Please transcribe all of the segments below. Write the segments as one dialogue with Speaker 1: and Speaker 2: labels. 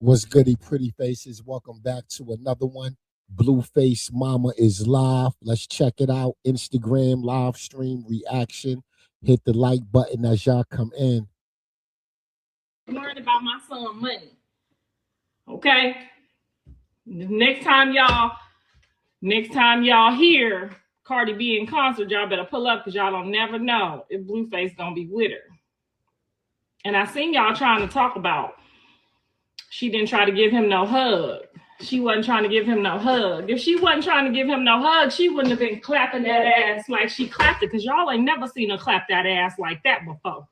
Speaker 1: What's goody, pretty faces? Welcome back to another one. Blueface Mama is live. Let's check it out. Instagram live stream reaction. Hit the like button as y'all come in.
Speaker 2: Learn about my son money. Okay. Next time y'all hear Cardi B in concert, y'all better pull up because y'all don't never know if Blueface gonna be with her. And I seen y'all trying to talk about she didn't try to give him no hug. She wasn't trying to give him no hug. If she wasn't trying to give him no hug, she wouldn't have been clapping that ass like she clapped it, because y'all ain't never seen her clap that ass like that before.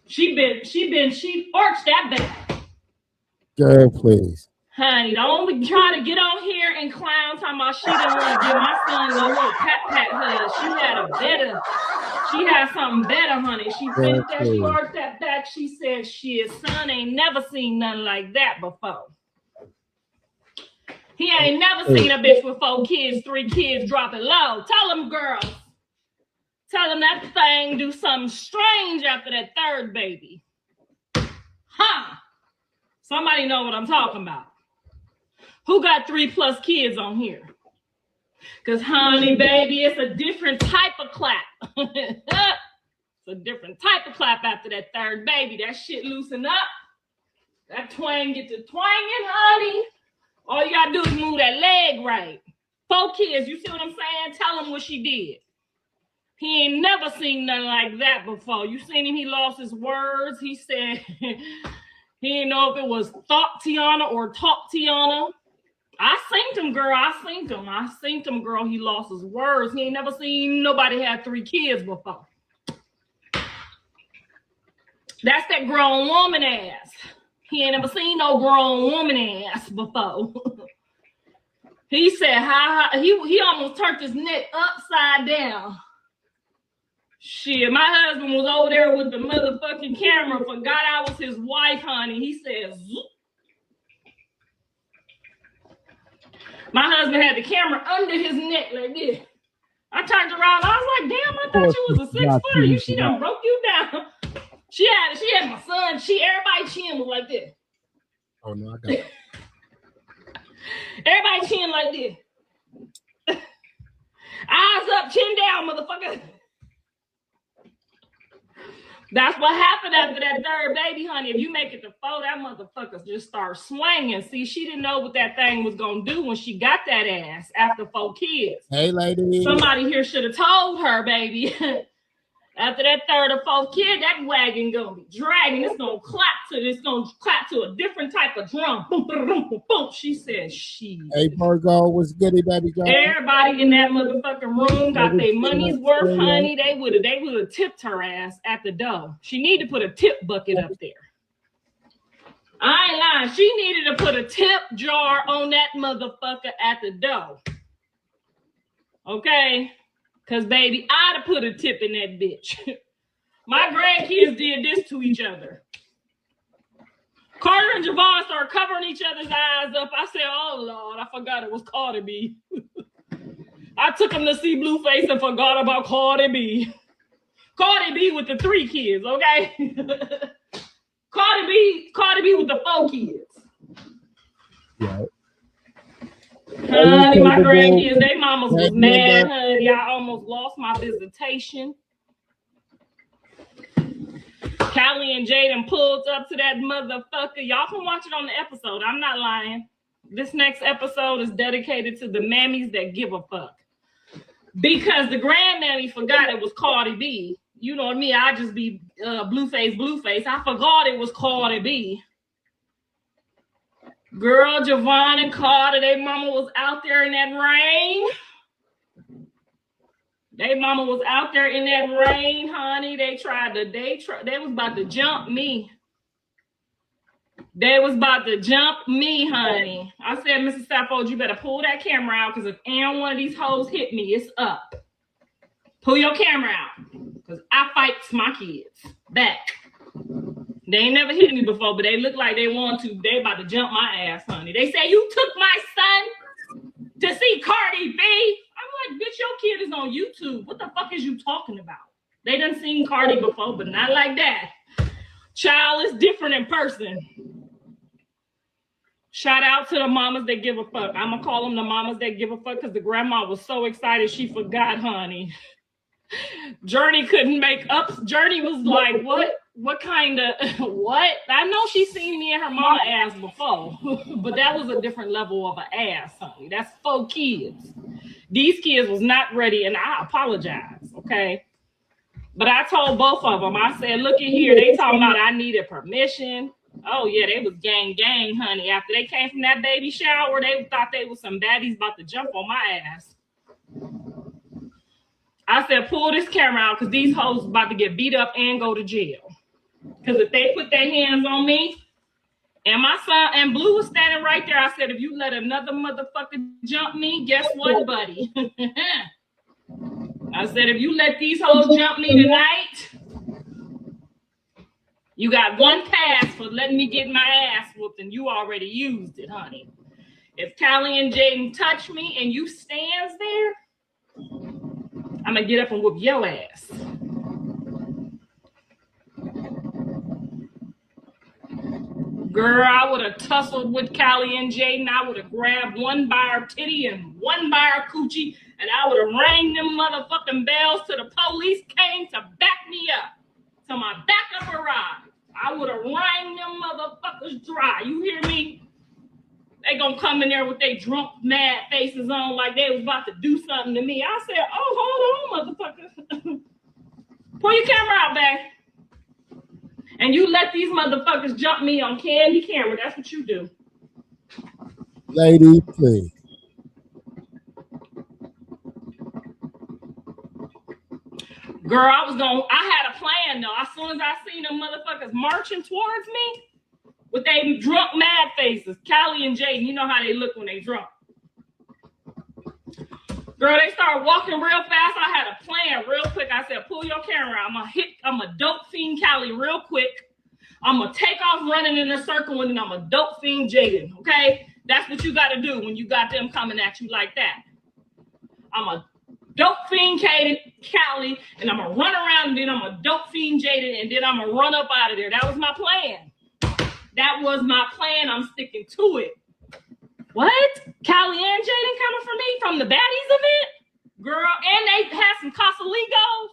Speaker 2: She arched that back.
Speaker 1: Girl, please.
Speaker 2: Honey, don't be trying to get on here and clown talking about she didn't want to give my son a little pat hug. She had something better, honey. She bent that, she arched that back. She said, shit, son ain't never seen nothing like that before. He ain't never seen a bitch with 4 kids, 3 kids, drop it low. Tell him, girls. Tell him that thing do something strange after that 3rd baby. Huh? Somebody know what I'm talking about. Who got 3+ kids on here? Because, honey, baby, it's a different type of clap. It's a different type of clap after that 3rd baby. That shit loosen up. That twang get to twanging, honey. All you gotta do is move that leg right. 4 kids, you see what I'm saying? Tell him what she did. He ain't never seen nothing like that before. You seen him, he lost his words. He said he didn't know if it was thought Tiana or talk Tiana. I seen him, girl. I seen him, girl. He lost his words. He ain't never seen nobody have 3 kids before. That's that grown woman ass. He ain't never seen no grown woman ass before. He said, he almost turned his neck upside down. Shit, my husband was over there with the motherfucking camera. Forgot I was his wife, honey. He said, zoop. My husband had the camera under his neck like this. I turned around. I was like, damn, I thought you was a 6-footer. She done broke you down. She had my son. Everybody's chin was like this.
Speaker 1: Oh, no, I got it.
Speaker 2: Everybody's chin like this. Eyes up, chin down, motherfucker. That's what happened after that 3rd baby, honey. If you make it to 4, that motherfucker just start swinging. See, she didn't know what that thing was going to do when she got that ass after 4 kids.
Speaker 1: Hey, lady.
Speaker 2: Somebody here should have told her, baby. After that 3rd or 4th kid, that wagon gonna be dragging. It's gonna clap to a different type of drum. Boom, boom, boom, boom, boom. She said, "She."
Speaker 1: Hey, Virgo, what's goody, baby girl?
Speaker 2: Everybody in that motherfucking room got their money's worth, honey. They would have tipped her ass at the door. She need to put a tip bucket up there. I ain't lying. She needed to put a tip jar on that motherfucker at the door. Okay. Because, baby, I'd have put a tip in that bitch. My grandkids did this to each other. Carter and Javon started covering each other's eyes up. I said, oh, Lord, I forgot it was Cardi B. I took them to see Blueface and forgot about Cardi B. Cardi B with the 3 kids, okay? Cardi B with the 4 kids.
Speaker 1: Yeah.
Speaker 2: Honey, my grandkids, they mamas was mad, honey. I almost lost my visitation. Callie and Jaden pulled up to that motherfucker. Y'all can watch it on the episode. I'm not lying. This next episode is dedicated to the mammies that give a fuck. Because the grandmammy forgot it was Cardi B. You know me, I just be Blueface. I forgot it was Cardi B. Girl, Javon and Carter, they mama was out there in that rain. They mama was out there in that rain, honey. They was about to jump me. They was about to jump me, honey. I said, Mrs. Stafford, you better pull that camera out because if any one of these hoes hit me, it's up. Pull your camera out, because I fights my kids back. They ain't never hit me before, but they look like they want to. They about to jump my ass, honey. They say, you took my son to see Cardi B. I'm like, bitch, your kid is on YouTube. What the fuck is you talking about? They done seen Cardi before, but not like that. Child is different in person. Shout out to the mamas that give a fuck. I'm gonna call them the mamas that give a fuck because the grandma was so excited she forgot, honey. Journey couldn't make up. Journey was like, what kind of, what? I know she's seen me and her mama ass before, but that was a different level of an ass, honey. That's 4 kids. These kids was not ready, and I apologize, okay? But I told both of them, I said, look at here, they talking about I needed permission. Oh, yeah, they was gang, honey. After they came from that baby shower, they thought they was some baddies about to jump on my ass. I said, pull this camera out because these hoes about to get beat up and go to jail. Because if they put their hands on me, and my son, and Blue was standing right there, I said, if you let another motherfucker jump me, guess what, buddy? I said, if you let these hoes jump me tonight, you got one pass for letting me get my ass whooped, and you already used it, honey. If Callie and Jaden touch me and you stands there, I'm gonna get up and whoop your ass. Girl, I would have tussled with Callie and Jaden. I would have grabbed one by her titty and one by her coochie, and I would have rang them motherfucking bells till the police came to back me up. To my backup arrived. I would have rang them motherfuckers dry. You hear me? They gonna come in there with their drunk, mad faces on like they was about to do something to me. I said, oh, hold on, motherfucker. Pull your camera out, babe. And you let these motherfuckers jump me on candy camera. That's what you do.
Speaker 1: Lady, please.
Speaker 2: Girl, I had a plan though. As soon as I seen them motherfuckers marching towards me with they drunk mad faces, Callie and Jaden, you know how they look when they drunk. Girl, they started walking real fast. I had a plan real quick. I said, pull your camera out. I'm a dope fiend Callie real quick. I'm going to take off running in a circle, and then I'm a dope fiend Jaden, okay? That's what you got to do when you got them coming at you like that. I'm a dope fiend Callie, and I'm going to run around, and then I'm a dope fiend Jaden, and then I'm going to run up out of there. That was my plan. That was my plan. I'm sticking to it. What? Callie and Jaden coming for me from the baddies event? Girl, and they had some Casaligos.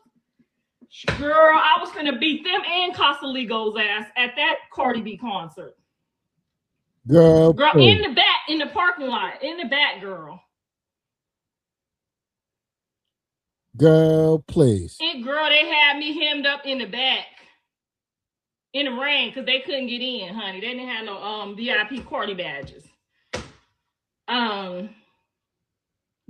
Speaker 2: Girl, I was gonna beat them and Casaligo's ass at that Cardi B concert.
Speaker 1: Girl,
Speaker 2: in the back, in the parking lot, in the back, girl.
Speaker 1: Girl, please.
Speaker 2: Girl, they had me hemmed up in the back. In the rain, because they couldn't get in, honey. They didn't have no VIP Cardi badges.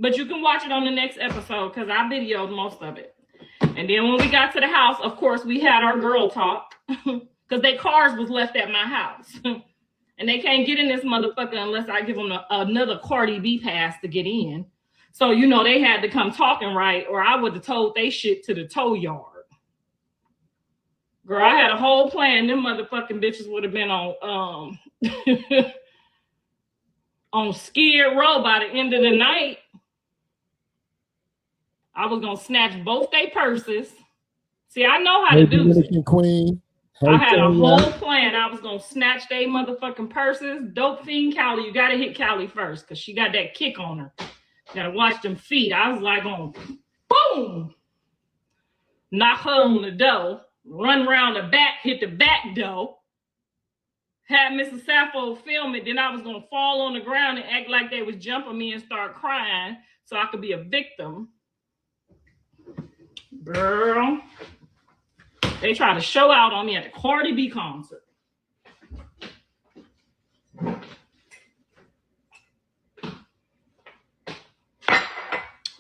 Speaker 2: But you can watch it on the next episode because I videoed most of it. And then when we got to the house, of course, we had our girl talk because their cars was left at my house. And they can't get in this motherfucker unless I give them another Cardi B pass to get in. So, you know, they had to come talking right, or I would have told they shit to the tow yard. Girl, I had a whole plan. Them motherfucking bitches would have been on on Skid Row by the end of the night. I was gonna snatch both their purses. See, I know how to do it.
Speaker 1: Queen.
Speaker 2: I had a whole plan. I was gonna snatch their motherfucking purses. Dope fiend Callie, you gotta hit Callie first because she got that kick on her. You gotta watch them feet. I was like on boom, knock her on the door, run around the back, hit the back door. Had Mrs. Sappho film it, then I was gonna fall on the ground and act like they was jumping me and start crying so I could be a victim. Girl, they tried to show out on me at the Cardi B concert.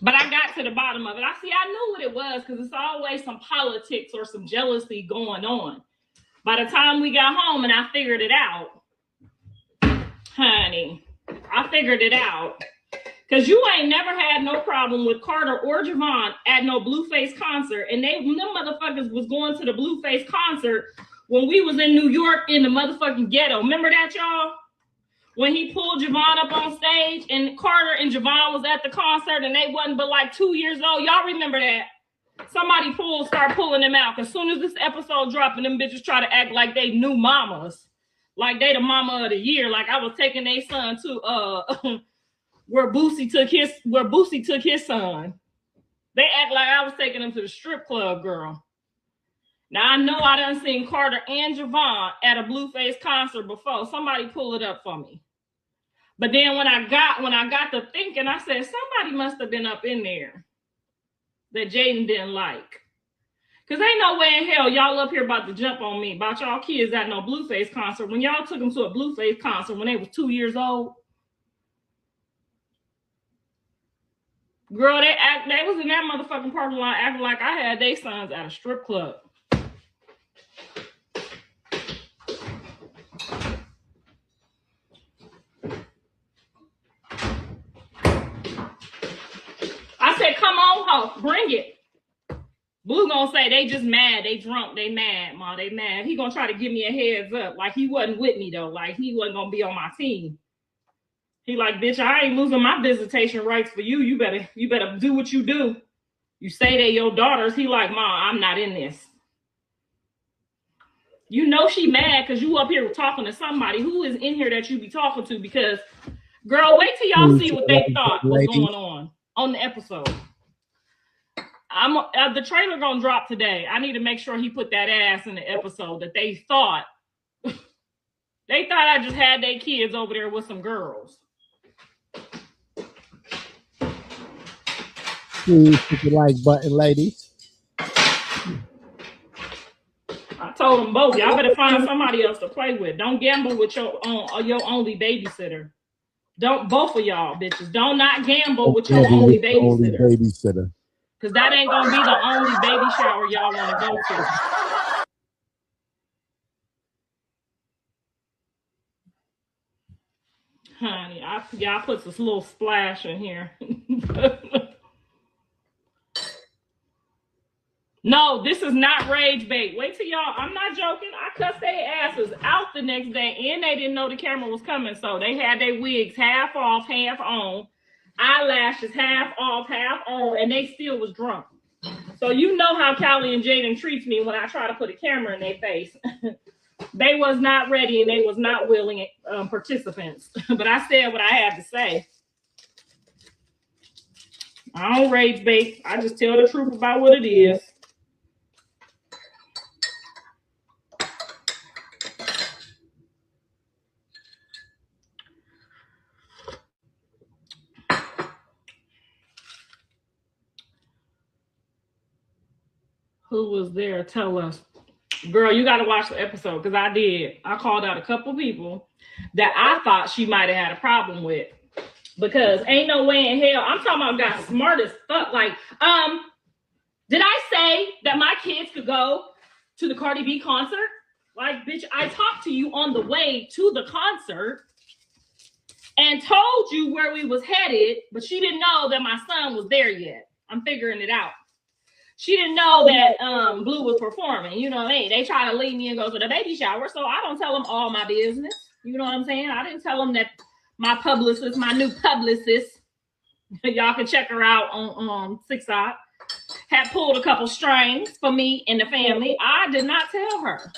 Speaker 2: But I got to the bottom of it. I knew what it was because it's always some politics or some jealousy going on. By the time we got home and I figured it out, honey, Because you ain't never had no problem with Carter or Javon at no Blueface concert. And them motherfuckers was going to the Blueface concert when we was in New York in the motherfucking ghetto. Remember that, y'all? When he pulled Javon up on stage and Carter and Javon was at the concert and they wasn't but like 2 years old. Y'all remember that? Somebody start pulling them out. As soon as this episode dropped and them bitches try to act like they new mamas. Like they the mama of the year. Like I was taking their son to where Boosie took his son. They act like I was taking them to the strip club, girl. Now I know I done seen Carter and Javon at a Blueface concert before. Somebody pull it up for me. But then when I got to thinking, I said somebody must have been up in there that Jaden didn't like. Cause ain't no way in hell y'all up here about to jump on me about y'all kids at no Blueface concert when y'all took them to a Blueface concert when they was 2 years old. Girl, they was in that motherfucking parking lot acting like I had their sons at a strip club. I said, come on, ho, bring it. Blue gonna say they just mad, they drunk, they mad, ma, they mad. He gonna try to give me a heads up, like he wasn't with me though, like he wasn't gonna be on my team. He like, bitch, I ain't losing my visitation rights for you. You better do what you do. You say they your daughters. He like, ma, I'm not in this. You know she mad because you up here talking to somebody who is in here that you be talking to because, girl, wait till y'all see what they thought was going on the episode. The trailer gonna drop today. I need to make sure he put that ass in the episode that they thought. They thought I just had their kids over there with some girls.
Speaker 1: Please hit the like button, ladies.
Speaker 2: I told them both, y'all better find somebody else to play with. Don't gamble with your only babysitter. Don't, both of y'all bitches, don't not gamble with your only babysitter. Because that ain't gonna be the only baby shower y'all want to go to. Honey, I put this little splash in here. No, this is not rage bait. Wait till y'all, I'm not joking. I cussed their asses out the next day and they didn't know the camera was coming. So they had their wigs half off, half on, eyelashes half off, half on, and they still was drunk. So you know how Callie and Jaden treats me when I try to put a camera in their face. They was not ready and they was not willing participants. But I said what I had to say. I don't rage bait. I just tell the truth about what it is. Who was there? Tell us. Girl, you got to watch the episode because I did. I called out a couple people that I thought she might have had a problem with because ain't no way in hell. I'm talking about got smart as fuck. Like, did I say that my kids could go to the Cardi B concert? Like, bitch, I talked to you on the way to the concert and told you where we was headed, but she didn't know that my son was there yet. I'm figuring it out. She didn't know that Blue was performing. You know what I mean? They try to leave me and go to the baby shower, so I don't tell them all my business. You know what I'm saying? I didn't tell them that my publicist, my new publicist, y'all can check her out on TikTok, had pulled a couple strings for me and the family. I did not tell her.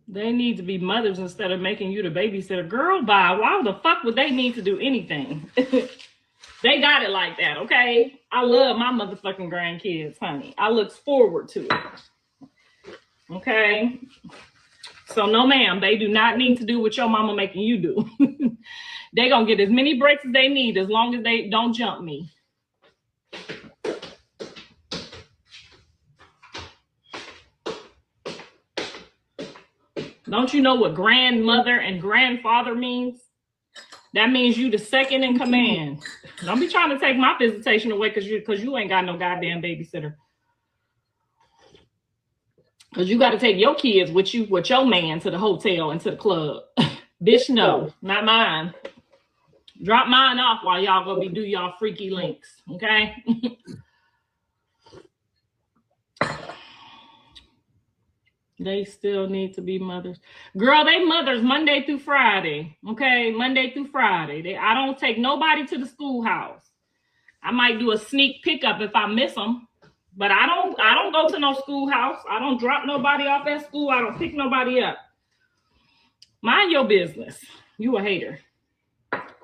Speaker 2: They need to be mothers instead of making you the babysitter. Girl, bye. Why the fuck would they need to do anything? They got it like that, okay? I love my motherfucking grandkids, honey. I look forward to it. Okay? So no, ma'am, they do not need to do what your mama making you do. They gonna get as many breaks as they need as long as they don't jump me. Don't you know what grandmother and grandfather means? That means you the second in command. Don't be trying to take my visitation away because you ain't got no goddamn babysitter. Because you got to take your kids with you, with your man, to the hotel and to the club. Bitch, no, not mine. Drop mine off while y'all go do y'all freaky links, okay? They still need to be mothers. Girl, they mothers Monday through Friday, okay? Monday through Friday. I don't take nobody to the schoolhouse. I might do a sneak pickup if I miss them, but I don't go to no schoolhouse. I don't drop nobody off at school. I don't pick nobody up. Mind your business. You a hater.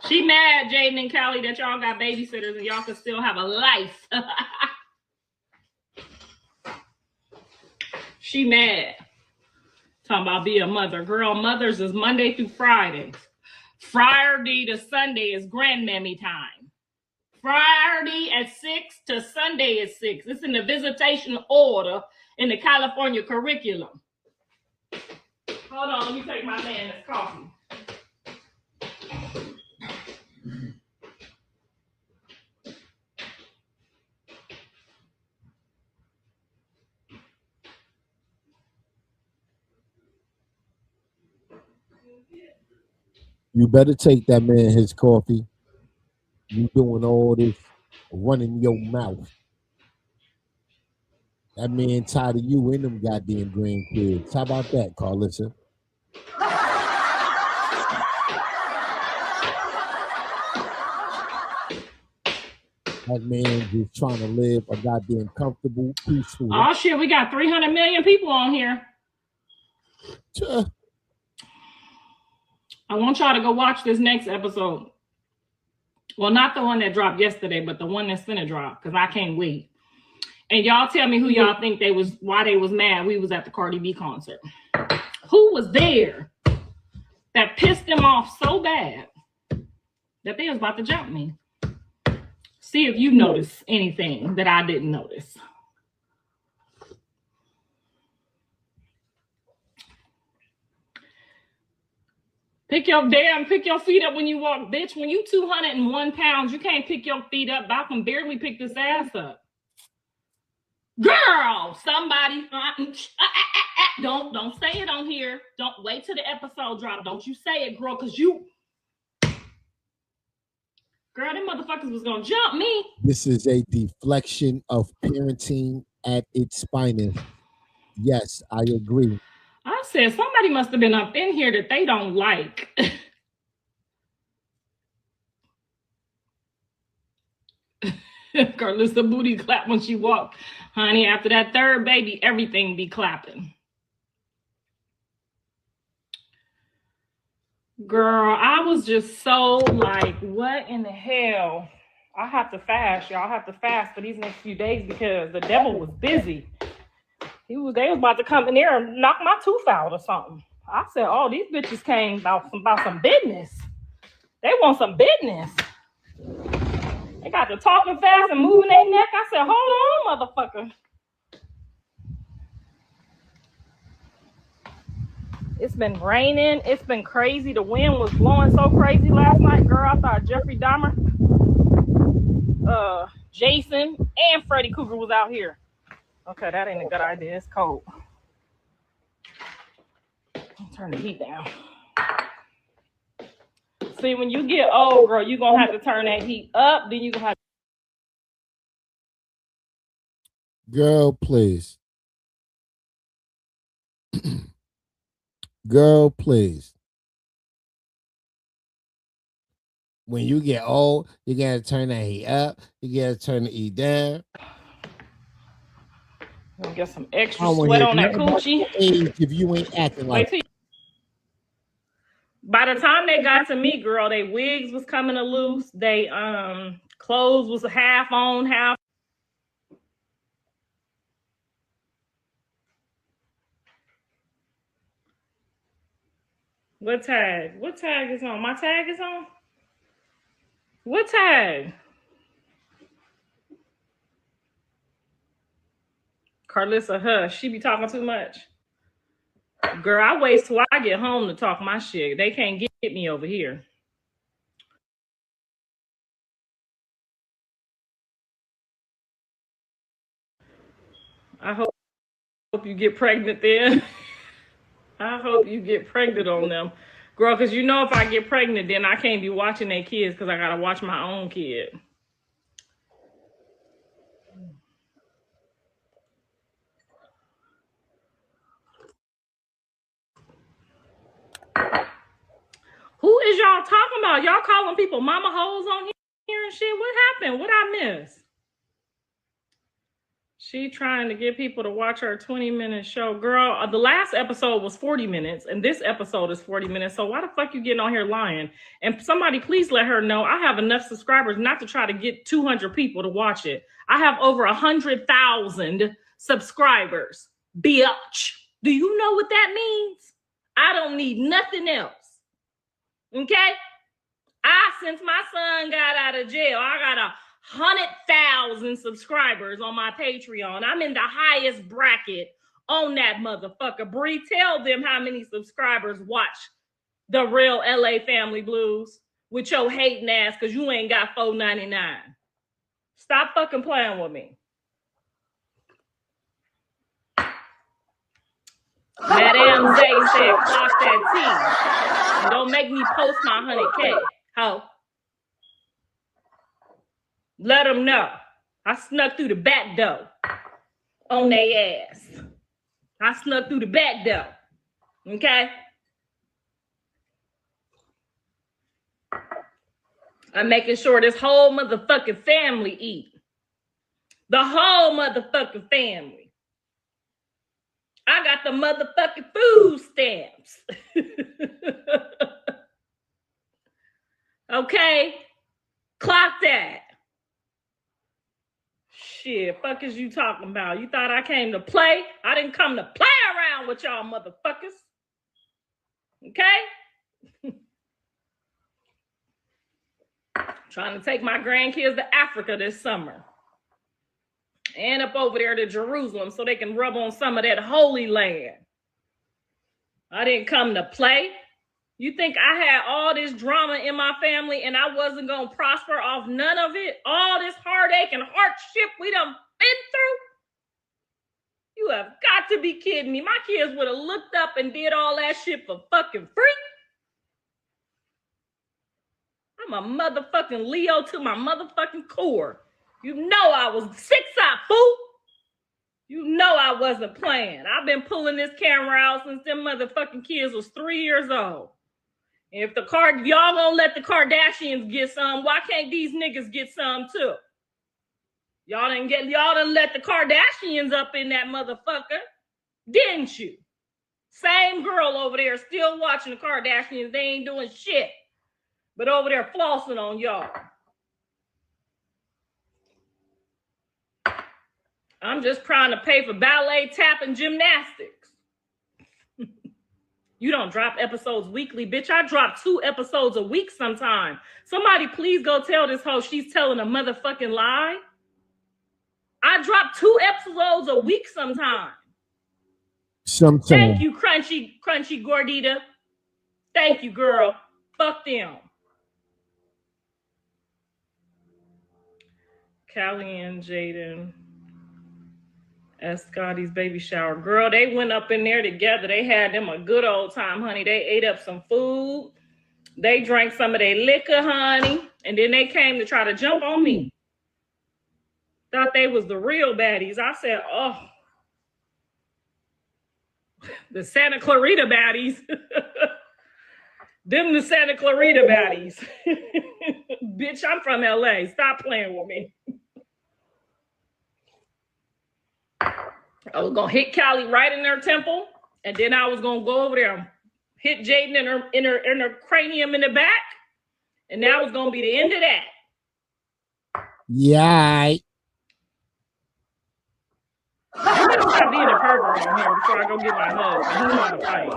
Speaker 2: She mad, Jaden and Callie, that y'all got babysitters and y'all can still have a life. She mad. Talking about be a mother. Girl, mothers is Monday through Friday. Friday to Sunday is grandmammy time. Friday at 6 to Sunday at 6. It's in the visitation order in the California curriculum. Hold on, let me take my man this coffee.
Speaker 1: You better take that man his coffee. You doing all this running your mouth. That man tired of you and them goddamn grandkids. How about that, Karlissa? That man just trying to live a goddamn comfortable, peaceful.
Speaker 2: Oh shit, we got 300 million people on here. I want y'all to go watch this next episode. Well, not the one that dropped yesterday, but the one that's finna drop, because I can't wait. And y'all tell me who y'all think why they was mad we was at the Cardi B concert. Who was there that pissed them off so bad that they was about to jump me? See if you notice anything that I didn't notice. Pick your feet up when you walk, bitch. When you 201 pounds, you can't pick your feet up. I can barely pick this ass up. Girl, somebody, don't say it on here. Don't wait till the episode drop. Don't you say it, girl, because girl, them motherfuckers was gonna jump me.
Speaker 1: This is a deflection of parenting at its finest. Yes, I agree.
Speaker 2: I said somebody must have been up in here that they don't like. Karlissa booty clap when she walked. Honey, after that third baby, everything be clapping. Girl, I was just so like, what in the hell? I have to fast, y'all. I have to fast for these next few days because the devil was busy. They was about to come in there and knock my tooth out or something. I said, oh, these bitches came about some business. They want some business. They got to talking fast and moving their neck. I said, hold on, motherfucker. It's been raining. It's been crazy. The wind was blowing so crazy last night, girl. I thought Jeffrey Dahmer, Jason, and Freddy Krueger was out here. Okay, that ain't a good idea. It's cold. Turn the heat down. See, when you get old, girl, you're going to have to turn that heat up. Then you're going to have to...
Speaker 1: Girl, please. Girl, please. When you get old, you got to turn that heat up. You got to turn the heat down.
Speaker 2: Get some extra sweat on that coochie.
Speaker 1: If you ain't acting like...
Speaker 2: By the time they got to me, girl, they wigs was coming loose. They clothes was half on, half. What tag? What tag is on? My tag is on? What tag? Karlissa, hush. She be talking too much. Girl, I wait till I get home to talk my shit. They can't get me over here. I hope you get pregnant then. I hope you get pregnant on them. Girl, because you know if I get pregnant, then I can't be watching their kids because I got to watch my own kid. Who is y'all talking about? Y'all calling people mama hoes on here and shit? What happened? What I miss? She trying to get people to watch her 20-minute show. Girl, the last episode was 40 minutes, and this episode is 40 minutes. So why the fuck you getting on here lying? And somebody please let her know I have enough subscribers not to try to get 200 people to watch it. I have over 100,000 subscribers. Bitch. Do you know what that means? I don't need nothing else. Okay? Since my son got out of jail, I got 100,000 subscribers on my Patreon. I'm in the highest bracket on that motherfucker. Bree, tell them how many subscribers watch the real LA Family Blues with your hating ass because you ain't got $4.99. Stop fucking playing with me. Madame Zay said, clock that tea. And don't make me post my 100K. Ho. Let them know. I snuck through the back door on their ass. I snuck through the back door. Okay? I'm making sure this whole motherfucking family eat. The whole motherfucking family. I got the motherfucking food stamps. Okay? Clock that. Shit, fuck is you talking about? You thought I came to play? I didn't come to play around with y'all motherfuckers. Okay? Trying to take my grandkids to Africa this summer. And up over there to Jerusalem so they can rub on some of that holy land. I didn't come to play. You think I had all this drama in my family and I wasn't going to prosper off none of it? All this heartache and hardship we done been through? You have got to be kidding me. My kids would have looked up and did all that shit for fucking free. I'm a motherfucking Leo to my motherfucking core. You know I was 6'5", fool. You know I wasn't playing. I've been pulling this camera out since them motherfucking kids was 3 years old. And if y'all gonna let the Kardashians get some, why can't these niggas get some too? Y'all done let the Kardashians up in that motherfucker, didn't you? Same girl over there still watching the Kardashians. They ain't doing shit, but over there flossing on y'all. I'm just trying to pay for ballet, tap, and gymnastics. You don't drop episodes weekly, bitch. I drop 2 episodes a week sometime. Somebody please go tell this hoe she's telling a motherfucking lie. I drop 2 episodes a week sometime.
Speaker 1: Sometimes.
Speaker 2: Thank you, Crunchy Gordita. Thank you, girl. Fuck them. Callie and Jaden at Scotty's baby shower. Girl, they went up in there together. They had them a good old time, honey. They ate up some food. They drank some of their liquor, honey. And then they came to try to jump on me. Thought they was the real baddies. I said, oh, the Santa Clarita baddies. Them the Santa Clarita baddies. Bitch, I'm from LA. Stop playing with me. I was gonna hit Callie right in her temple, and then I was gonna go over there and hit Jaden in her cranium in the back, and that was gonna be the end of that.
Speaker 1: Yeah.
Speaker 2: You better stop being a pervert on here before I go get my husband. He know how to fight.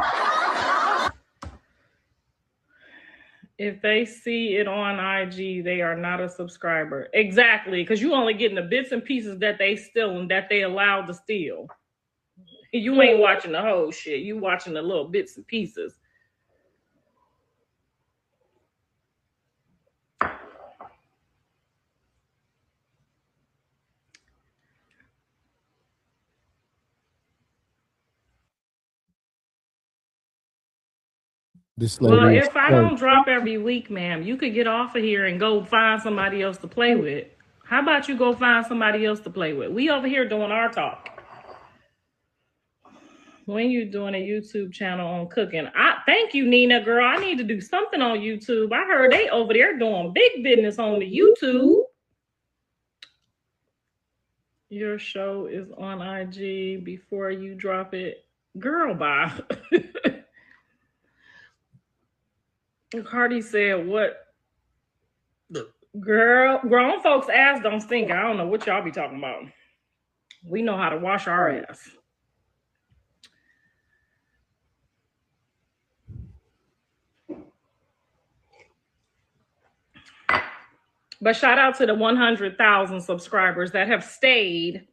Speaker 2: If they see it on IG, they are not a subscriber. Exactly, because you only getting the bits and pieces that they steal and that they allowed to steal. You ain't watching the whole shit. You watching the little bits and pieces.
Speaker 1: This
Speaker 2: Well,
Speaker 1: lady is
Speaker 2: if I don't drop every week, ma'am, you could get off of here and go find somebody else to play with. How about you go find somebody else to play with? We over here doing our talk. When you doing a YouTube channel on cooking? I thank you, Nina, girl. I need to do something on YouTube. I heard they over there doing big business on the YouTube. Your show is on IG before you drop it. Girl, bye. Cardi said, what? Girl, grown folks' ass don't stink. I don't know what y'all be talking about. We know how to wash our ass. But shout out to the 100,000 subscribers that have stayed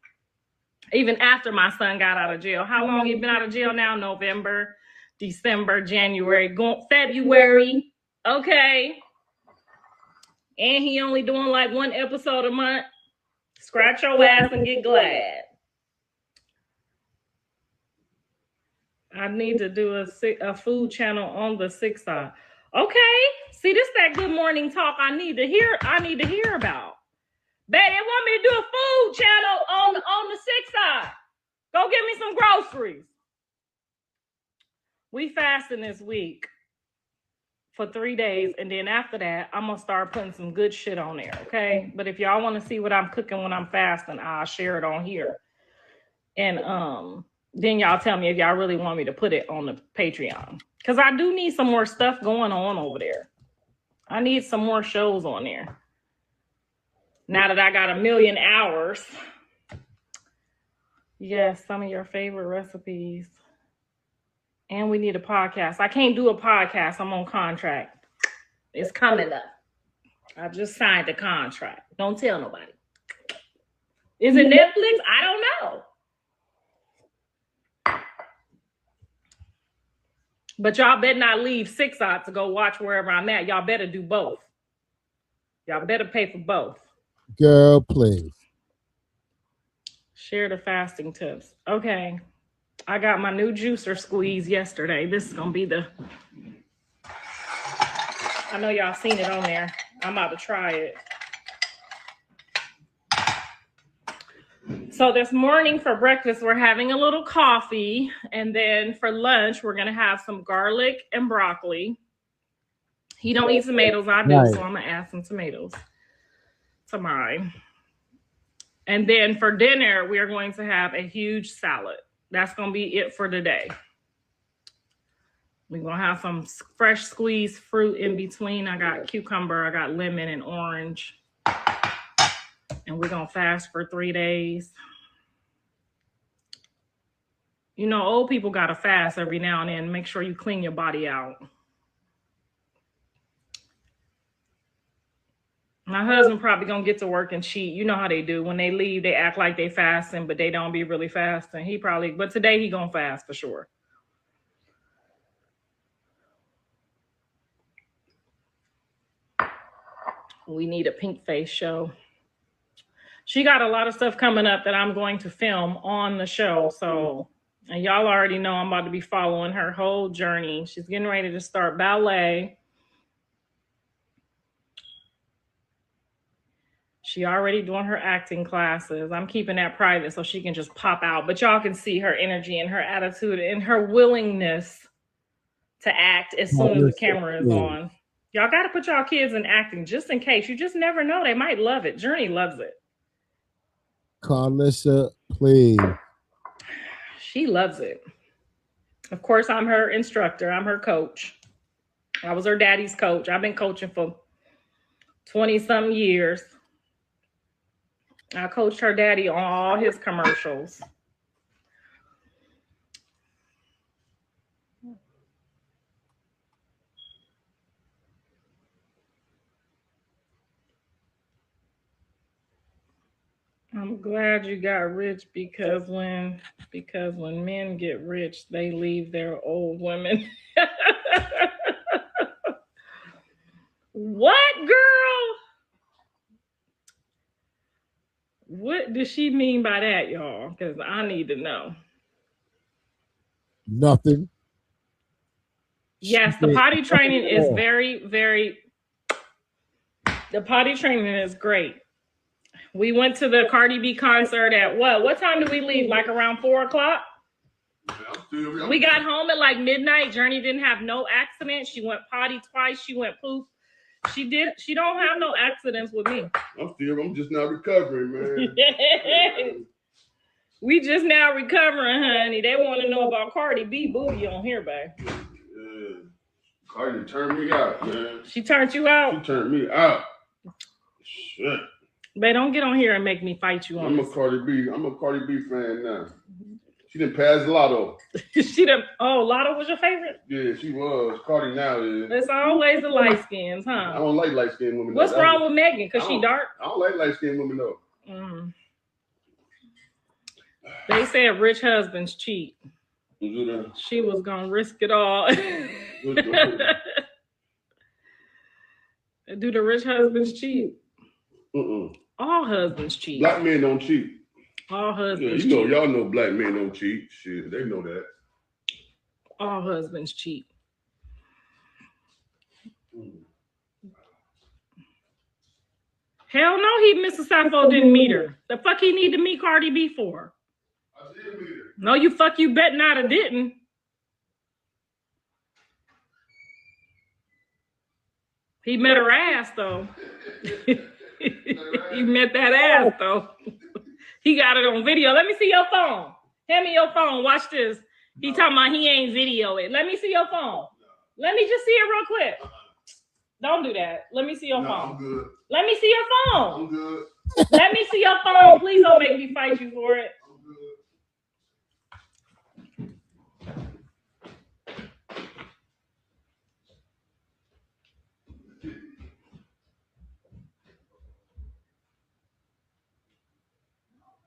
Speaker 2: even after my son got out of jail. How long he been out of jail now? November, December, January, February. Okay. And he only doing like one episode a month. Scratch your ass and get glad. I need to do a food channel on the 6 side. Okay. See, this that good morning talk I need to hear about. Bet they want me to do a food channel on the 6 side. Go get me some groceries. We fasting this week for 3 days, and then after that, I'm gonna start putting some good shit on there, okay? But if y'all want to see what I'm cooking when I'm fasting, I'll share it on here. And then y'all tell me if y'all really want me to put it on the Patreon, because I do need some more stuff going on over there. I need some more shows on there. Now that I got 1 million hours. Yes, some of your favorite recipes. And we need a podcast. I can't do a podcast. I'm on contract. It's coming up. I just signed the contract. Don't tell nobody. Is it Netflix? I don't know. But y'all better not leave 6 out to go watch wherever I'm at. Y'all better do both. Y'all better pay for both.
Speaker 1: Girl, please.
Speaker 2: Share the fasting tips. Okay. I got my new juicer squeeze yesterday. This is going to be the... I know y'all seen it on there. I'm about to try it. So this morning for breakfast, we're having a little coffee. And then for lunch, we're going to have some garlic and broccoli. He don't eat tomatoes. I do, so I'm going to add some tomatoes to mine. And then for dinner, we are going to have a huge salad. That's going to be it for today. We're going to have some fresh squeezed fruit in between. I got cucumber, I got lemon and orange. And we're going to fast for 3 days. You know, old people got to fast every now and then. Make sure you clean your body out. My husband probably going to get to work and cheat. You know how they do. When they leave, they act like they fasting, but they don't be really fasting. But today he going to fast for sure. We need a pink face show. She got a lot of stuff coming up that I'm going to film on the show. So, and y'all already know I'm about to be following her whole journey. She's getting ready to start ballet. She already doing her acting classes. I'm keeping that private so she can just pop out. But y'all can see her energy and her attitude and her willingness to act as soon as the camera is on. Y'all got to put y'all kids in acting just in case. You just never know. They might love it. Journey loves it.
Speaker 1: Karlissa, please.
Speaker 2: She loves it. Of course, I'm her instructor. I'm her coach. I was her daddy's coach. I've been coaching for 20-some years. I coached her daddy on all his commercials. I'm glad you got rich because when men get rich, they leave their old women. What, girl? What does she mean by that, y'all? Because I need to know.
Speaker 1: Nothing.
Speaker 2: Yes, the potty training is very, very. The potty training is great. We went to the Cardi B concert at what? What time did we leave? Like around 4 o'clock? We got home at like midnight. Journey didn't have no accident. She went potty twice. She went poop. She don't have no accidents with me.
Speaker 3: I'm just now recovering, man.
Speaker 2: We just now recovering, honey. They want to know about Cardi B booty on here, babe.
Speaker 3: Yeah. Cardi turned me out, man.
Speaker 2: She turned you out?
Speaker 3: She turned me out. Shit.
Speaker 2: Babe, don't get on here and make me fight you on
Speaker 3: I'm a Cardi B fan now. She done passed Lotto.
Speaker 2: Lotto was your favorite?
Speaker 3: Yeah, she was. Cardi now is.
Speaker 2: It's always the light skins, huh?
Speaker 3: I don't like light skinned women.
Speaker 2: What's wrong with Megan? Because she dark?
Speaker 3: I don't like light skinned women though.
Speaker 2: They said rich husbands cheat. She was gonna risk it all. Do the rich husbands cheat? All husbands cheat.
Speaker 3: Black men don't cheat.
Speaker 2: All husbands
Speaker 3: cheat. Y'all know black men don't cheat. Shit, they know that.
Speaker 2: All husbands cheat. Hell no, Mr. Sappho didn't meet her. The fuck he need to meet Cardi B for?
Speaker 3: I did meet her.
Speaker 2: No, you bet not have didn't. He met her ass though. He met that ass though. He got it on video. Let me see your phone. Hand me your phone. Watch this. He talking about he ain't video it. Let me see your phone. Let me just see it real quick. Don't do that. Let me see your phone.
Speaker 3: I'm good.
Speaker 2: Let me see your phone.
Speaker 3: I'm good.
Speaker 2: Let me see your phone. Please don't make me fight you for it.
Speaker 3: I'm good.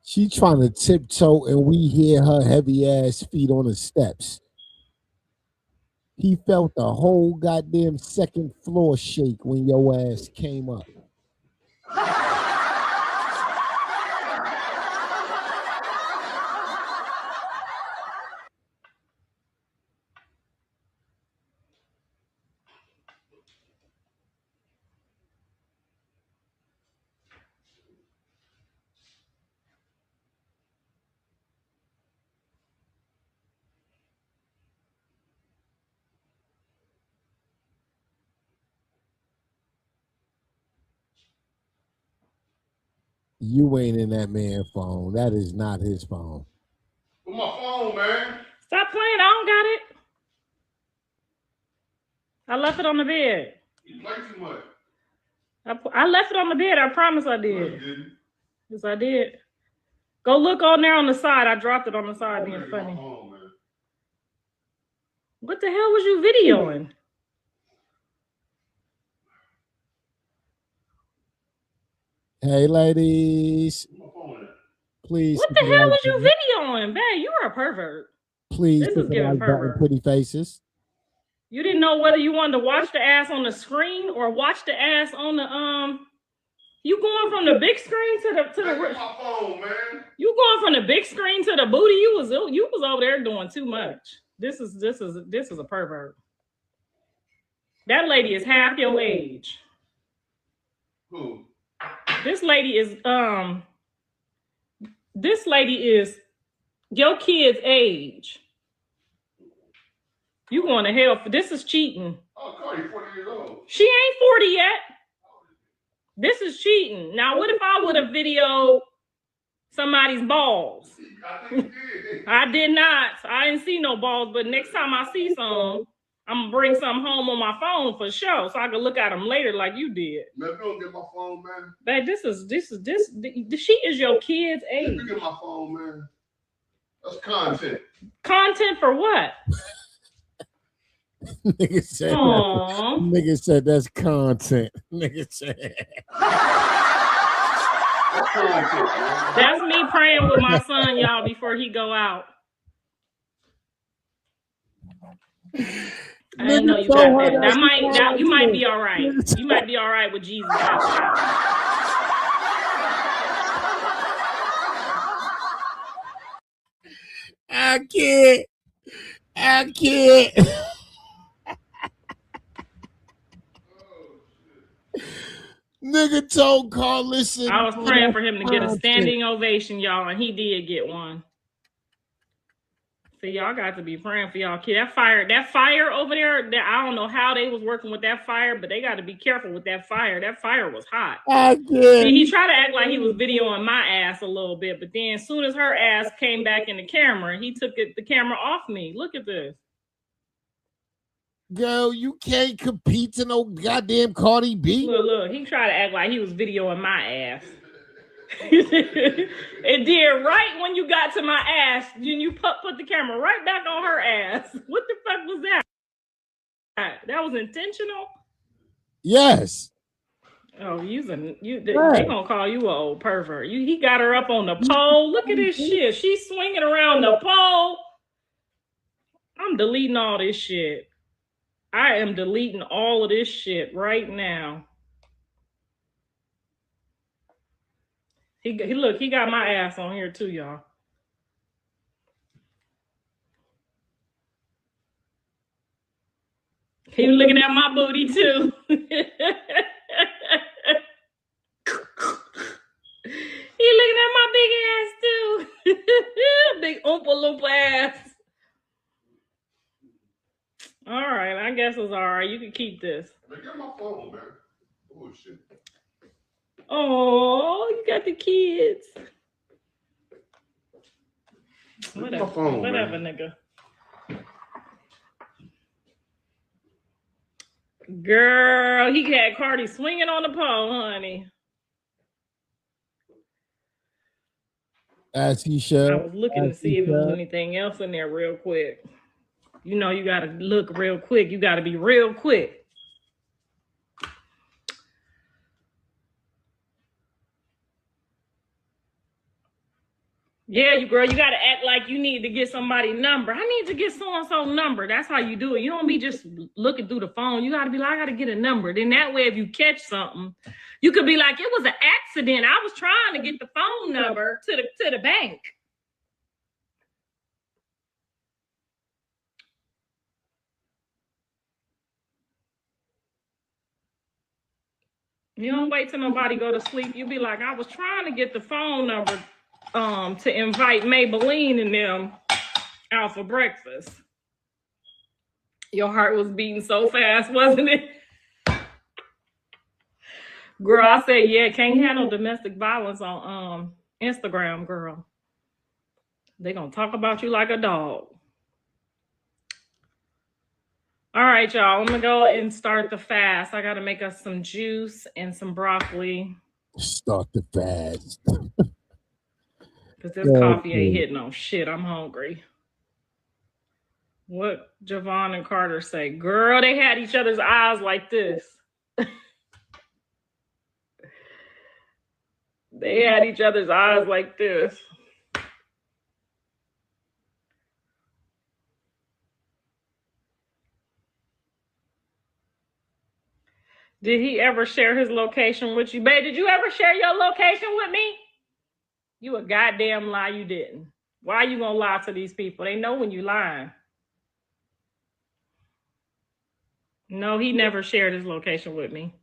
Speaker 1: She trying to tiptoe and we hear her heavy ass feet on the steps. He felt the whole goddamn second floor shake when your ass came up. You ain't in that man's phone. That is not his phone.
Speaker 3: Where's my phone, man?
Speaker 2: Stop playing. I don't got it. I left it on the bed.
Speaker 3: You play too much.
Speaker 2: I left it on the bed. I promise I did.
Speaker 3: No, you didn't.
Speaker 2: Yes, I did. Go look on there on the side. I dropped it on the side being funny.
Speaker 3: My phone, man.
Speaker 2: What the hell was you videoing?
Speaker 1: Hey, ladies. Please.
Speaker 2: What the hell was you videoing? Man, you were a pervert.
Speaker 1: Please.
Speaker 2: This is giving pervert.
Speaker 1: Pretty faces.
Speaker 2: You didn't know whether you wanted to watch the ass on the screen or watch the ass on the You going from the big screen to the
Speaker 3: my phone, man.
Speaker 2: You going from the big screen to the booty? You was over there doing too much. This is a pervert. That lady is half your age.
Speaker 3: Who?
Speaker 2: This lady is your kid's age. You going to hell for this is cheating.
Speaker 3: Oh, Cardi, 40 years old.
Speaker 2: She ain't 40 yet. This is cheating. Now, what if I would have videoed somebody's balls?
Speaker 3: I think you did.
Speaker 2: I did not. I didn't see no balls, but next time I see some, I'm gonna bring some home on my phone for sure, so I can look at them later like you did.
Speaker 3: Man, don't get my phone, man.
Speaker 2: Babe, this. She is your kid's age.
Speaker 3: Let me get my phone, man. That's content.
Speaker 2: Content for what?
Speaker 1: Nigga said that's content. Nigga said.
Speaker 3: That's content, man.
Speaker 2: That's me praying with my son, y'all, before he go out. I didn't know you got that. You might be all right. You might be all right with Jesus.
Speaker 1: I can't. have told Karlissa.
Speaker 2: I was praying for him to get a standing ovation, y'all, and he did get one. So y'all got to be praying for y'all kid. That fire over there, I don't know how they was working with that fire, but they got to be careful with that fire. That fire was hot. See, he tried to act like he was videoing my ass a little bit, but then as soon as her ass came back in the camera, he took the camera off me. Look at this.
Speaker 1: Girl, you can't compete to no goddamn Cardi B.
Speaker 2: Look, he tried to act like he was videoing my ass. It did right when you got to my ass. Then you put the camera right back on her ass. What the fuck was that? That was intentional?
Speaker 1: Yes.
Speaker 2: Oh, they gonna call you an old pervert. He got her up on the pole. Look at this shit. She's swinging around the pole. I'm deleting all this shit. I am deleting all of this shit right now. He got my ass on here too, y'all. He was looking at my booty too. He looking at my big ass too. Big oompa loompa ass. All right, I guess it's all right. You can keep this.
Speaker 3: Man, get my phone, man. Bullshit.
Speaker 2: Oh, you got the kids. Whatever, nigga. Girl, he had Cardi swinging on the pole, honey.
Speaker 1: As he should.
Speaker 2: I was looking to see if there was anything else in there real quick. You know, you got to look real quick. You got to be real quick. Yeah, you got to act like you need to get somebody's number. I need to get so-and-so number. That's how you do it. You don't be just looking through the phone. You got to be like, I got to get a number. Then that way, if you catch something, you could be like, it was an accident. I was trying to get the phone number to the bank. You don't wait till nobody go to sleep. You be like, I was trying to get the phone number to invite Maybelline and them out for breakfast. Your heart was beating so fast, wasn't it? Girl, I said, yeah, can't handle domestic violence on Instagram, girl. They gonna talk about you like a dog. All right, y'all, I'm gonna go and start the fast. I gotta make us some juice and some broccoli.
Speaker 1: Start the fast.
Speaker 2: Because this coffee ain't hitting on shit. I'm hungry. What Javon and Carter say? Girl, they had each other's eyes like this. They had each other's eyes like this. Did he ever share his location with you? Babe, did you ever share your location with me? You a goddamn lie, you didn't. Why are you gonna lie to these people? They know when you lying. No, he never shared his location with me.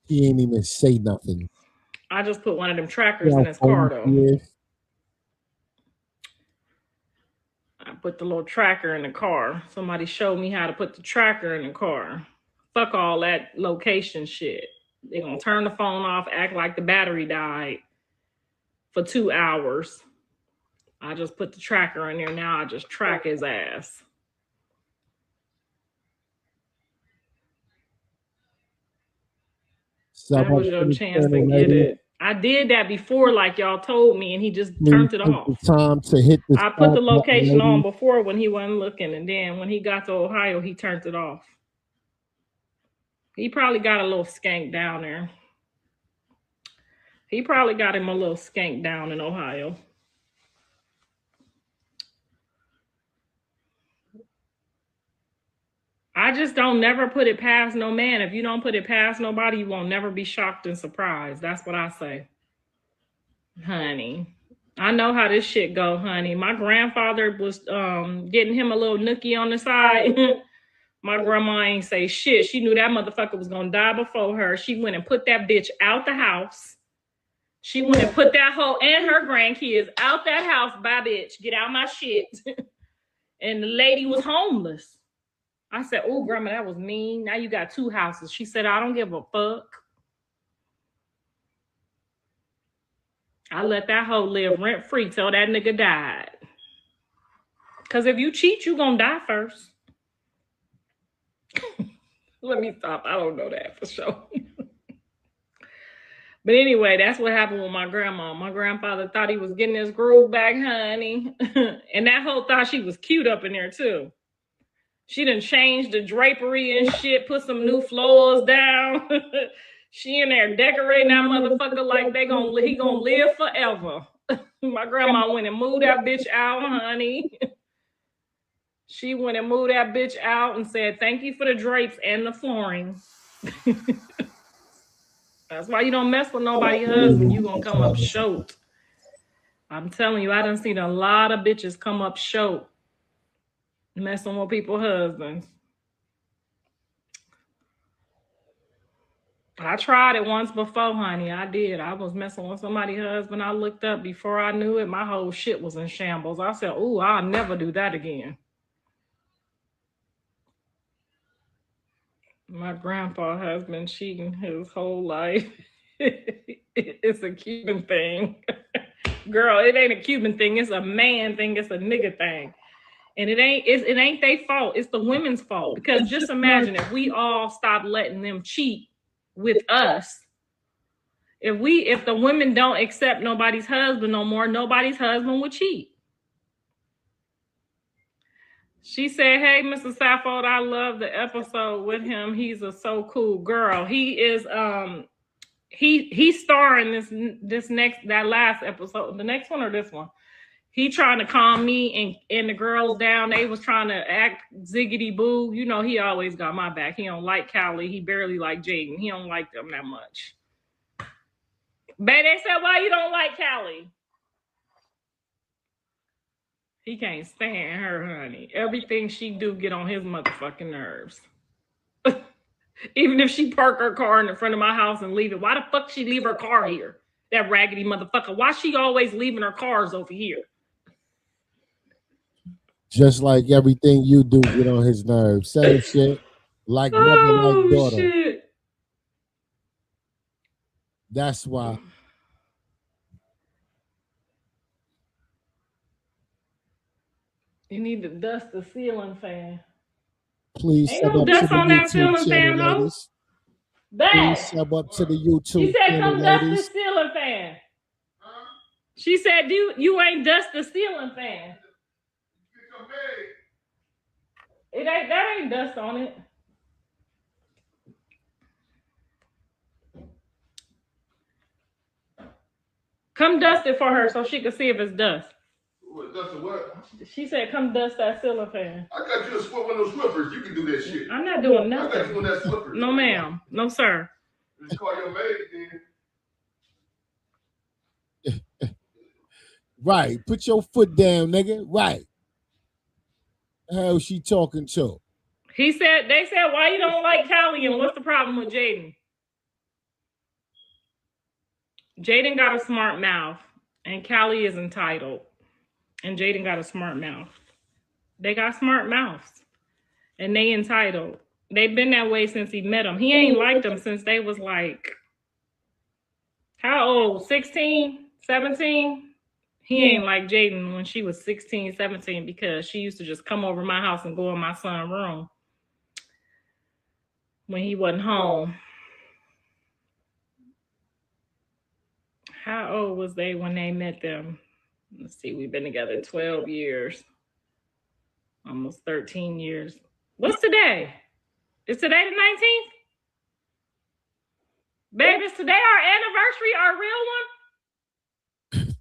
Speaker 1: He ain't even say nothing.
Speaker 2: I just put one of them trackers in his car, though.
Speaker 1: Yes.
Speaker 2: I put the little tracker in the car. Somebody showed me how to put the tracker in the car. Fuck all that location shit. They're gonna turn the phone off, act like the battery died for 2 hours. I just put the tracker in there. Now I just track his ass. That was your chance to get it. I did that before, like y'all told me, and he just turned it off.
Speaker 1: Time to hit the
Speaker 2: I put the location on before when he wasn't looking, and then when he got to Ohio, he turned it off. He probably got a little skank down there. He probably got him a little skank down in Ohio. I just don't never put it past no man. If you don't put it past nobody, you won't never be shocked and surprised. That's what I say. Honey, I know how this shit go, honey. My grandfather was getting him a little nookie on the side. My grandma ain't say shit. She knew that motherfucker was gonna die before her. She went and put that bitch out the house. She went and put that hoe and her grandkids out that house. Bye, bitch. Get out my shit. And the lady was homeless. I said, oh, grandma, that was mean. Now you got 2 houses. She said, I don't give a fuck. I let that hoe live rent-free till that nigga died. Because if you cheat, you gonna die first. Let me stop. I don't know that for sure. But anyway, that's what happened with my grandma. My grandfather thought he was getting his groove back, honey. And that hoe thought she was cute up in there, too. She done changed the drapery and shit, put some new floors down. She in there decorating that motherfucker like he gonna live forever. My grandma went and moved that bitch out, honey. She went and moved that bitch out and said, thank you for the drapes and the flooring. That's why you don't mess with nobody's husband. You gonna come up short. I'm telling you, I done seen a lot of bitches come up short messing with people's husbands. I tried it once before, honey. I did. I was messing with somebody's husband. I looked up before I knew it. My whole shit was in shambles. I said, ooh, I'll never do that again. My grandpa has been cheating his whole life. It's a Cuban thing. Girl, it ain't a Cuban thing. It's a man thing. It's a nigga thing. And it ain't their fault. It's the women's fault. Because just imagine if we all stop letting them cheat with us. If the women don't accept nobody's husband no more, nobody's husband would cheat. She said, hey, Mr. Saffold, I love the episode with him. He's a so cool girl. He is he's starring that last episode, the next one or this one. He trying to calm me and the girls down. They was trying to act ziggity boo. You know, he always got my back. He don't like Callie. He barely like Jaden. He don't like them that much. Babe, they said, why you don't like Callie? He can't stand her, honey. Everything she do get on his motherfucking nerves. Even if she park her car in the front of my house and leave it, why the fuck she leave her car here? That raggedy motherfucker. Why she always leaving her cars over here?
Speaker 1: Just like everything you do get on his nerves. Same shit. Like mother, like daughter. Shit. That's why.
Speaker 2: You need to dust the ceiling fan.
Speaker 1: Please
Speaker 2: ain't no dust on that ceiling fan, though.
Speaker 1: Please sub up to the YouTube.
Speaker 2: She said, come dust the ceiling fan. She said, you ain't dust the ceiling fan. That ain't dust on it. Come dust it for her so she can see if it's dust.
Speaker 3: What, dust of what?
Speaker 2: She said, come dust that ceiling fan.
Speaker 3: I got you one of those Swiffers. You can do that shit.
Speaker 2: I'm not doing nothing.
Speaker 3: I got you on that Swiffer.
Speaker 2: No, ma'am. No, sir.
Speaker 3: Just call your maid then.
Speaker 1: Right. Put your foot down, nigga. Right. The hell she talking to?
Speaker 2: They said, why you don't like Callie and what's the problem with Jaden? Jaden got a smart mouth and Callie is entitled. And Jaden got a smart mouth. They got smart mouths. And they entitled. They've been that way since he met them. He ain't liked them since they was like, how old? 16, 17? He ain't like Jaden when she was 16, 17 because she used to just come over my house and go in my son's room when he wasn't home. How old was they when they met them? Let's see, we've been together 12 years. Almost 13 years. What's today? Is today the 19th? Babe, is today our anniversary, our real one?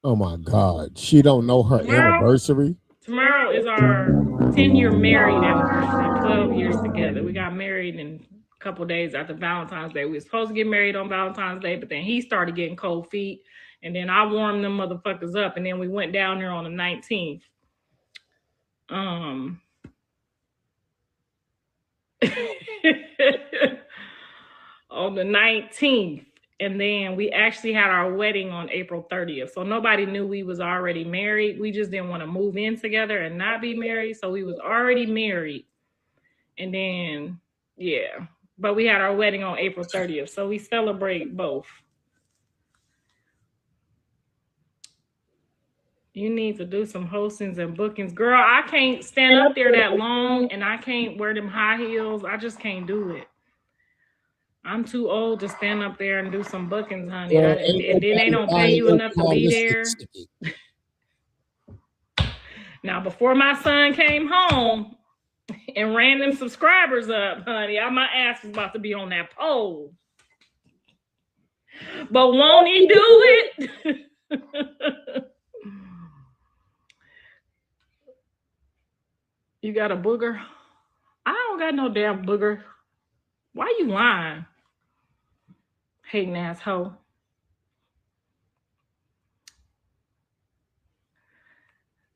Speaker 1: Oh my God. She don't know her anniversary?
Speaker 2: Tomorrow is our 10-year married anniversary, 12 years together. We got married in a couple days after Valentine's Day. We were supposed to get married on Valentine's Day, but then he started getting cold feet. And then I warmed them motherfuckers up. And then we went down there on the 19th. on the 19th. And then we actually had our wedding on April 30th. So nobody knew we was already married. We just didn't want to move in together and not be married. So we was already married. And then, yeah. But we had our wedding on April 30th. So we celebrate both. You need to do some hostings and bookings. Girl, I can't stand up there that long and I can't wear them high heels. I just can't do it. I'm too old to stand up there and do some bookings, honey.
Speaker 1: Well,
Speaker 2: And then they don't pay you enough to be there. Now, before my son came home and ran them subscribers up, honey, my ass was about to be on that pole. But won't he do it? You got a booger? I don't got no damn booger. Why you lying? Hating asshole.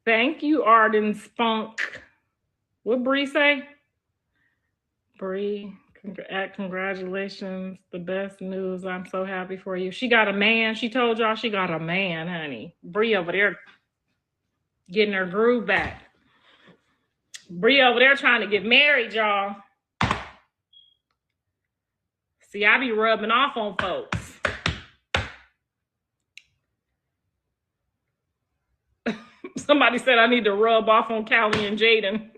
Speaker 2: Thank you, Arden Spunk. What Bree say? Bree, congratulations. The best news. I'm so happy for you. She got a man. She told y'all she got a man, honey. Bree over there getting her groove back. Bree over there trying to get married, y'all. See, I be rubbing off on folks. Somebody said I need to rub off on Callie and Jaden.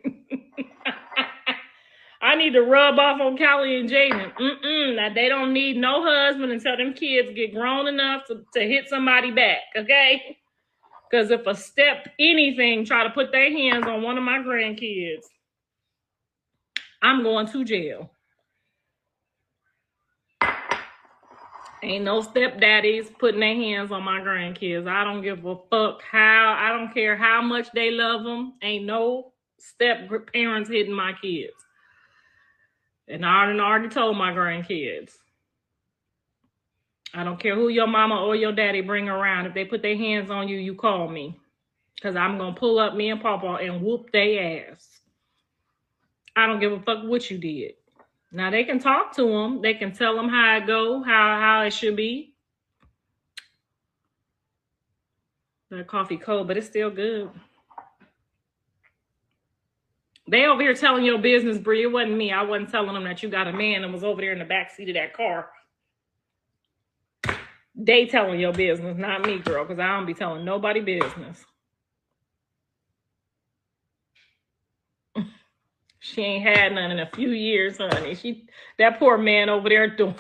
Speaker 2: I need to rub off on Callie and Jaden. Now they don't need no husband until them kids get grown enough to hit somebody back, okay? Because if a step anything try to put their hands on one of my grandkids, I'm going to jail. Ain't no stepdaddies putting their hands on my grandkids. I don't give a fuck how. I don't care how much they love them. Ain't no step parents hitting my kids. And I already told my grandkids. I don't care who your mama or your daddy bring around. If they put their hands on you, you call me. Because I'm going to pull up me and Papa and whoop their ass. I don't give a fuck what you did. Now, they can talk to them. They can tell them how it go, how it should be. That coffee cold, but it's still good. They over here telling your business, Bree. It wasn't me. I wasn't telling them that you got a man and was over there in the backseat of that car. They telling your business, not me, girl, because I don't be telling nobody business. She ain't had none in a few years, honey. That poor man over there getting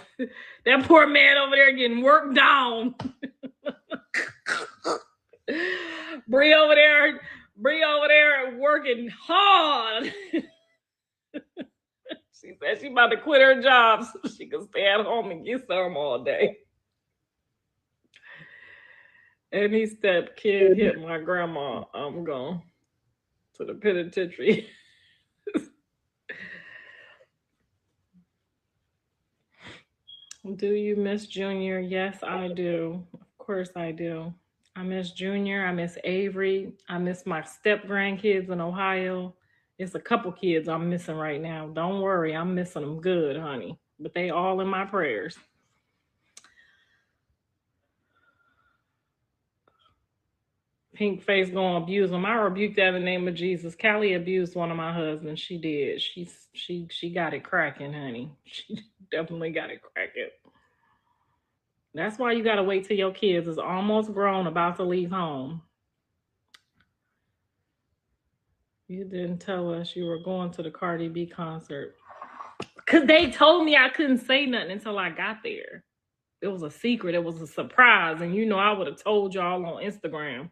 Speaker 2: worked down. Bree over there working hard. She said she about to quit her job so she can stay at home and get some all day. Any step kid hit my grandma, I'm going to the penitentiary. Do you miss Junior? Yes, I do. Of course I do. I miss Junior. I miss Avery. I miss my step grandkids in Ohio. It's a couple kids I'm missing right now. Don't worry, I'm missing them good, honey. But they all in my prayers. Pink face gonna abuse them. I rebuke that in the name of Jesus. Callie abused one of my husbands. She did. She got it cracking, honey. She definitely got it cracking. That's why you gotta wait till your kids is almost grown, about to leave home. You didn't tell us you were going to the Cardi B concert. Because they told me I couldn't say nothing until I got there. It was a secret. It was a surprise. And you know I would have told y'all on Instagram.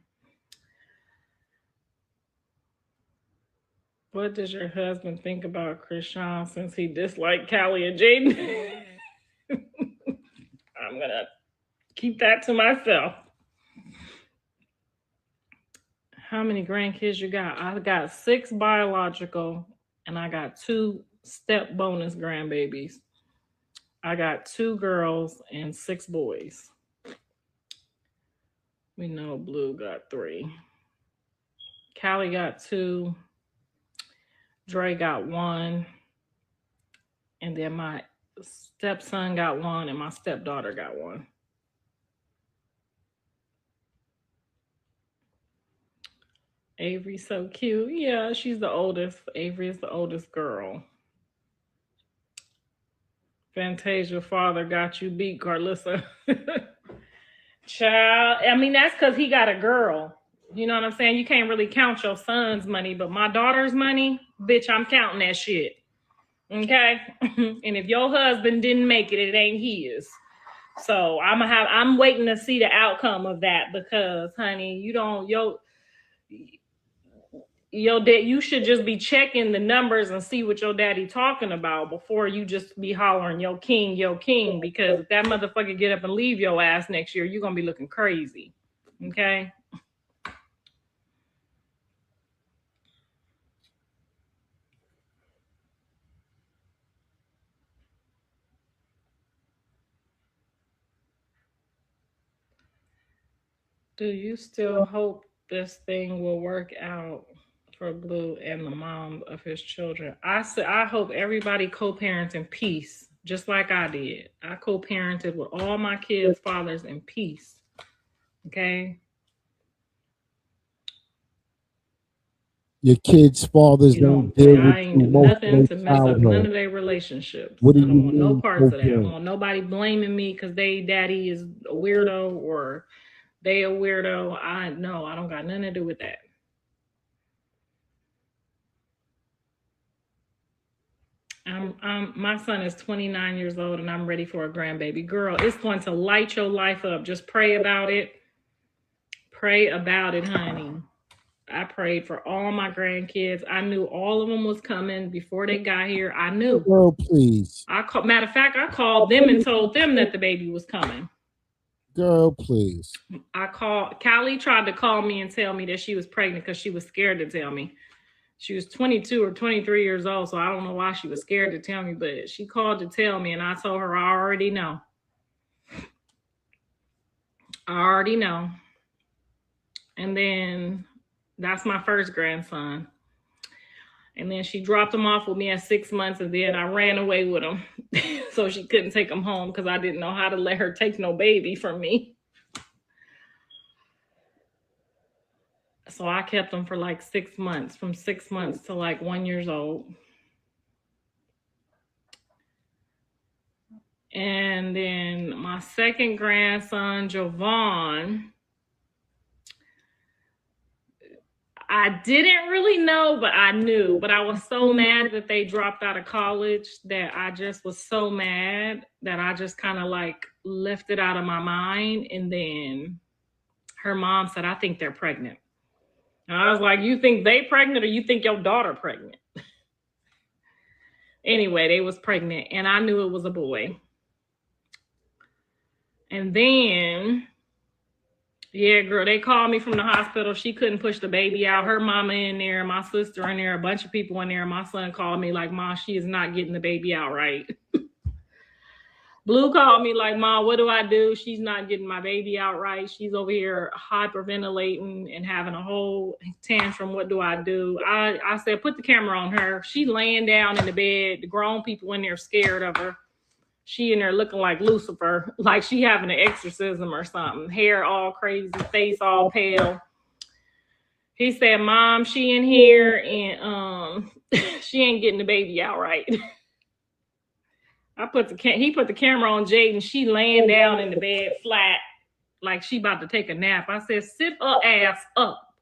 Speaker 2: What does your husband think about Krishan since he disliked Callie and Jaden? I'm going to keep that to myself. How many grandkids you got? I got 6 biological and I got 2 step bonus grandbabies. I got 2 girls and 6 boys. We know Blue got 3. Callie got 2. Dre got 1. And then my stepson got one and my stepdaughter got one. Avery's so cute. Yeah, she's the oldest. Avery is the oldest girl. Fantasia father got you beat, Karlissa. Child, I mean, that's because he got a girl. You know what I'm saying? You can't really count your son's money, but my daughter's money, bitch, I'm counting that shit. Okay? And if your husband didn't make it, it ain't his. So I'm waiting to see the outcome of that because, honey, your dad, you should just be checking the numbers and see what your daddy talking about before you just be hollering your king, because if that motherfucker get up and leave your ass next year, you're gonna be looking crazy. Okay. Do you still hope this thing will work out for Blue and the mom of his children? I hope everybody co-parents in peace, just like I did. I co-parented with all my kids' fathers in peace. Okay.
Speaker 1: Your kids' fathers don't deal with
Speaker 2: I
Speaker 1: you
Speaker 2: ain't do
Speaker 1: most of
Speaker 2: nothing to
Speaker 1: their
Speaker 2: mess up none
Speaker 1: childhood.
Speaker 2: of their relationships.
Speaker 1: What do
Speaker 2: I
Speaker 1: you
Speaker 2: don't want no
Speaker 1: mean
Speaker 2: parts of that. I don't
Speaker 1: co-parent?
Speaker 2: want nobody blaming me because they daddy is a weirdo or they a weirdo. I don't got nothing to do with that. My son is 29 years old and I'm ready for a grandbaby. Girl, it's going to light your life up. Just pray about it. Pray about it, honey. I prayed for all my grandkids. I knew all of them was coming before they got here. I knew.
Speaker 1: Girl, please.
Speaker 2: Matter of fact, I called them and told them that the baby was coming.
Speaker 1: Girl, please.
Speaker 2: Callie tried to call me and tell me that she was pregnant because she was scared to tell me. She was 22 or 23 years old, so I don't know why she was scared to tell me, but she called to tell me, and I told her I already know. I already know. And then that's my first grandson. And then she dropped him off with me at 6 months, and then I ran away with him so she couldn't take him home because I didn't know how to let her take no baby from me. So I kept him for like 6 months, from 6 months to like 1 year old. And then my second grandson, Jovan, I didn't really know, but I knew. But I was so mad that they dropped out of college that I just was so mad that I just kind of like left it out of my mind. And then her mom said, I think they're pregnant. And I was like, you think they pregnant or you think your daughter pregnant? Anyway, they was pregnant and I knew it was a boy. And then, yeah, girl, they called me from the hospital. She couldn't push the baby out. Her mama in there, my sister in there, a bunch of people in there. My son called me like, Ma, she is not getting the baby out right. Blue called me like, Ma, what do I do? She's not getting my baby out right. She's over here hyperventilating and having a whole tantrum. What do I do? I said, put the camera on her. She laying down in the bed. The grown people in there scared of her. She in there looking like Lucifer, like she having an exorcism or something. Hair all crazy, face all pale. He said, Mom, she in here and she ain't getting the baby out right. He put the camera on Jade and she laying down in the bed flat, like she about to take a nap. I said, sit her ass up.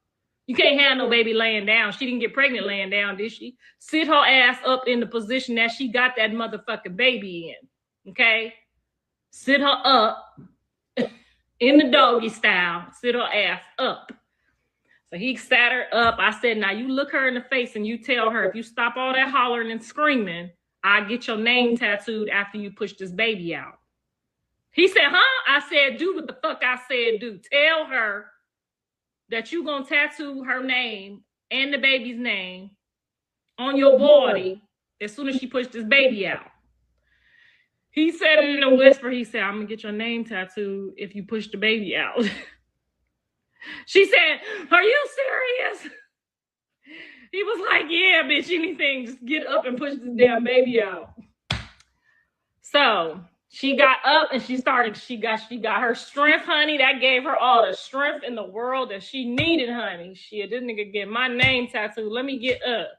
Speaker 2: You can't have no baby laying down. She didn't get pregnant laying down, did she? Sit her ass up in the position that she got that motherfucking baby in. Okay? Sit her up in the doggy style. Sit her ass up. So he sat her up. I said, now you look her in the face and you tell her, if you stop all that hollering and screaming, I get your name tattooed after you push this baby out. He said, huh? I said, do what the fuck I said do. Tell her that you gonna tattoo her name and the baby's name on your body as soon as she pushed this baby out. He said it in a whisper. He said, I'm gonna get your name tattooed if you push the baby out. She said, are you serious? He was like, yeah, bitch, anything. Just get up and push this damn baby out. So she got up and she got her strength, honey. That gave her all the strength in the world that she needed, honey. Shit, this nigga get my name tattooed. Let me get up.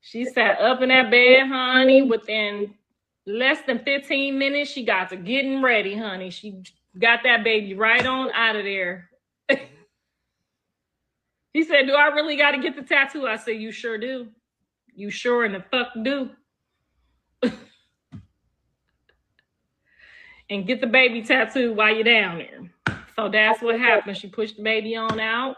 Speaker 2: She sat up in that bed, honey. Within less than 15 minutes, she got to getting ready, honey. She got that baby right on out of there. He said, do I really got to get the tattoo? I said, you sure do. You sure in the fuck do. And get the baby tattooed while you're down there. So that's what happened. She pushed the baby on out.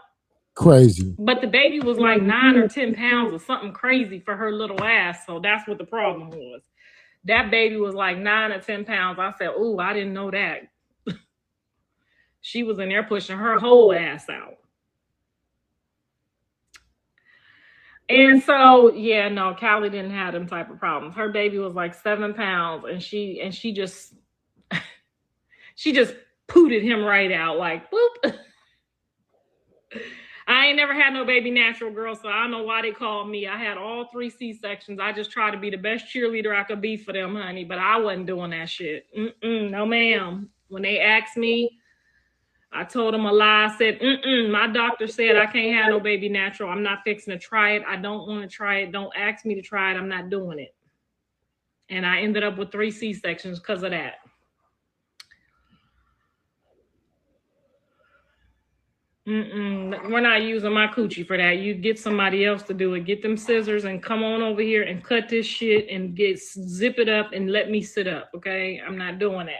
Speaker 1: Crazy.
Speaker 2: But the baby was like 9 or 10 pounds or something crazy for her little ass. So that's what the problem was. That baby was like 9 or 10 pounds. I said, ooh, I didn't know that. She was in there pushing her whole ass out. And so, yeah, no, Callie didn't have them type of problems. Her baby was like 7 pounds, and she just pooted him right out, like, boop. I ain't never had no baby natural, girl, so I don't know why they called me. I had all 3 C-sections. I just tried to be the best cheerleader I could be for them, honey, but I wasn't doing that shit. No, ma'am. When they asked me, I told them a lie. I said, my doctor said I can't have no baby natural. I'm not fixing to try it. I don't want to try it. Don't ask me to try it. I'm not doing it. And I ended up with 3 C-sections because of that. We're not using my coochie for that. You get somebody else to do it. Get them scissors and come on over here and cut this shit and zip it up and let me sit up, okay? I'm not doing that.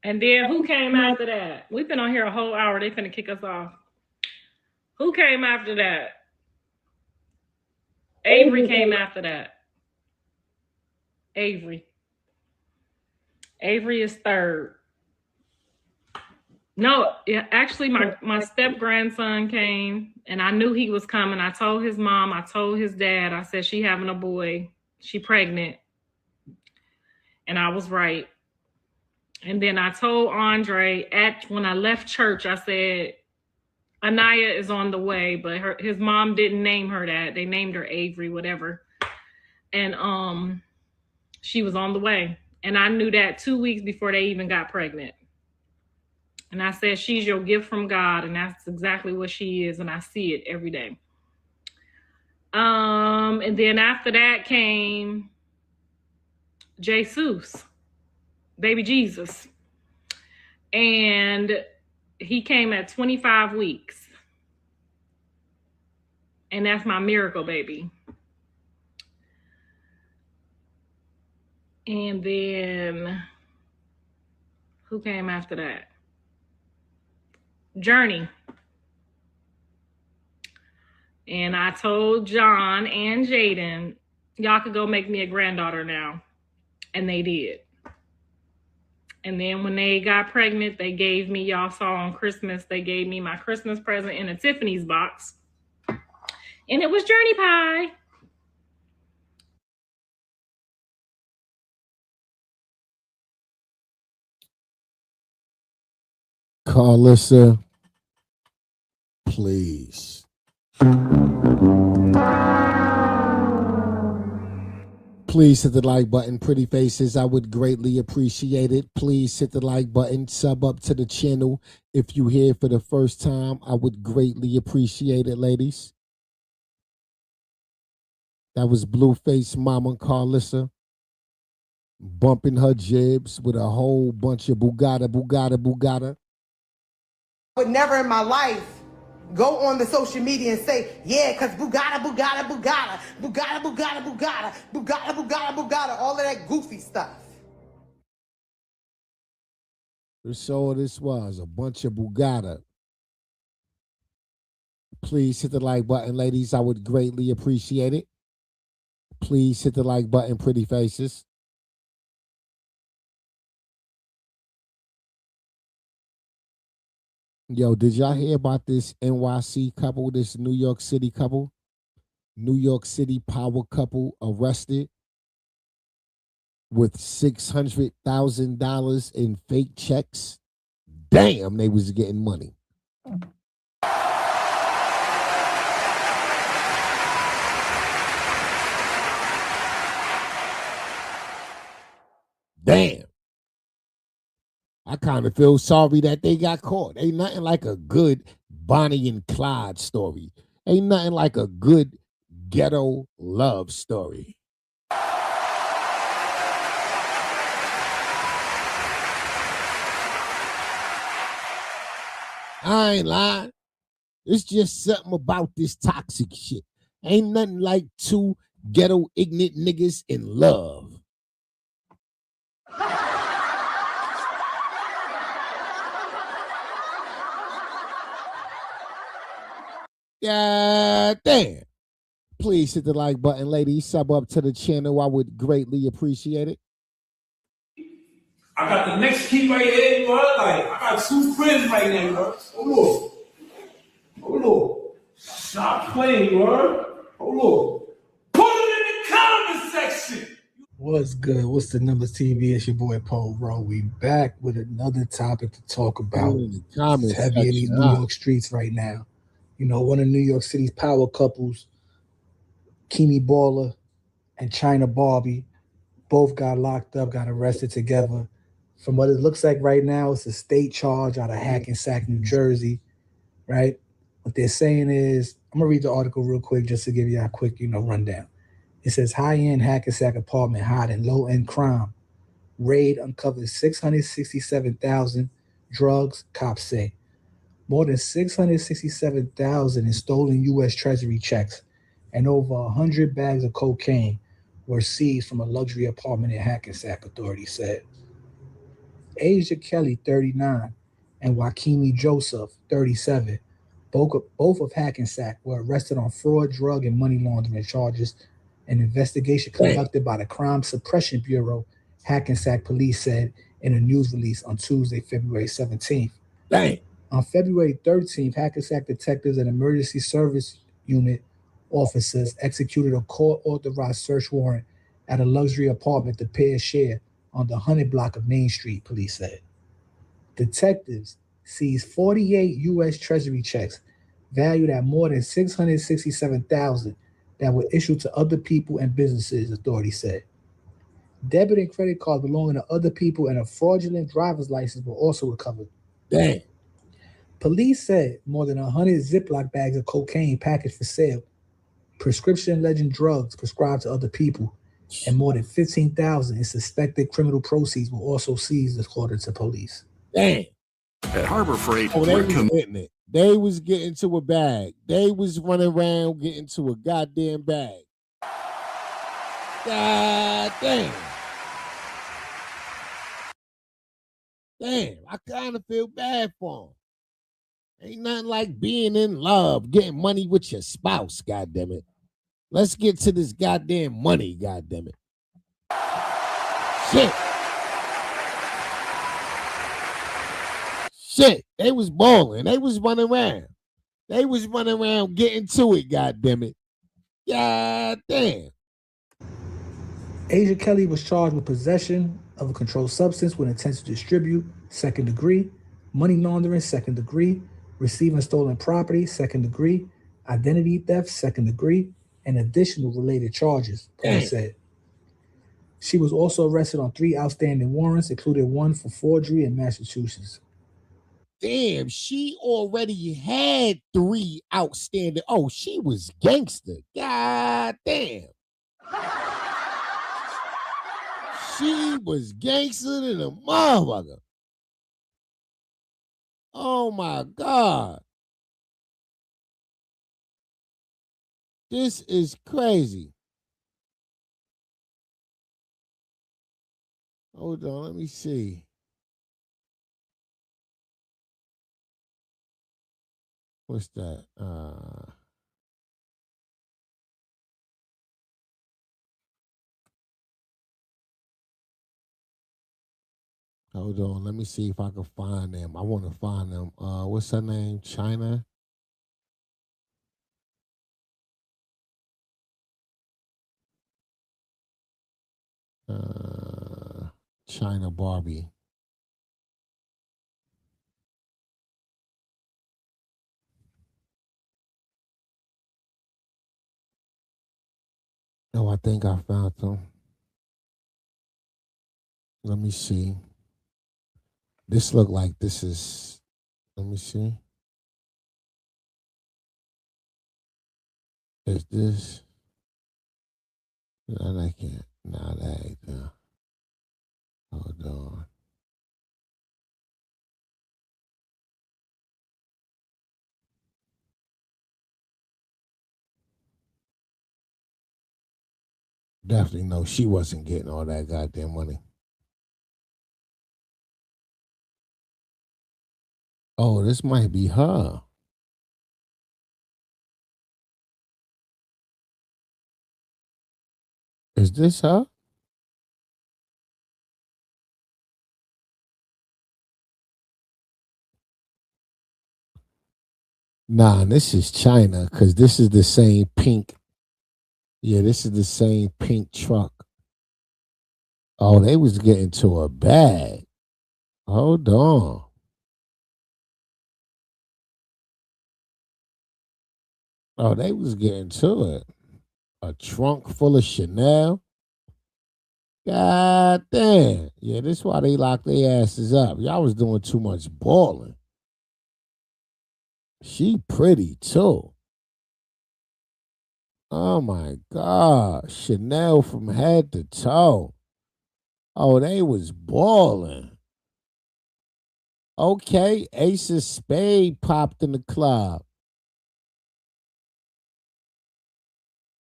Speaker 2: And then who came after that? We've been on here a whole hour. They finna kick us off. Who came after that? Avery came after that. Avery is third. No, actually, my step-grandson came, and I knew he was coming. I told his mom, I told his dad, I said, she having a boy. She pregnant. And I was right. And then I told Andre, when I left church, I said, Anaya is on the way, but his mom didn't name her that. They named her Avery, whatever. And she was on the way. And I knew that 2 weeks before they even got pregnant. And I said, she's your gift from God. And that's exactly what she is. And I see it every day. And then after that came Jesus, baby Jesus. And he came at 25 weeks. And that's my miracle baby. And then who came after that? Journey. And I told John and Jaden, y'all could go make me a granddaughter now. And they did. And then when they got pregnant, they gave me, y'all saw on Christmas, they gave me my Christmas present in a Tiffany's box. And it was Journey Pie.
Speaker 1: Karlissa, please. Please hit the like button, pretty faces. I would greatly appreciate it. Please hit the like button, sub up to the channel. If you're here for the first time, I would greatly appreciate it, ladies. That was Blueface Mama Karlissa bumping her jibs with a whole bunch of Bugatti.
Speaker 4: I would never in my life go on the social media and say, yeah, because Bugatti, all of that goofy stuff.
Speaker 1: So this was a bunch of Bugatti. Please hit the like button, ladies. I would greatly appreciate it. Please hit the like button, pretty faces. Yo, did y'all hear about this NYC couple, this New York City couple? New York City power couple arrested with $600,000 in fake checks. Damn, they was getting money. Damn. I kind of feel sorry that they got caught. Ain't nothing like a good Bonnie and Clyde story. Ain't nothing like a good ghetto love story. I ain't lying. It's just something about this toxic shit. Ain't nothing like two ghetto ignorant niggas in love. God damn. Please hit the like button, ladies. Sub up to the channel. I would greatly appreciate it.
Speaker 5: I got the next key right here, bro. Like, I got 2 friends right now, bro. Hold on. Stop playing, bro. Hold on. Put it in the comment section.
Speaker 6: What's good? What's the numbers TV? It's your boy Paul Rowe. We back with another topic to talk about. It's heavy in these New York streets right now. You know, one of New York City's power couples, Kemi Baller and China Barbie, both got locked up, got arrested together. From what it looks like right now, it's a state charge out of Hackensack, New Jersey, right? What they're saying is, I'm gonna read the article real quick just to give you a quick, rundown. It says high-end Hackensack apartment hiding low-end crime. Raid uncovers 667,000 drugs, cops say. More than 667,000 in stolen U.S. Treasury checks and over 100 bags of cocaine were seized from a luxury apartment in Hackensack, authorities said. Asia Kelly, 39, and Wakimi Joseph, 37, both of Hackensack, were arrested on fraud, drug, and money laundering charges. An investigation conducted by the Crime Suppression Bureau, Hackensack police said in a news release on Tuesday, February 17th.
Speaker 1: Dang.
Speaker 6: On February 13th, Hackensack detectives and emergency service unit officers executed a court-authorized search warrant at a luxury apartment the pair share on the 100 block of Main Street, police said. Detectives seized 48 U.S. Treasury checks valued at more than $667,000 that were issued to other people and businesses, authorities said. Debit and credit cards belonging to other people and a fraudulent driver's license were also recovered.
Speaker 1: Dang.
Speaker 6: Police said more than 100 Ziploc bags of cocaine packaged for sale, prescription legend drugs prescribed to other people, and more than 15,000 in suspected criminal proceeds were also seized, according to police.
Speaker 1: Dang.
Speaker 7: At Harbor Freight,
Speaker 1: they was getting it. They was getting to a bag. They was running around getting to a goddamn bag. God damn. Damn, I kind of feel bad for them. Ain't nothing like being in love, getting money with your spouse, goddamn it. Let's get to this goddamn money, goddamn it. Shit, they was balling. They was running around. They was running around getting to it, goddamn it. God damn.
Speaker 6: Asia Kelly was charged with possession of a controlled substance with intent to distribute, second degree, money laundering, second degree, receiving stolen property, second degree, identity theft, second degree, and additional related charges, police said. She was also arrested on 3 outstanding warrants, including one for forgery in Massachusetts.
Speaker 1: Damn, she already had 3 outstanding. Oh, she was gangster. God damn. She was gangster than a motherfucker. Oh my God. This is crazy. Hold on, let me see. What's that? Hold on, let me see if I can find them. I want to find them. What's her name? China? China Barbie. Oh, I think I found them. Let me see. This look like this is. Let me see. Is this? No, I can't. No, that ain't there. Hold on. Definitely no, she wasn't getting all that goddamn money. Oh, this might be her. Is this her? Nah, this is China because this is the same pink. Yeah, this is the same pink truck. Oh, they was getting to a bag. Hold on. Oh, they was getting to it. A trunk full of Chanel. God damn. Yeah, this why they locked their asses up. Y'all was doing too much balling. She pretty too. Oh my God. Chanel from head to toe. Oh, they was balling. Okay, Ace of Spade popped in the club.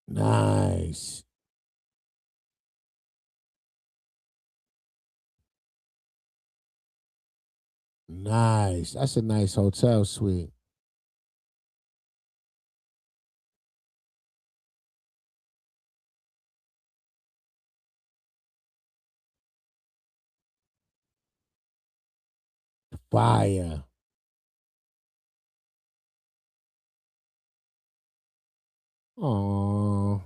Speaker 1: Nice. Nice. That's a nice hotel suite. Fire. Oh,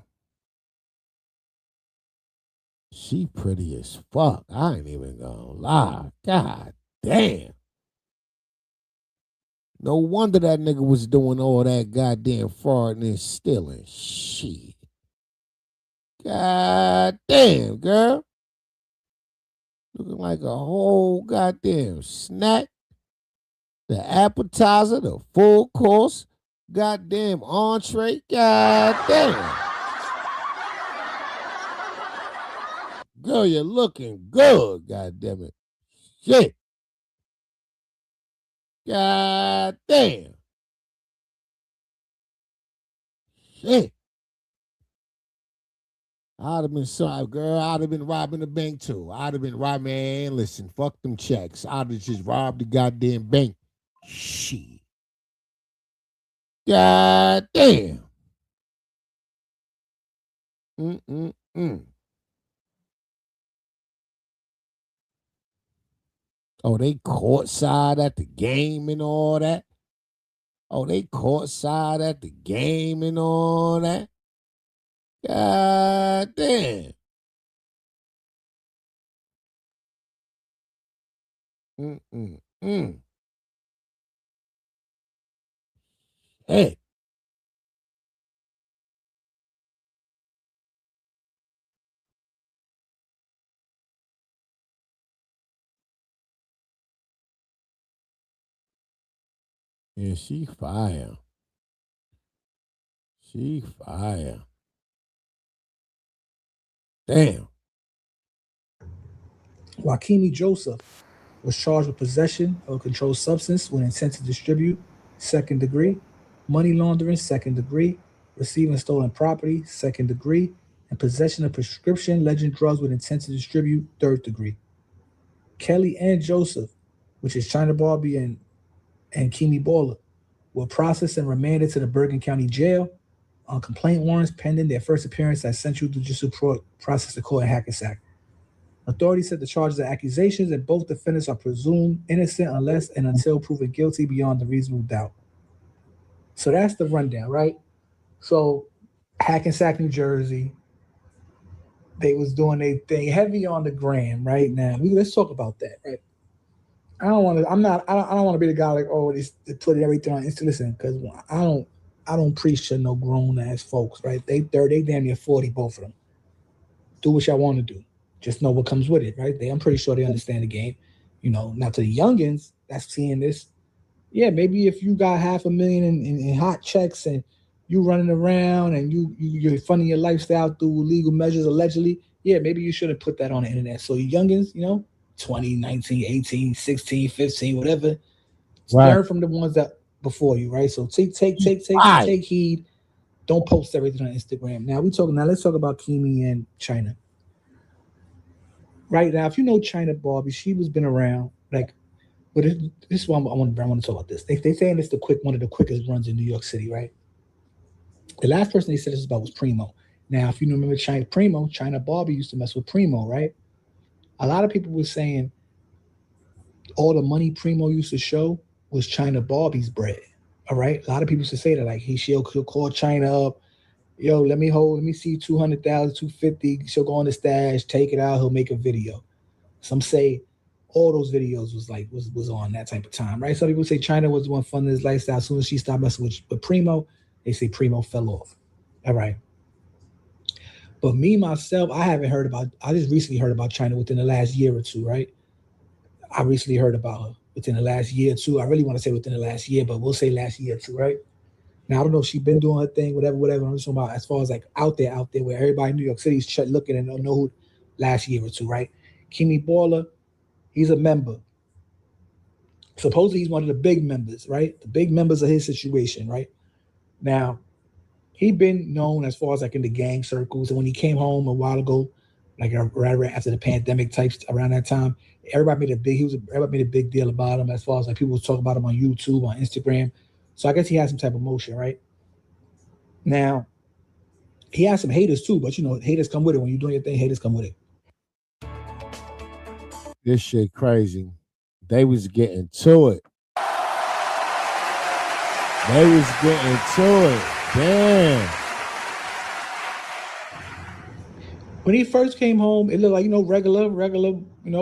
Speaker 1: she pretty as fuck. I ain't even gonna lie. God damn. No wonder that nigga was doing all that goddamn fraud and stealing. Shit. God damn, girl. Looking like a whole goddamn snack. The appetizer, the full course, goddamn entree. God damn. Girl, you're looking good, god damn it. Shit. God damn. Shit. I'd have been sorry, girl. I'd have been robbing the bank too. I'd have been robbing, man. Listen, fuck them checks. I'd have just robbed the goddamn bank. Shit. God damn. Mm-mm-mm. Oh, they courtside at the game and all that. Oh, they courtside at the game and all that. God damn. Mm-mm-mm. Hey. Yeah, she fire. She fire. Damn.
Speaker 6: Wakimi Joseph was charged with possession of a controlled substance with intent to distribute, second degree, money laundering, second degree, receiving stolen property, second degree, and possession of prescription legend drugs with intent to distribute, third degree. Kelly and Joseph, which is China Barbie and Kimi Baller, were processed and remanded to the Bergen County Jail on complaint warrants pending their first appearance at Central Judicial Processing Court in Hackensack. Authorities said the charges are accusations and both defendants are presumed innocent unless and until proven guilty beyond a reasonable doubt. So that's the rundown, right? So Hackensack, New Jersey, they was doing their thing heavy on the gram right now. Let's talk about that, right? I don't want to. I don't want to be the guy like, oh, they put everything on Insta. Listen, because I don't preach to no grown ass folks, right? They damn near 40, both of them. Do what y'all want to do. Just know what comes with it, right? I'm pretty sure they understand the game. Now to the youngins that's seeing this, yeah, maybe if you got $500,000 in hot checks and you running around and you're funding your lifestyle through legal measures allegedly, yeah, maybe you shouldn't put that on the internet. So you youngins, 20, 19, 18, 16, 15, whatever, learn from the ones that before you, right? So take heed. Don't post everything on Instagram. Now let's talk about Kimi and China. Right now, if you know China Barbie, she was been around like, but this is why I want to talk about this. They saying it's one of the quickest runs in New York City, right? The last person they said this about was Primo. Now, if you remember China Barbie used to mess with Primo, right? A lot of people were saying all the money Primo used to show was China Barbie's bread. All right, a lot of people used to say that, like she'll call China up, yo, let me see 200,000, 250. She'll go on the stash, take it out, he'll make a video. Some say all those videos was on that type of time, right? Some people say China was the one funding his lifestyle. As soon as she stopped messing with Primo, they say Primo fell off. All right. But me, myself, I just recently heard about China within the last year or two, right? I recently heard about her within the last year or two. I really want to say within the last year, but we'll say last year or two, right? Now, I don't know if she's been doing her thing, whatever. I'm just talking about as far as like out there where everybody in New York City is looking and don't know who last year or two, right? Kimi Baller, he's a member. Supposedly he's one of the big members, right? The big members of his situation, right? Now, he been known as far as like in the gang circles. And when he came home a while ago, like right after the pandemic types around that time, everybody made a big deal about him as far as like people was talking about him on YouTube, on Instagram. So I guess he has some type of motion, right? Now, he has some haters too, but haters come with it. When you're doing your thing, haters come with it.
Speaker 1: This shit crazy. They was getting to it. Damn.
Speaker 6: When he first came home, it looked like, regular,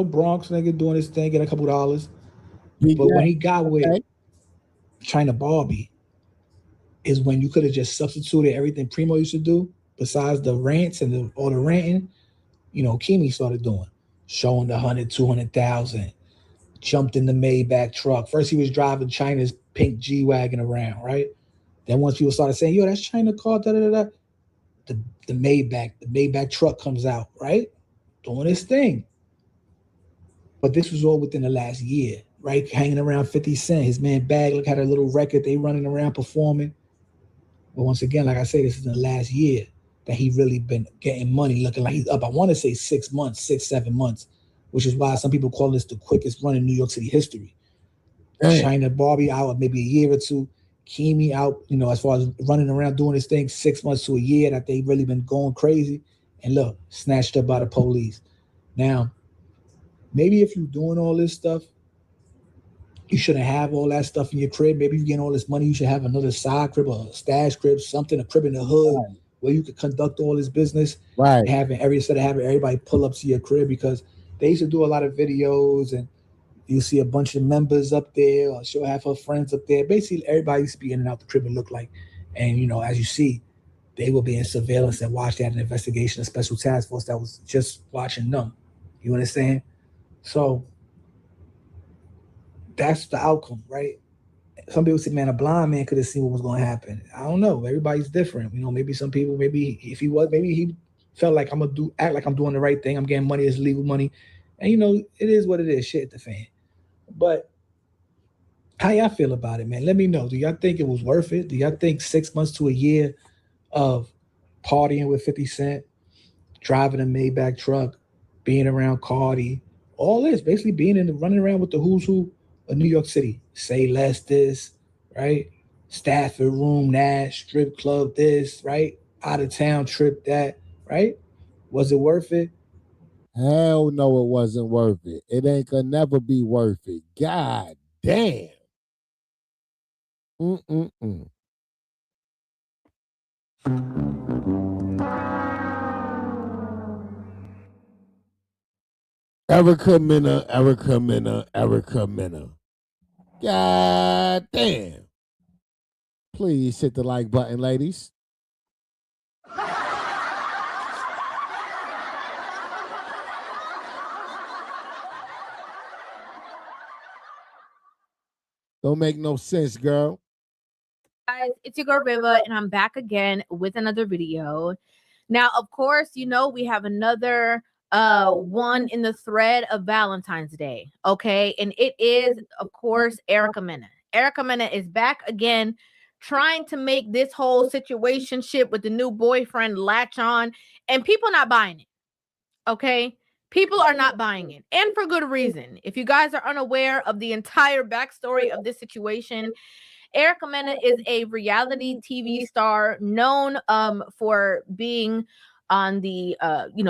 Speaker 6: Bronx nigga doing his thing, getting a couple dollars. But when he got with China Barbie, is when you could have just substituted everything Primo used to do, besides the rants and all the ranting, Kimi started doing. Showing the 100, 200,000, jumped in the Maybach truck. First he was driving China's pink G-Wagon around, right? Then once people started saying, yo, that's China car, the Maybach truck comes out, right? Doing his thing. But this was all within the last year, right? Hanging around 50 Cent. His man Bag had a little record. They running around performing. But once again, like I say, this is the last year that he really been getting money, looking like he's up. I want to say 6 months, 7 months, which is why some people call this the quickest run in New York City history. Damn. China Barbie out maybe a year or two. Kimi out, as far as running around doing his thing, 6 months to a year that they really been going crazy. And look, snatched up by the police. Now, maybe if you're doing all this stuff, you shouldn't have all that stuff in your crib. Maybe you're getting all this money, you should have another side crib or a stash crib, something, a crib in the hood, right, where you could conduct all this business.
Speaker 1: Right.
Speaker 6: Instead of having everybody pull up to your crib, because they used to do a lot of videos and you see a bunch of members up there, or she'll have her friends up there. Basically, everybody used to be in and out the crib, it looked like. And, as you see, they will be in surveillance and watch that an investigation, a special task force that was just watching them. You understand? So that's the outcome, right? Some people say, man, a blind man could have seen what was going to happen. I don't know. Everybody's different. Maybe some people, maybe he felt like act like I'm doing the right thing. I'm getting money, it's legal money. And, it is what it is. Shit, the fan. But how y'all feel about it, man? Let me know. Do y'all think it was worth it? Do y'all think 6 months to a year of partying with 50 Cent, driving a Maybach truck, being around Cardi, all this, basically running around with the who's who of New York City? Say Less this, right? Stafford Room that, strip club this, right? Out of town trip that, right? Was it worth it?
Speaker 1: Hell no, it wasn't worth it. It ain't gonna never be worth it. God damn. Erica Mena. God damn. Please hit the like button, ladies. Don't make no sense, girl.
Speaker 8: Guys, it's your girl Riva, and I'm back again with another video. Now, of course, you know we have another one in the thread of Valentine's Day, okay? And it is, of course, Erica Mena. Erica Mena is back again, trying to make this whole situationship with the new boyfriend latch on, and people not buying it, okay? People are not buying it, and for good reason. If you guys are unaware of the entire backstory of this situation, Erica Mena is a reality TV star known for being on the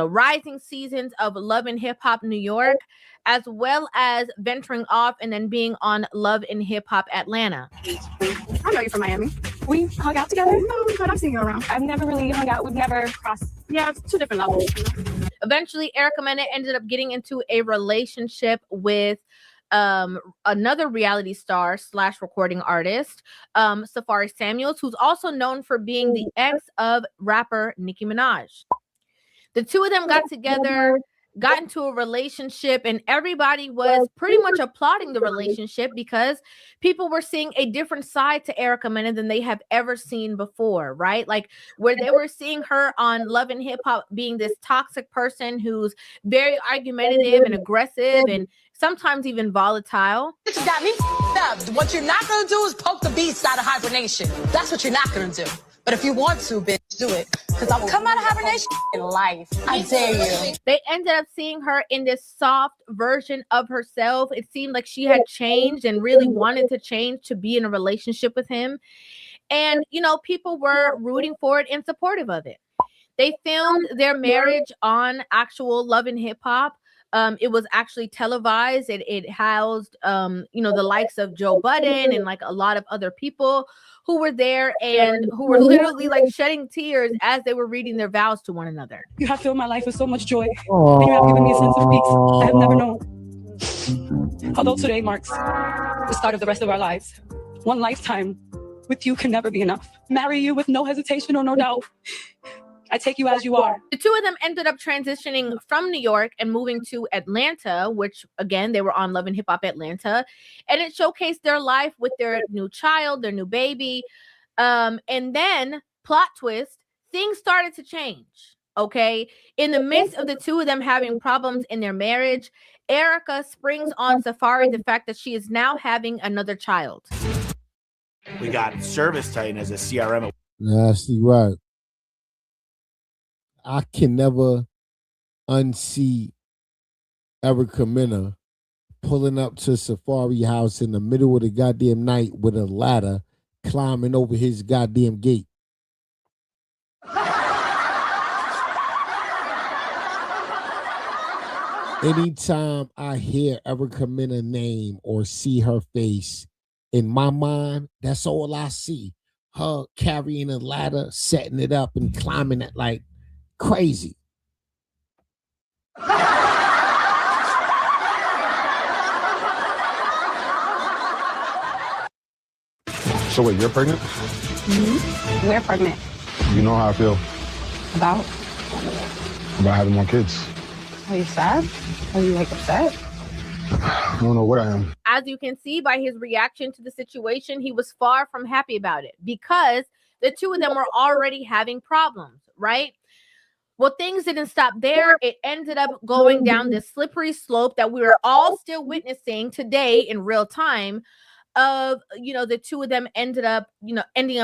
Speaker 8: rising seasons of Love and Hip Hop New York, as well as venturing off and then being on Love and Hip Hop Atlanta.
Speaker 9: I know you're from Miami. We hung out together. No, but I've seen you around. I've never really hung out. We've never crossed. Yeah, it's two different levels.
Speaker 8: Eventually, Erica Mena ended up getting into a relationship with another reality star / recording artist, Safari Samuels, who's also known for being the ex of rapper Nicki Minaj. The two of them got together, got into a relationship, and everybody was pretty much applauding the relationship because people were seeing a different side to Erica Mena than they have ever seen before, right? Like where they were seeing her on Love and Hip Hop being this toxic person who's very argumentative and aggressive and sometimes even volatile.
Speaker 10: You got me up. What you're not gonna do is poke the beast out of hibernation. That's what you're not gonna do. But if you want to, bitch, do it. Because I'll come out of hibernation in life. I dare you.
Speaker 8: They ended up seeing her in this soft version of herself. It seemed like she had changed and really wanted to change to be in a relationship with him. And, you know, people were rooting for it and supportive of it. They filmed their marriage on actual Love and Hip Hop. It was actually televised. It housed, the likes of Joe Budden and like a lot of other people who were there and who were literally like shedding tears as they were reading their vows to one another.
Speaker 9: You have filled my life with so much joy. And you have given me a sense of peace I have never known. Although today marks the start of the rest of our lives, one lifetime with you can never be enough. Marry you with no hesitation or no doubt. I take you as you are.
Speaker 8: The two of them ended up transitioning from New York and moving to Atlanta, which again, they were on Love and Hip Hop Atlanta. And it showcased their life with their new child, their new baby. And then, plot twist, things started to change. Okay. In the midst of the two of them having problems in their marriage, Erica springs on Safari the fact that she is now having another child.
Speaker 11: We got Service Titan as a CRM.
Speaker 1: Nasty, right. I can never unsee Erica Mena pulling up to Safari house in the middle of the goddamn night with a ladder, climbing over his goddamn gate. Anytime I hear Erica Mena name or see her face, in my mind, that's all I see. Her carrying a ladder, setting it up and climbing it like crazy.
Speaker 12: So wait, you're pregnant?
Speaker 9: Mm-hmm. We're pregnant.
Speaker 12: You know how I feel
Speaker 9: About?
Speaker 12: having more kids.
Speaker 9: Are you sad? Are you like upset?
Speaker 12: I don't know what I am.
Speaker 8: As you can see by his reaction to the situation, he was far from happy about it because the two of them were already having problems, right? Well, things didn't stop there. It ended up going down this slippery slope that we are all still witnessing today in real time of, the two of them ending up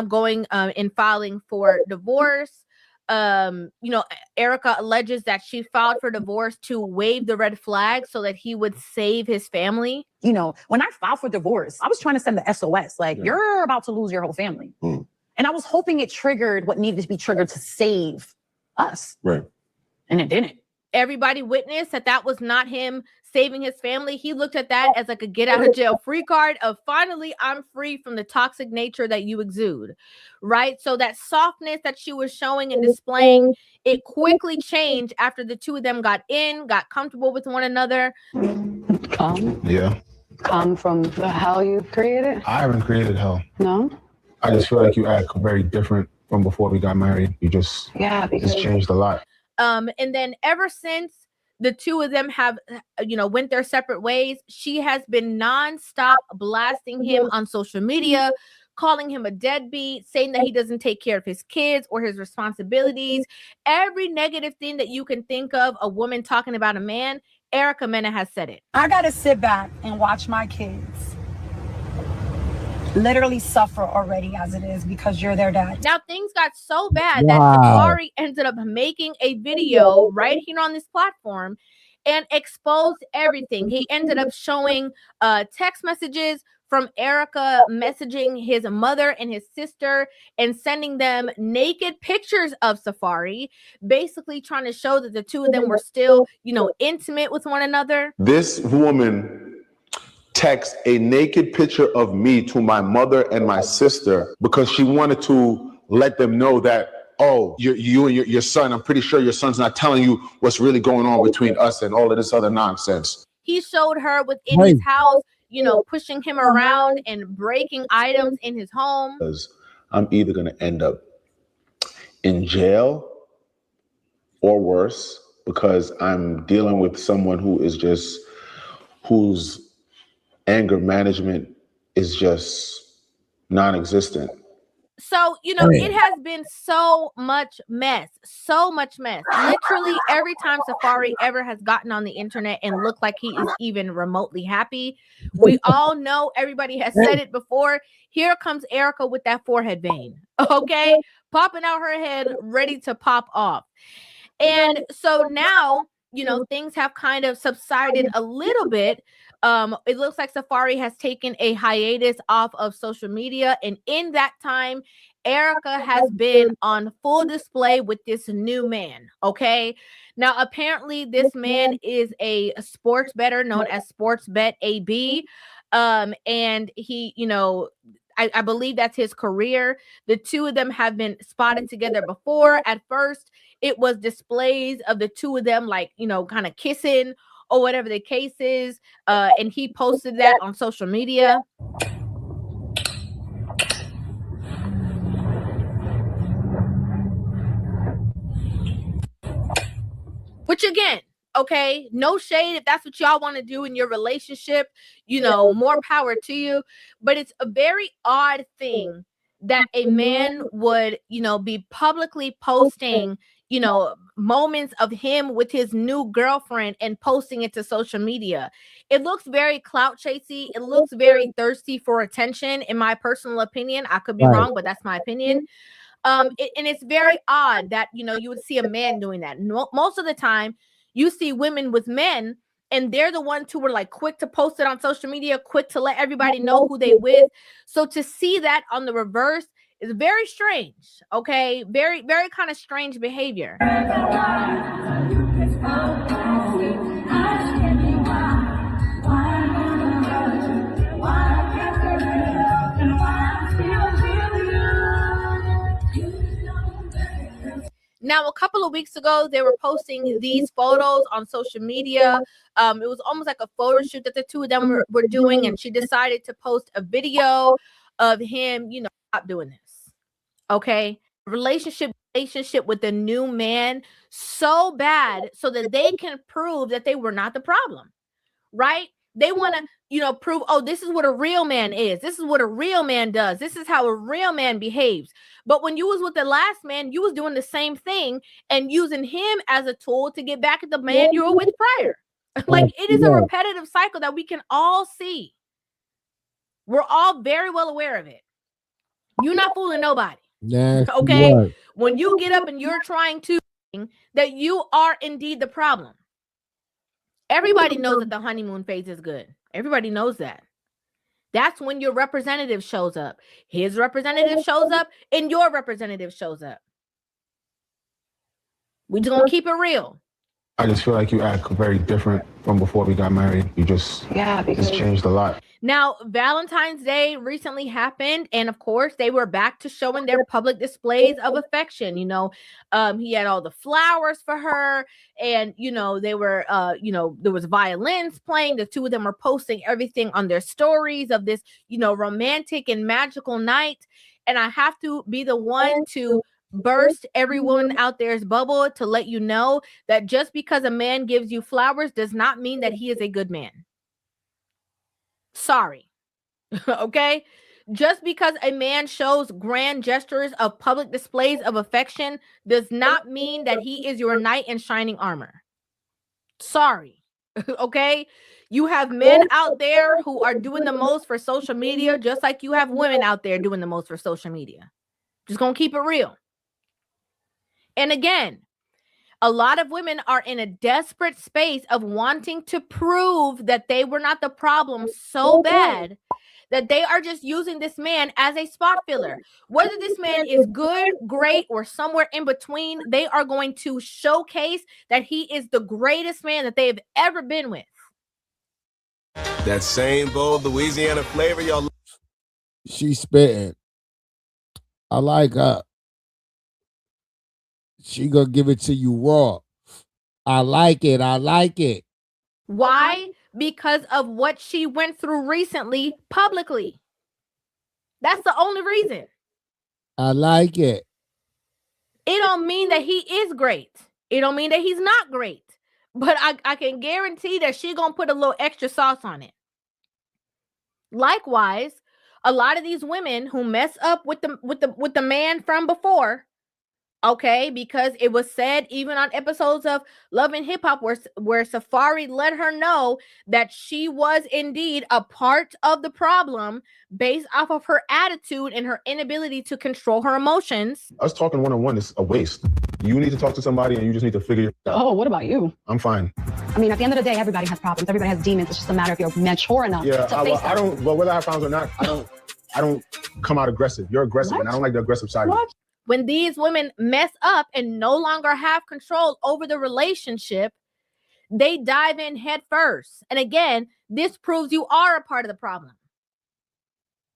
Speaker 8: going and filing for divorce. Erica alleges that she filed for divorce to wave the red flag so that he would save his family.
Speaker 10: When I filed for divorce, I was trying to send the SOS. You're about to lose your whole family. And I was hoping it triggered what needed to be triggered to save us.
Speaker 12: Right.
Speaker 10: And it didn't.
Speaker 8: Everybody witnessed that was not him saving his family. He looked at that as like a get out of jail free card of finally I'm free from the toxic nature that you exude, right? So that softness that she was showing and displaying, it quickly changed after the two of them got comfortable with one another.
Speaker 9: Calm?
Speaker 12: Yeah.
Speaker 9: Calm from the hell you created?
Speaker 12: I haven't created hell.
Speaker 9: No?
Speaker 12: I just feel like you act very different from before we got married. You just
Speaker 9: because
Speaker 12: changed a lot.
Speaker 8: And then ever since the two of them have, went their separate ways. She has been nonstop blasting him on social media, calling him a deadbeat, saying that he doesn't take care of his kids or his responsibilities. Every negative thing that you can think of a woman talking about a man, Erica Mena has said it.
Speaker 13: I got to sit back and watch my kids literally suffer already as it is because you're their dad.
Speaker 8: Now, things got so bad that Safaree ended up making a video right here on this platform and exposed everything. He ended up showing text messages from Erica messaging his mother and his sister and sending them naked pictures of Safaree, basically trying to show that the two of them were still, intimate with one another.
Speaker 12: This woman texted a naked picture of me to my mother and my sister because she wanted to let them know that, oh, you and your son, I'm pretty sure your son's not telling you what's really going on between us and all of this other nonsense.
Speaker 8: He showed her within his house, pushing him around and breaking items in his home.
Speaker 12: Because I'm either going to end up in jail or worse, because I'm dealing with someone whose anger management is just non-existent.
Speaker 8: So, it has been so much mess. Literally every time Safaree ever has gotten on the internet and looked like he is even remotely happy, we all know, everybody has said it before, here comes Erica with that forehead vein, okay? Popping out her head, ready to pop off. And so now, things have kind of subsided a little bit. It looks like Safaree has taken a hiatus off of social media. And in that time, Erica has been on full display with this new man. Okay. Now, apparently this man is a sports bettor known as Sportsbet AB. And he, I believe that's his career. The two of them have been spotted together before. At first, it was displays of the two of them, like, kind of kissing or whatever the case is. And he posted that on social media. Which again, okay, no shade if that's what y'all want to do in your relationship, more power to you. But it's a very odd thing that a man would, be publicly posting, moments of him with his new girlfriend and posting it to social media. It looks very clout chasey. It looks very thirsty for attention, in my personal opinion. I could be wrong, but that's my opinion. And it's very odd that, you would see a man doing that. Most of the time, you see women with men, and they're the ones who were like quick to post it on social media, quick to let everybody know who they with. So to see that on the reverse is very strange. Okay, very, very kind of strange behavior. Now, a couple of weeks ago, they were posting these photos on social media. It was almost like a photo shoot that the two of them were doing, and she decided to post a video of him, stop doing this. Okay? Relationship with the new man so bad so that they can prove that they were not the problem, right? They want to, prove, oh, this is what a real man is. This is what a real man does. This is how a real man behaves. But when you was with the last man, you was doing the same thing and using him as a tool to get back at the man you were with prior. Like, it is a repetitive cycle that we can all see. We're all very well aware of it. You're not fooling nobody. Okay? When you get up and you're trying to, that you are indeed the problem. Everybody knows that the honeymoon phase is good. Everybody knows that. That's when your representative shows up. His representative shows up and your representative shows up. We just gonna keep it real.
Speaker 12: I just feel like you act very different from before we got married. You just, it's changed a lot.
Speaker 8: Now, Valentine's Day recently happened, and of course, they were back to showing their public displays of affection. He had all the flowers for her, and they were, there was violins playing. The two of them were posting everything on their stories of this, romantic and magical night. And I have to be the one to burst every woman out there's bubble to let you know that just because a man gives you flowers does not mean that he is a good man. Sorry. Okay? Just because a man shows grand gestures of public displays of affection does not mean that he is your knight in shining armor. Sorry. Okay? You have men out there who are doing the most for social media, just like you have women out there doing the most for social media. Just gonna keep it real. And again, a lot of women are in a desperate space of wanting to prove that they were not the problem so bad that they are just using this man as a spot filler. Whether this man is good, great, or somewhere in between, they are going to showcase that he is the greatest man that they have ever been with.
Speaker 14: That same bold Louisiana flavor, y'all.
Speaker 1: She's spitting. I like her. She gonna give it to you raw. I like it. I like it.
Speaker 8: Why? Because of what she went through recently publicly. That's the only reason.
Speaker 1: I like it.
Speaker 8: It don't mean that he is great. It don't mean that he's not great. But I can guarantee that she gonna put a little extra sauce on it. Likewise, a lot of these women who mess up with the man from before, okay, because it was said even on episodes of Love and Hip Hop where Safari let her know that she was indeed a part of the problem based off of her attitude and her inability to control her emotions.
Speaker 12: Us talking one-on-one is a waste. You need to talk to somebody and you just need to figure it out.
Speaker 9: Oh, what about you?
Speaker 12: I'm fine.
Speaker 9: I mean, at the end of the day, everybody has problems. Everybody has demons. It's just a matter if you're mature enough
Speaker 12: Yeah,
Speaker 9: to face
Speaker 12: I don't, well, whether I have problems or not, I don't come out aggressive. You're aggressive, and I don't like the aggressive side of it.
Speaker 8: When these women mess up and no longer have control over the relationship, they dive in head first. And again, this proves you are a part of the problem.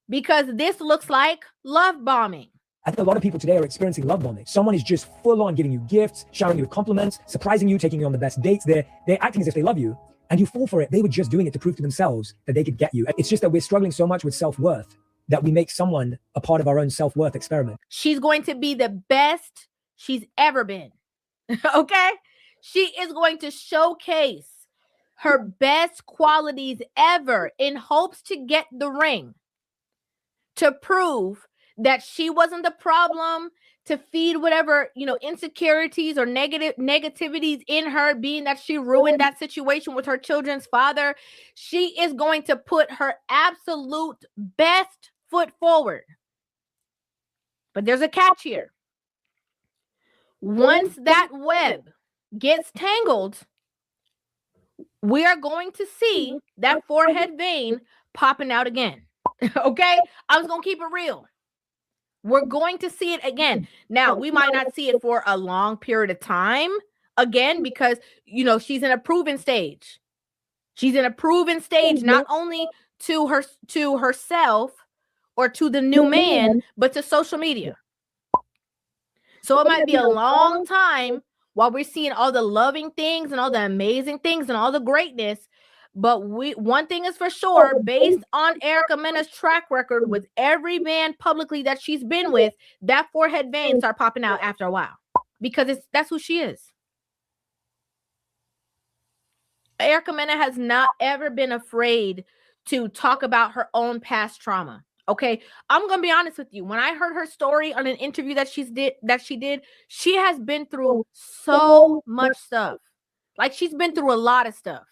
Speaker 8: Because this looks like love bombing.
Speaker 15: I think a lot of people today are experiencing love bombing. Someone is just full on giving you gifts, showering you with compliments, surprising you, taking you on the best dates. They're acting as if they love you, and you fall for it. They were just doing it to prove to themselves that they could get you. It's just that we're struggling so much with self-worth that we make someone a part of our own self-worth experiment.
Speaker 8: She's going to be the best she's ever been. Okay? She is going to showcase her best qualities ever in hopes to get the ring, to prove that she wasn't the problem, to feed whatever, insecurities or negativities in her, being that she ruined that situation with her children's father. She is going to put her absolute best foot forward. But there's a catch here. Once that web gets tangled, we are going to see that forehead vein popping out again. Okay? I'm just going to keep it real. We're going to see it again. Now, we might not see it for a long period of time again because, she's in a proven stage. She's in a proven stage, not only to herself or to the new man, but to social media. So it might be a long time while we're seeing all the loving things and all the amazing things and all the greatness. But one thing is for sure, based on Erica Mena's track record with every man publicly that she's been with, that forehead veins start popping out after a while because that's who she is. Erica Mena has not ever been afraid to talk about her own past trauma. Okay, I'm gonna be honest with you. When I heard her story on an interview that she did, she has been through so much stuff. Like she's been through a lot of stuff.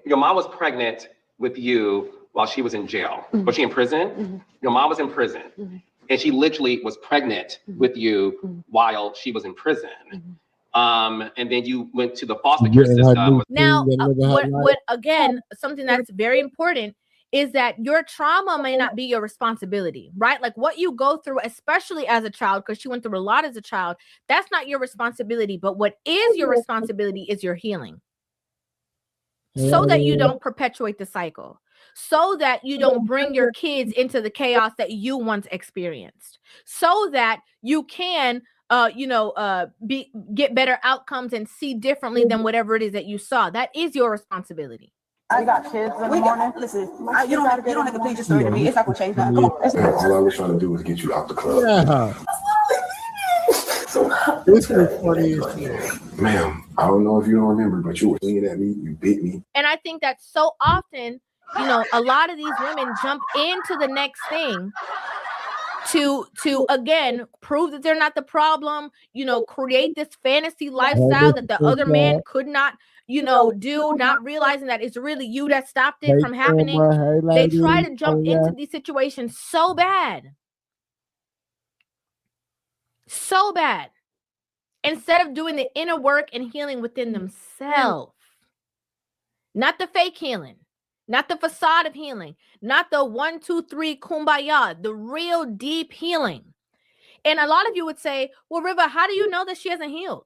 Speaker 16: Your mom was pregnant with you while she was in jail. Was she in prison? Your mom was in prison. And she literally was pregnant with you while she was in prison. And then you went to the foster care system.
Speaker 8: Now, what again, something that's very important is that your trauma may not be your responsibility, right? Like what you go through, especially as a child, because she went through a lot as a child, that's not your responsibility. But what is your responsibility is your healing. So that you don't perpetuate the cycle, so that you don't bring your kids into the chaos that you once experienced, so that you can, get better outcomes and see differently than whatever it is that you saw. That is your responsibility.
Speaker 17: I got kids in the morning. Listen, you don't have to plead your story to me. It's not gonna change that. Come on.
Speaker 18: All I was trying to do was get you out the club.
Speaker 1: Yeah. This was funny as shit.
Speaker 14: Ma'am, I don't know if you don't remember, but you were swinging at me. You bit me.
Speaker 8: And I think that so often, you know, a lot of these women jump into the next thing to again prove that they're not the problem, you know, create this fantasy lifestyle that the other man could not, you know, do, not realizing that it's really you that stopped it from happening. They try to jump into these situations so bad. So bad. Instead of doing the inner work and healing within themselves. Not the fake healing. Not the facade of healing. Not the 1, 2, 3 kumbaya. The real deep healing. And a lot of you would say, well, Riva, how do you know that she hasn't healed?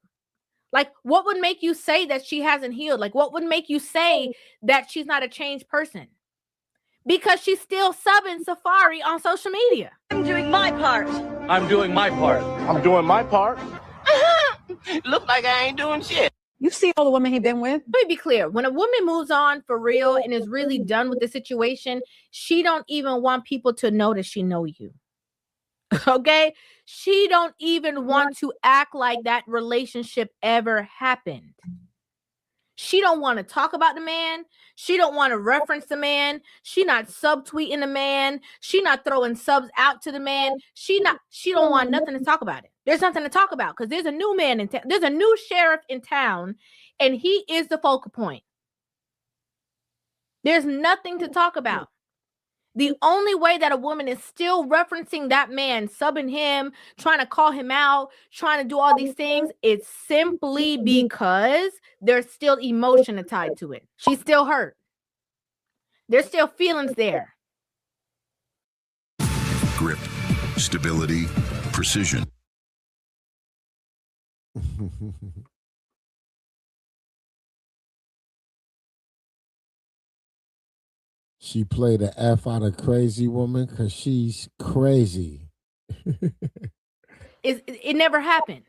Speaker 8: Like, what would make you say that she hasn't healed? Like, what would make you say that she's not a changed person? Because she's still subbing Safari on social media.
Speaker 10: I'm doing my part.
Speaker 18: I'm doing my part. I'm doing my part.
Speaker 10: Look like I ain't doing shit. You see all the women he been with?
Speaker 8: Let me be clear. When a woman moves on for real and is really done with the situation, she don't even want people to know that she know you. Okay? She don't even want to act like that relationship ever happened. She don't want to talk about the man. She don't want to reference the man. She not subtweeting the man. She not throwing subs out to the man. She don't want nothing to talk about it. There's nothing to talk about because there's a new man in town. There's a new sheriff in town, and he is the focal point. There's nothing to talk about. The only way that a woman is still referencing that man, subbing him, trying to call him out, trying to do all these things, is simply because there's still emotion tied to it. She's still hurt. There's still feelings there.
Speaker 7: Grip, stability, precision.
Speaker 1: She played the F out of crazy woman because she's crazy.
Speaker 8: It never happened.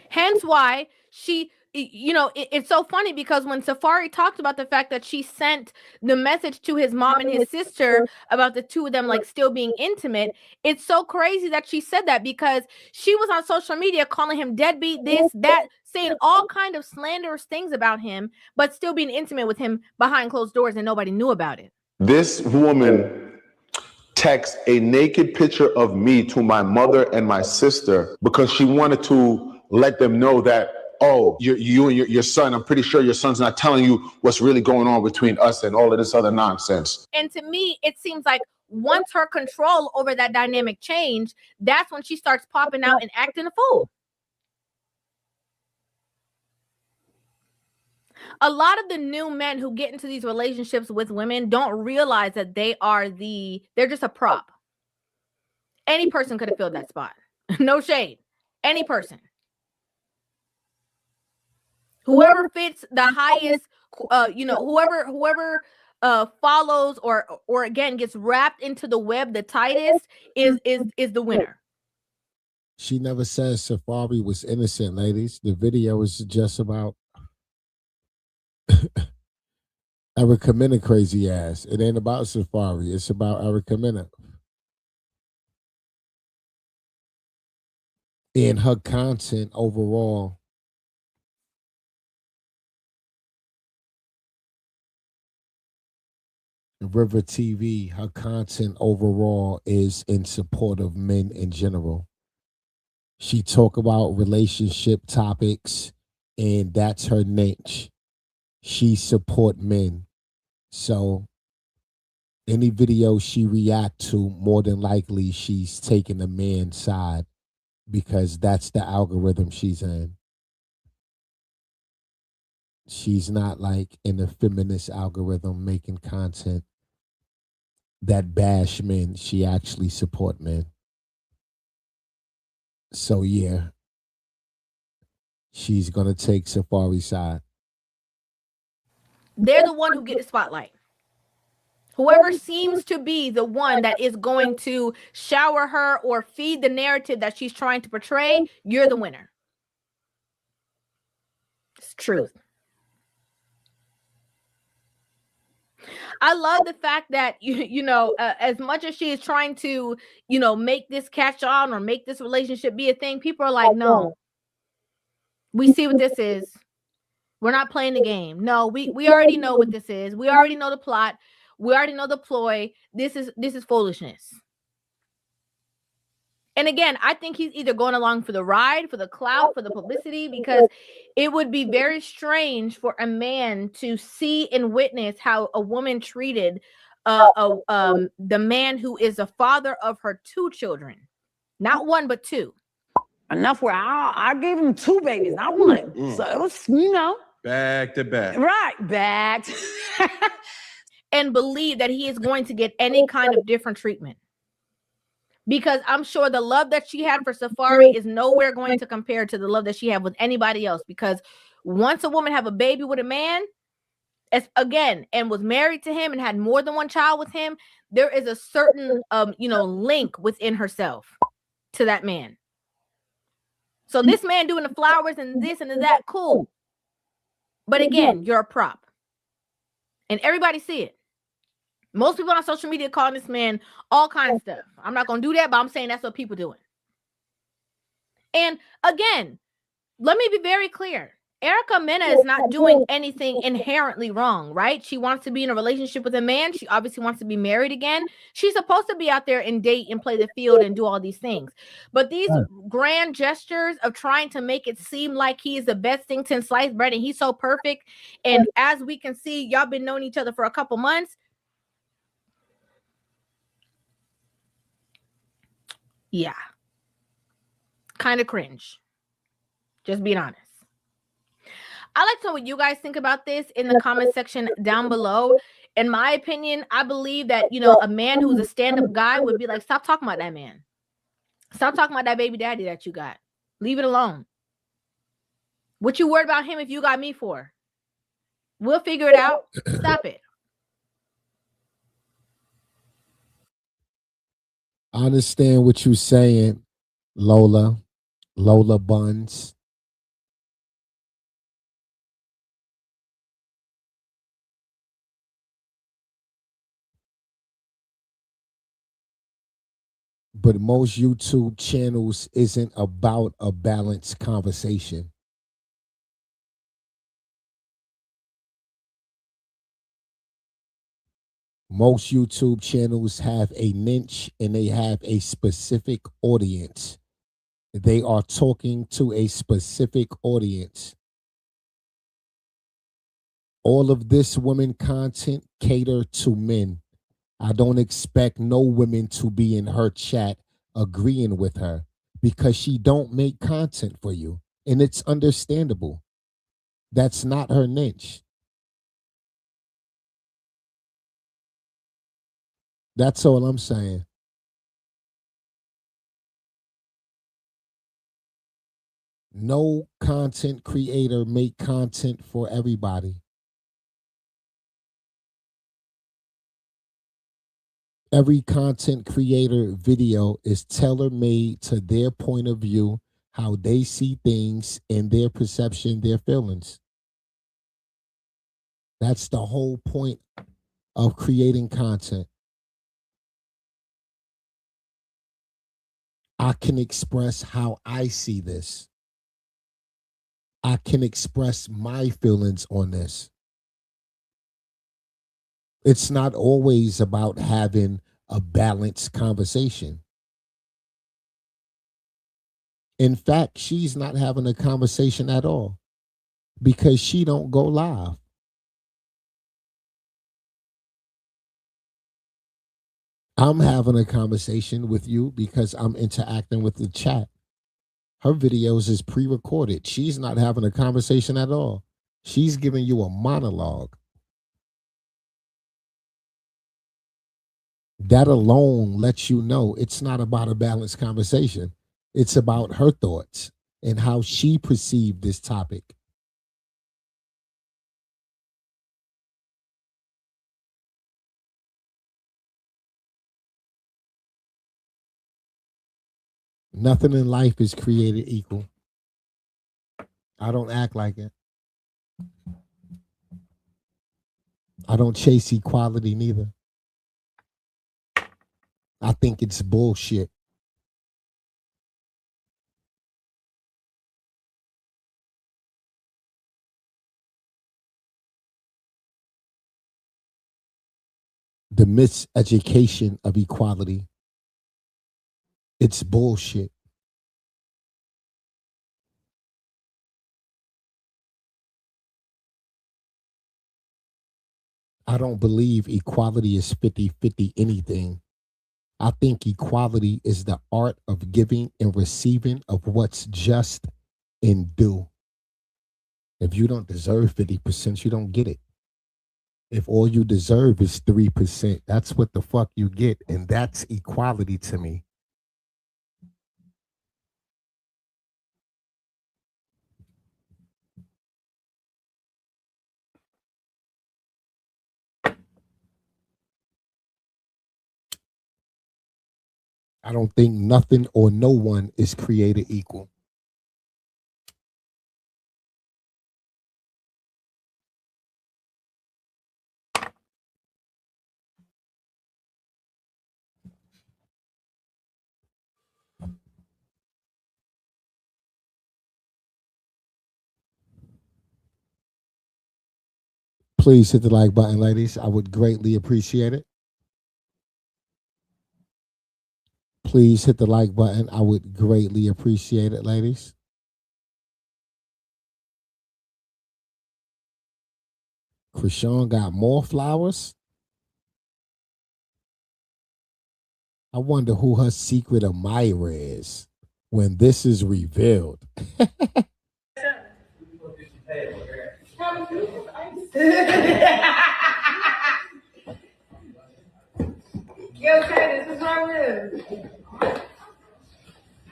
Speaker 8: Hence why she, you know, it's so funny because when Safari talked about the fact that she sent the message to his mom and his sister about the two of them like still being intimate, it's so crazy that she said that because she was on social media calling him deadbeat, this, that, saying all kind of slanderous things about him, but still being intimate with him behind closed doors and nobody knew about it.
Speaker 12: This woman texts a naked picture of me to my mother and my sister because she wanted to let them know that, oh, you and your son, I'm pretty sure your son's not telling you what's really going on between us and all of this other nonsense.
Speaker 8: And to me, it seems like once her control over that dynamic changed, that's when she starts popping out and acting a fool. A lot of the new men who get into these relationships with women don't realize that they're just a prop. Any person could have filled that spot. No shade. Any person. Whoever fits the highest, whoever follows or again gets wrapped into the web the tightest is the winner.
Speaker 1: She never said Safari was innocent, ladies. The video is just about Erica Mena crazy ass. It ain't about Safari. It's about Erica Mena. And her content overall. River TV, her content overall is in support of men in general. She talk about relationship topics, and that's her niche. She support men. So any video she react to, more than likely she's taking the man's side because that's the algorithm she's in. She's not like in the feminist algorithm making content that bash men. She actually support men. So yeah, she's gonna take Safari's side.
Speaker 8: They're the one who get the spotlight. Whoever seems to be the one that is going to shower her or feed the narrative that she's trying to portray, you're the winner. It's truth. I love the fact that as much as she is trying to, make this catch on or make this relationship be a thing, people are like, no, we see what this is. We're not playing the game. No, we already know what this is. We already know the plot. We already know the ploy. This is foolishness. And again, I think he's either going along for the ride, for the clout, for the publicity, because it would be very strange for a man to see and witness how a woman treated the man who is the father of her 2 children. Not 1, but 2.
Speaker 17: Enough where I gave him 2 babies, not 1. So it was,
Speaker 14: back to back.
Speaker 17: Right, back.
Speaker 8: And believe that he is going to get any kind of different treatment. Because I'm sure the love that she had for Safari is nowhere going to compare to the love that she had with anybody else. Because once a woman have a baby with a man, and was married to him and had more than 1 child with him, there is a certain link within herself to that man. So this man doing the flowers and this and that, cool. But again, you're a prop. And everybody see it. Most people on social media calling this man all kinds of stuff. I'm not going to do that, but I'm saying that's what people doing. And again, let me be very clear. Erica Mena is not doing anything inherently wrong, right? She wants to be in a relationship with a man. She obviously wants to be married again. She's supposed to be out there and date and play the field and do all these things. But these grand gestures of trying to make it seem like he is the best thing since sliced bread and he's so perfect. And as we can see, y'all been knowing each other for a couple months. Yeah. Kind of cringe. Just being honest. I like to know what you guys think about this in the comment section down below. In my opinion, I believe that, a man who's a stand-up guy would be like, stop talking about that man. Stop talking about that baby daddy that you got. Leave it alone. What you worried about him if you got me for? We'll figure it out. Stop it.
Speaker 1: I understand what you're saying, Lola Buns. But most YouTube channels isn't about a balanced conversation. Most YouTube channels have a niche and they have a specific audience. They are talking to a specific audience. All of this women content cater to men. I don't expect no women to be in her chat agreeing with her because she don't make content for you. And it's understandable. That's not her niche. That's all I'm saying. No content creator make content for everybody. Every content creator video is tailor-made to their point of view, how they see things, and their perception, their feelings. That's the whole point of creating content. I can express how I see this. I can express my feelings on this. It's not always about having a balanced conversation. In fact, she's not having a conversation at all because she don't go live. I'm having a conversation with you because I'm interacting with the chat. Her videos is pre-recorded. She's not having a conversation at all. She's giving you a monologue. That alone lets you know it's not about a balanced conversation. It's about her thoughts and how she perceived this topic. Nothing in life is created equal. I don't act like it. I don't chase equality neither. I think it's bullshit. The miseducation of equality. It's bullshit. I don't believe equality is 50-50 anything. I think equality is the art of giving and receiving of what's just and due. If you don't deserve 50%, you don't get it. If all you deserve is 3%, that's what the fuck you get. And that's equality to me. I don't think nothing or no one is created equal. Please hit the like button, ladies. I would greatly appreciate it. Please hit the like button. I would greatly appreciate it, ladies. Krishan got more flowers. I wonder who her secret admirer is when this is revealed.
Speaker 19: Yo, Tay, this is wrong with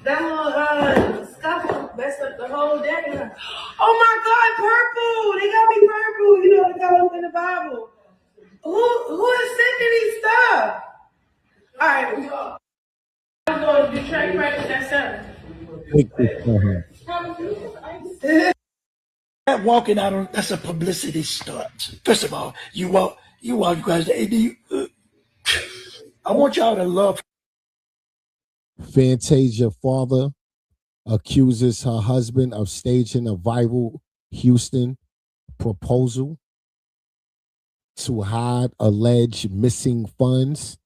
Speaker 19: that little scuffle messed up the whole day. Oh my God, purple! They got me purple. You know the color in the Bible. Who is sending these stuff? All right, I'm going to do track practice at 7.
Speaker 20: That walking out on that's a publicity stunt. First of all, you walk across the I want y'all to love.
Speaker 1: Fantasia father accuses her husband of staging a viral Houston proposal to hide alleged missing funds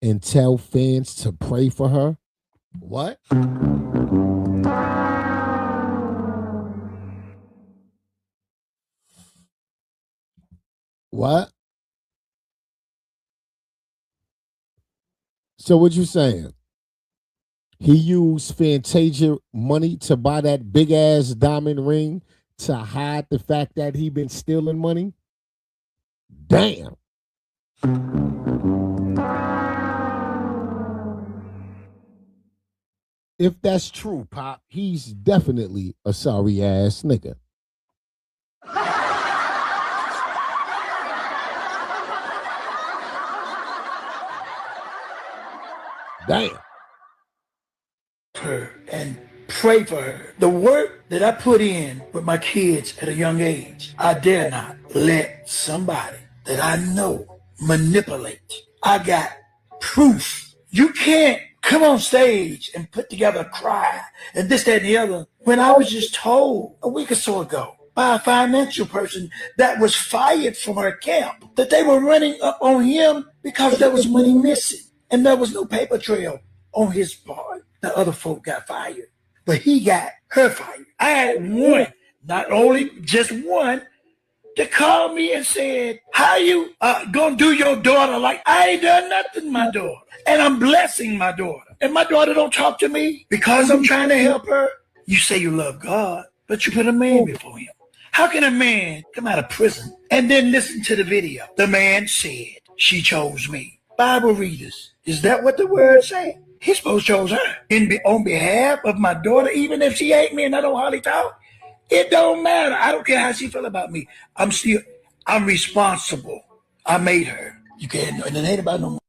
Speaker 1: and tell fans to pray for her. What? What? So what you saying? He used Fantasia money to buy that big ass diamond ring to hide the fact that he been stealing money? Damn. If that's true, Pop, he's definitely a sorry ass nigga. Damn.
Speaker 20: Her and pray for her. The work that I put in with my kids at a young age, I dare not let somebody that I know manipulate. I got proof. You can't come on stage and put together a cry and this, that, and the other when I was just told a week or so ago by a financial person that was fired from her camp that they were running up on him because there was money missing and there was no paper trail on his part. The other folk got fired, but he got her fired. I had one, not only just one, to call me and said, how you gonna do your daughter like, I ain't done nothing to my daughter. And I'm blessing my daughter. And my daughter don't talk to me because I'm trying to help her. You say you love God, but you put a man before him. How can a man come out of prison and then listen to the video? The man said, she chose me. Bible readers, is that what the word said? He's supposed to chose her on behalf of my daughter, even if she hate me and I don't hardly talk. It don't matter. I don't care how she feel about me. I'm responsible. I made her. You can't, and it ain't about no more.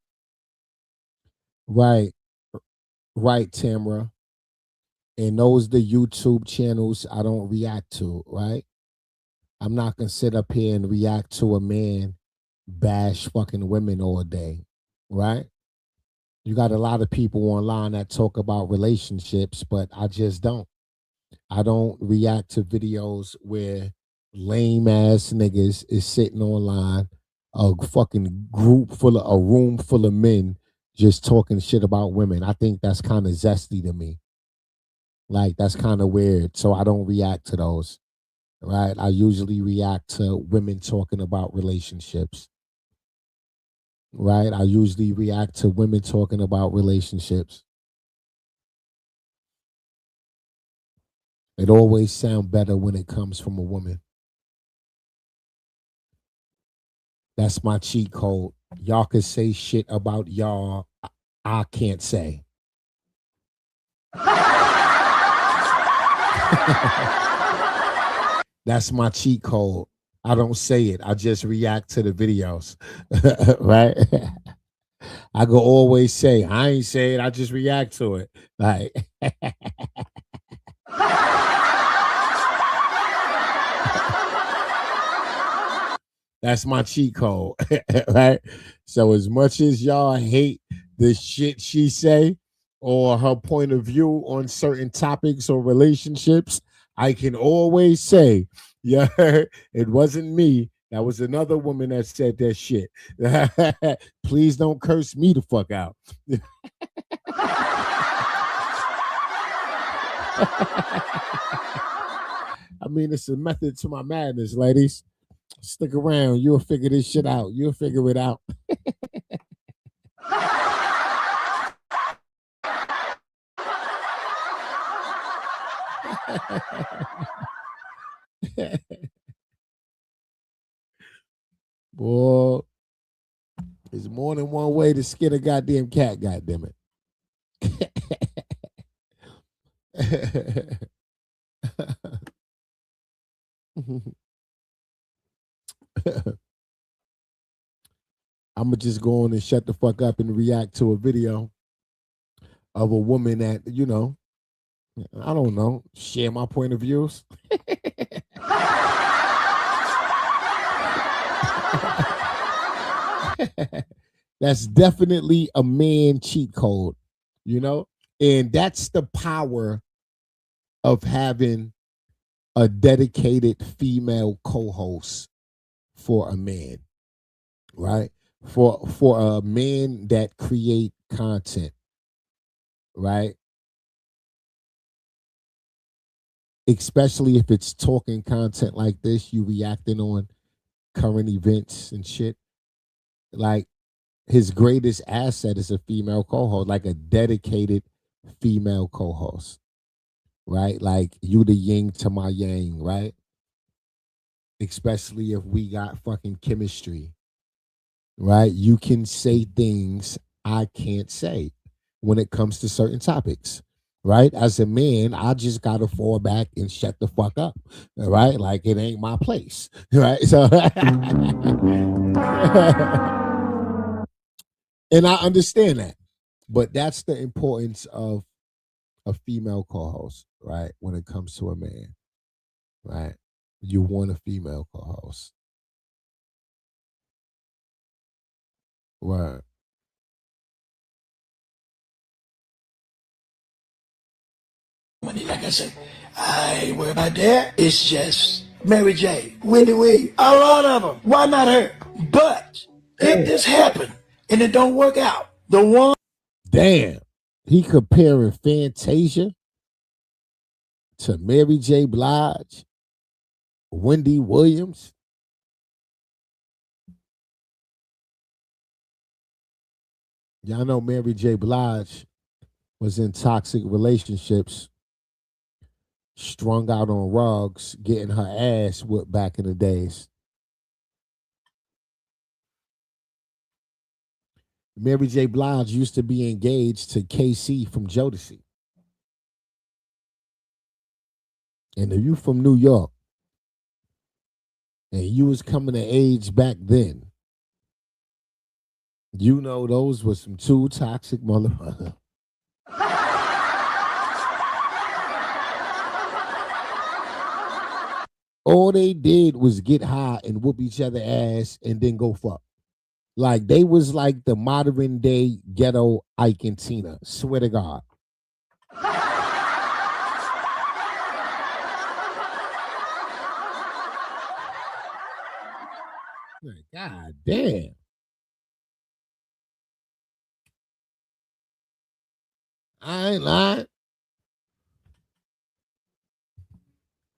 Speaker 1: Right, Tamara. And those the YouTube channels I don't react to, right? I'm not gonna sit up here and react to a man bash fucking women all day, right? You got a lot of people online that talk about relationships, but I just don't. I don't react to videos where lame ass niggas is sitting online, a fucking a room full of men just talking shit about women. I think that's kind of zesty to me. Like that's kind of weird. So I don't react to those. Right? I usually react to women talking about relationships. Right? I usually react to women talking about relationships. It always sounds better when it comes from a woman. That's my cheat code. Y'all can say shit about y'all I can't say. That's my cheat code. I don't say it. I just react to the videos. Right? I go always say, I ain't say it, I just react to it. Like that's my cheat code. Right? So as much as y'all hate the shit she say or her point of view on certain topics or relationships, I can always say, yeah, it wasn't me. That was another woman that said that shit. Please don't curse me the fuck out. I mean, it's a method to my madness, ladies. Stick around. You'll figure this shit out. You'll figure it out. Boy, there's more than one way to skin a goddamn cat, goddammit. I'm gonna just go on and shut the fuck up and react to a video of a woman that, you know, I don't know, share my point of views. That's definitely a man cheat code, you know? And that's the power of having a dedicated female co-host for a man, right? For a man that create content, right? Especially if it's talking content like this, you reacting on current events and shit. Like his greatest asset is a female co-host, like a dedicated female co-host, right? Like you the yin to my yang, right? Especially if we got fucking chemistry, right? You can say things I can't say when it comes to certain topics, right? As a man, I just gotta fall back and shut the fuck up, right? Like it ain't my place, right? So, and I understand that, but that's the importance of a female co-host, right? When it comes to a man, right? You want a female co-host, right?
Speaker 20: Money, like I said, I ain't worried about that. It's just Mary J, Wendy Williams, a lot of them. Why not her? But if this happened and it don't work out, the one.
Speaker 1: Damn, he comparing Fantasia to Mary J. Blige, Wendy Williams. Y'all know Mary J. Blige was in toxic relationships, strung out on rugs, getting her ass whipped back in the days. Mary J. Blige used to be engaged to KC from Jodeci. And if you from New York and you was coming to age back then, you know those were some two toxic motherfuckers. All they did was get high and whoop each other ass and then go fuck. Like they was like the modern day ghetto Ike and Tina. Swear to God. God damn. I ain't lying.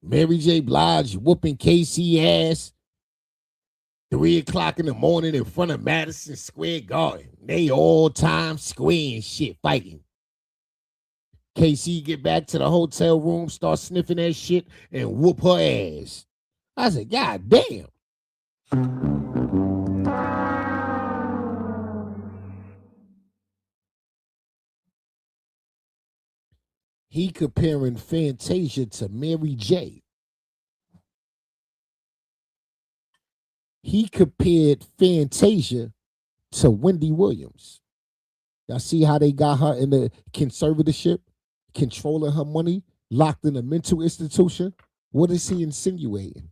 Speaker 1: Mary J. Blige whooping KC ass 3:00 in the morning in front of Madison Square Garden. They all time square and shit fighting. KC get back to the hotel room, start sniffing that shit, and whoop her ass. I said, God damn. He comparing Fantasia to Mary J. He compared Fantasia to Wendy Williams. Y'all see how they got her in the conservatorship, controlling her money, locked in a mental institution? What is he insinuating?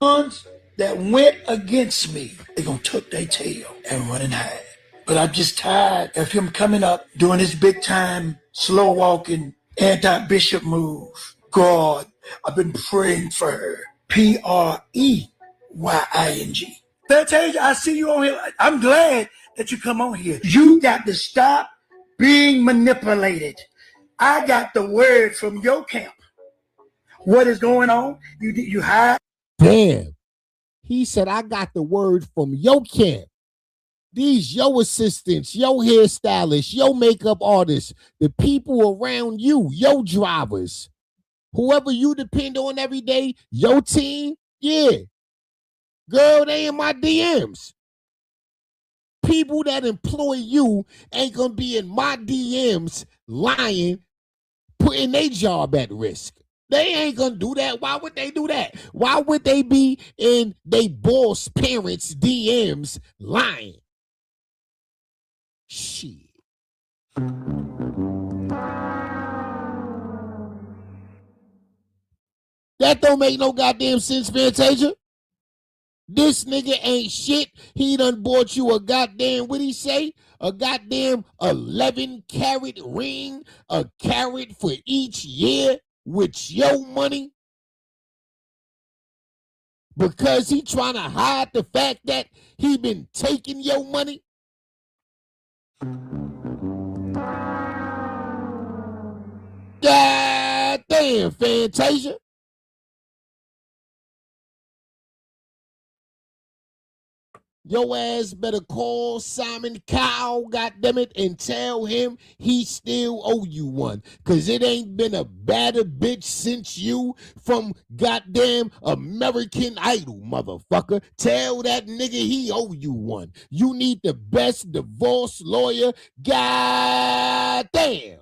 Speaker 20: Ones that went against me, they gonna tuck their tail and run and hide. But I'm just tired of him coming up, doing his big time, slow walking, anti-bishop move. God, I've been praying for her. Preying. Fantasia, I see you on here. I'm glad that you come on here. You got to stop being manipulated. I got the word from your camp. What is going on? You hide.
Speaker 1: Damn. He said, I got the word from your camp. These your assistants, your hairstylists, your makeup artists, the people around you, your drivers, whoever you depend on every day, your team, yeah. Girl, they in my DMs. People that employ you ain't gonna be in my DMs lying, putting their job at risk. They ain't gonna do that. Why would they do that? Why would they be in they boss parents' DMs lying? Shit. That don't make no goddamn sense, Fantasia. This nigga ain't shit. He done bought you a goddamn, what he say? A goddamn 11-carat ring, a carat for each year with your money. Because he trying to hide the fact that he been taking your money. God damn, Fantasia. Your ass better call Simon Cowell, goddammit, and tell him he still owe you one. Cause it ain't been a badder bitch since you from goddamn American Idol, motherfucker. Tell that nigga he owe you one. You need the best divorce lawyer. Goddamn.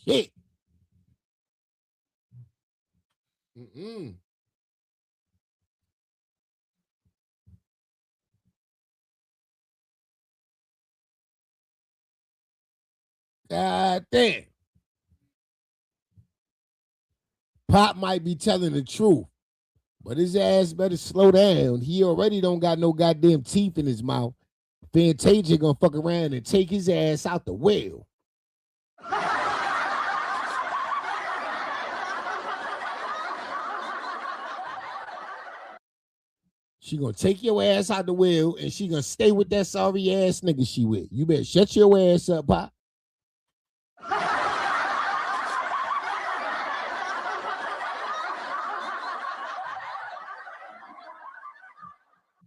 Speaker 1: Shit. God damn. Pop might be telling the truth, but his ass better slow down. He already don't got no goddamn teeth in his mouth. Fantasia gonna fuck around and take his ass out the well. She gonna take your ass out the well and she gonna stay with that sorry ass nigga she with. You better shut your ass up, Pop.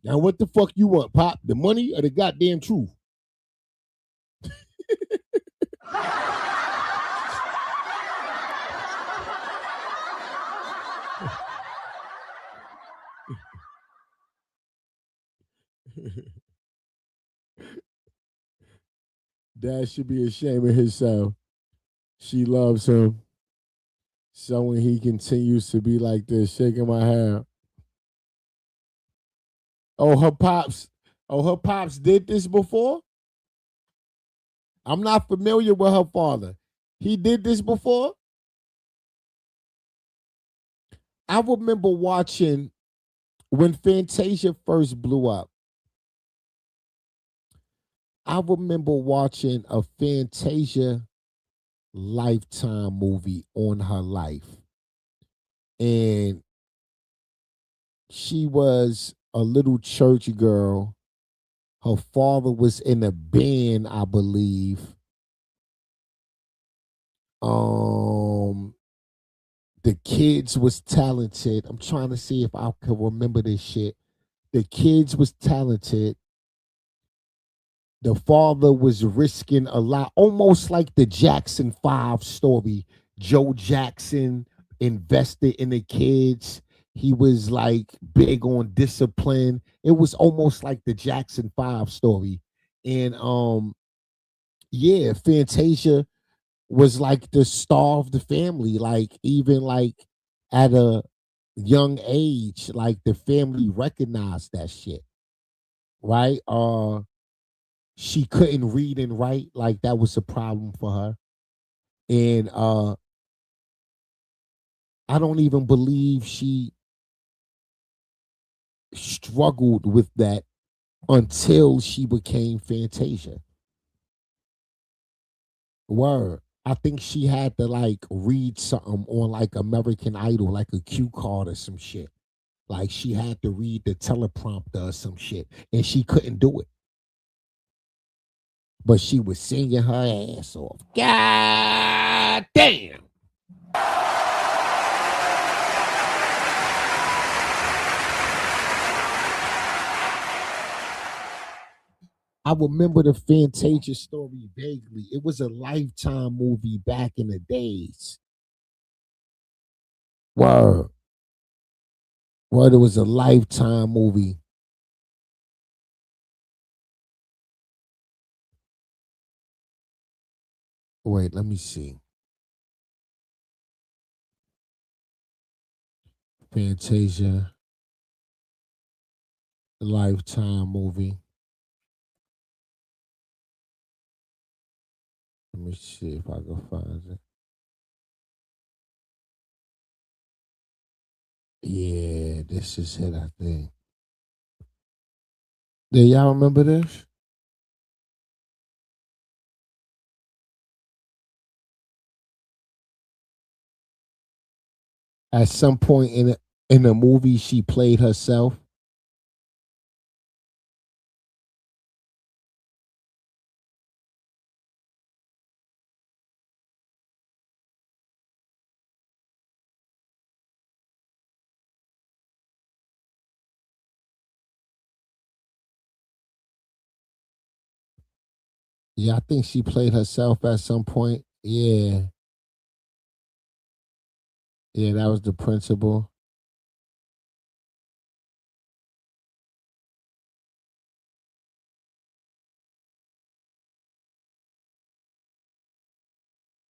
Speaker 1: Now what the fuck you want, Pop? The money or the goddamn truth? Dad should be ashamed of himself. She loves him. So when he continues to be like this, shaking my hand. Oh, her pops did this before? I'm not familiar with her father. He did this before? I remember watching when Fantasia first blew up. I remember watching a Fantasia Lifetime movie on her life. And she was a little church girl. Her father was in a band, I believe. The kids was talented. I'm trying to see if I can remember this shit. The kids was talented. The father was risking a lot, almost like the Jackson 5 story. Joe Jackson invested in the kids. He was like big on discipline. It was almost like the Jackson 5 story. And yeah, Fantasia was like the star of the family. Like even like at a young age, like the family recognized that shit. Right? She couldn't read and write, like that was a problem for her. And I don't even believe she struggled with that until she became Fantasia. Word. I think she had to like read something on like American Idol, like a cue card or some shit. Like she had to read the teleprompter or some shit, and she couldn't do it. But she was singing her ass off. God damn. I remember the Fantasia story vaguely. It was a Lifetime movie back in the days. Word. Word, it was a Lifetime movie. Wait, let me see. Fantasia Lifetime movie. Let me see if I can find it. Yeah, this is it, I think. Do y'all remember this? At some point in the movie, she played herself. Yeah, I think she played herself at some point. Yeah. Yeah, that was the principal.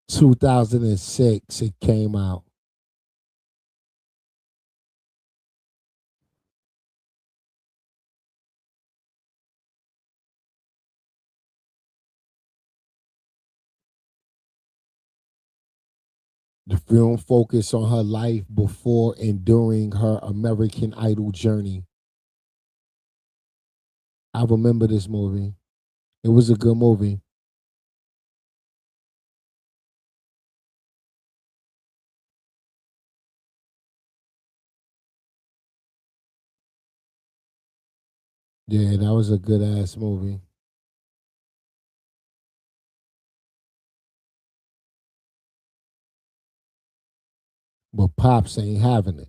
Speaker 1: "2006" it came out. The film focused on her life before and during her American Idol journey. I remember this movie. It was a good movie. Yeah, that was a good ass movie. But Pops ain't having it.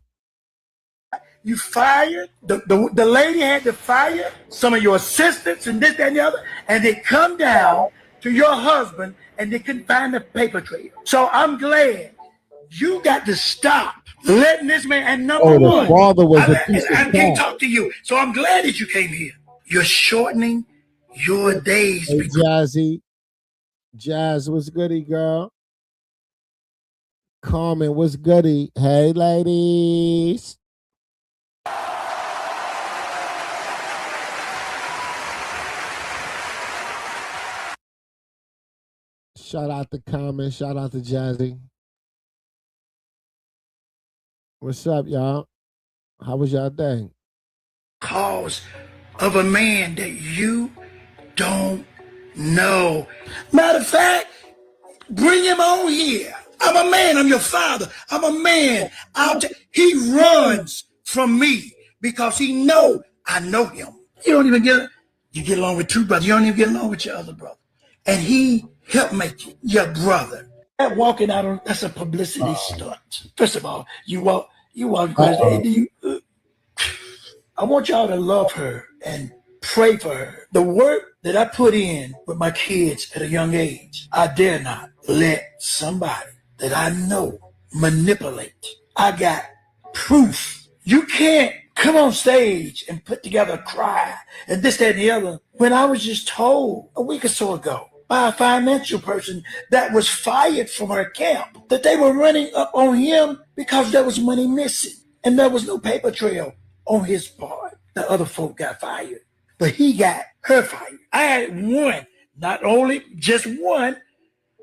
Speaker 20: You fired, the lady had to fire some of your assistants and this, that, and the other, and they come down to your husband and they couldn't find the paper trail. So I'm glad you got to stop letting this man, and number one,
Speaker 1: the father was a piece of
Speaker 20: I can't
Speaker 1: crap.
Speaker 20: talk to you. So I'm glad that you came here. You're shortening your days.
Speaker 1: Hey, Jazzy, Jazz, what's goody, girl? Carmen, what's goody? Hey, ladies. Shout out to Carmen. Shout out to Jazzy. What's up, y'all? How was y'all day?
Speaker 20: Cause of a man that you don't know. Matter of fact, bring him on here. I'm a man. I'm your father. I'm a man. He runs from me because he know I know him. You don't even you get along with two brothers. You don't even get along with your other brother. And he helped make you your brother. That walking out on, that's a publicity stunt. First of all, you walk across I want y'all to love her and pray for her. The work that I put in with my kids at a young age, I dare not let somebody that I know manipulate. I got proof. You can't come on stage and put together a cry and this, that, and the other when I was just told a week or so ago by a financial person that was fired from her camp that they were running up on him because there was money missing and there was no paper trail on his part. The other folk got fired, but he got her fired. I had one, not only just one,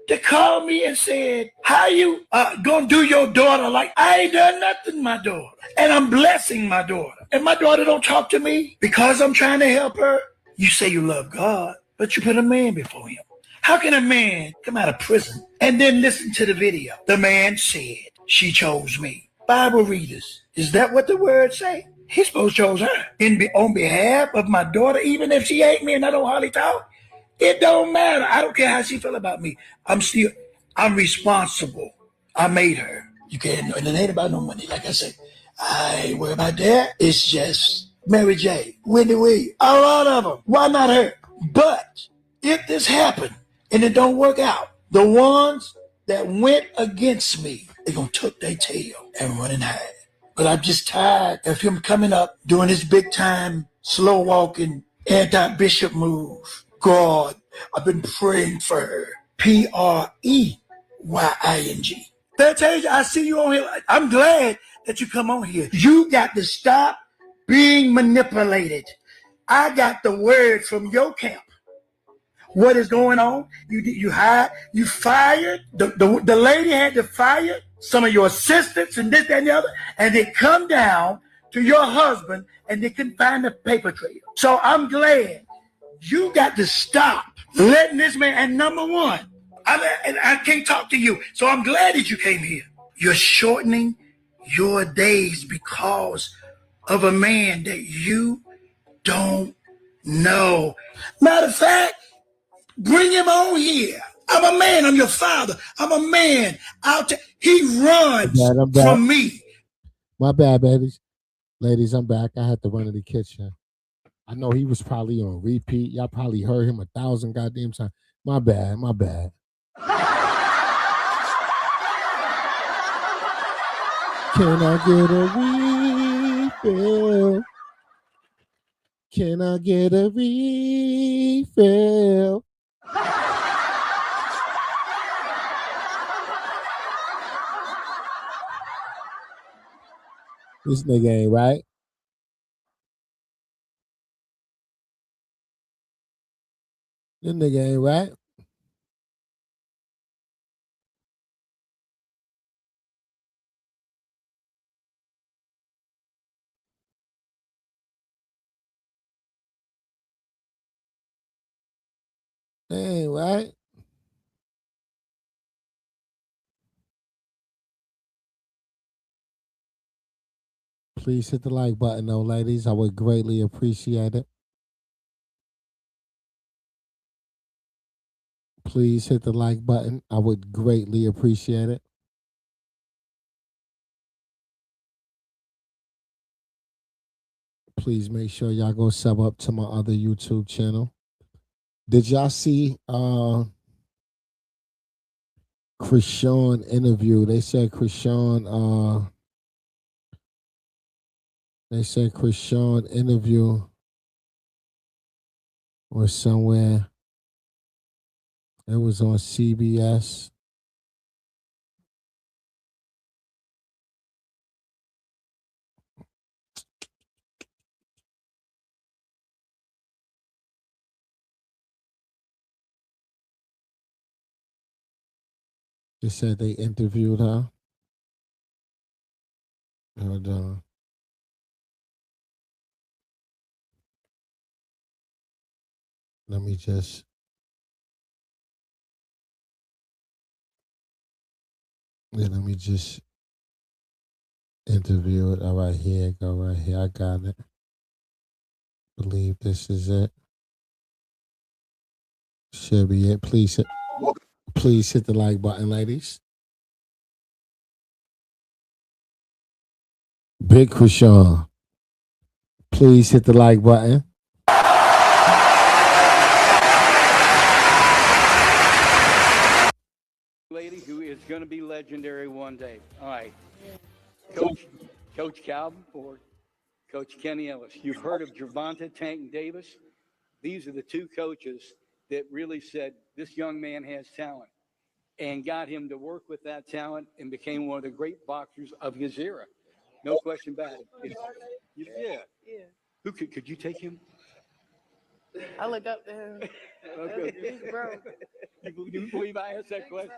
Speaker 20: that called me and said, how you gonna do your daughter like I ain't done nothing, my daughter. And I'm blessing my daughter. And my daughter don't talk to me because I'm trying to help her. You say you love God, but you put a man before him. How can a man come out of prison and then listen to the video? The man said, she chose me. Bible readers, is that what the word say? He supposed to chose her on behalf of my daughter, even if she hate me and I don't hardly talk. It don't matter. I don't care how she feel about me. I'm responsible. I made her. You can't, and it ain't about no money. Like I said, I ain't worried about that. It's just Mary J, Wendy Williams, a lot of them. Why not her? But if this happened and it don't work out, the ones that went against me, they gonna tuck their tail and run and hide. But I'm just tired of him coming up, doing his big time, slow walking, anti-bishop move. God, I've been praying for her. Preying. Fantasia, I see you on here. I'm glad that you come on here. You got to stop being manipulated. I got the word from your camp. What is going on? You hired, you fired. The lady had to fire some of your assistants and this, that, and the other, and they come down to your husband and they can find the paper trail. So I'm glad you got to stop letting this man. And number one, I can't talk to you, so I'm glad that you came here. You're shortening your days because of a man that you don't know. Matter of fact, bring him on here. I'm a man. I'm your father. I'm a man. He runs from me.
Speaker 1: My bad, babies. Ladies, I'm back. I had to run to the kitchen. I know he was probably on repeat. Y'all probably heard him 1,000 goddamn times. My bad. My bad. Can I get a refill? Can I get a refill? This nigga ain't right. This nigga ain't right. Ain't right. Please hit the like button, though, ladies. I would greatly appreciate it. Please hit the like button. I would greatly appreciate it. Please make sure y'all go sub up to my other YouTube channel. Did y'all see Krishan interview? They said Krishan interview was somewhere It was on CBS. They said they interviewed her. Hold on. Let me just. Yeah, let me just interview it. All right, here, go right here. I got it. Believe this is it. Should be it. Please hit the like button, ladies. Big Krishan. Please hit the like button.
Speaker 21: Lady who is going to be legendary one day. All right. Coach Calvin Ford, Coach Kenny Ellis. You've heard of Gervonta Tank Davis. These are the two coaches that really said this young man has talent and got him to work with that talent and became one of the great boxers of his era. No question about it. Yeah. Who could you take him?
Speaker 22: I look up to him.
Speaker 21: Okay.
Speaker 22: Big bro.
Speaker 21: You believe I asked that question?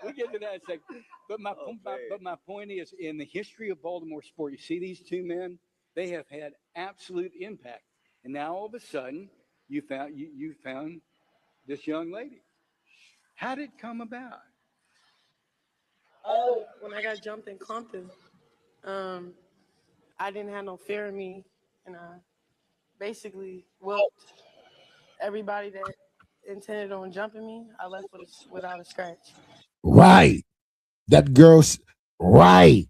Speaker 21: We'll get to that in a second. But my point is, in the history of Baltimore sport, you see these two men, they have had absolute impact. And now all of a sudden, you found this young lady. How did it come about?
Speaker 22: When I got jumped in Compton, I didn't have no fear in me, and I basically whooped everybody that intended on jumping me. I left without a scratch.
Speaker 1: Right. That girl's right.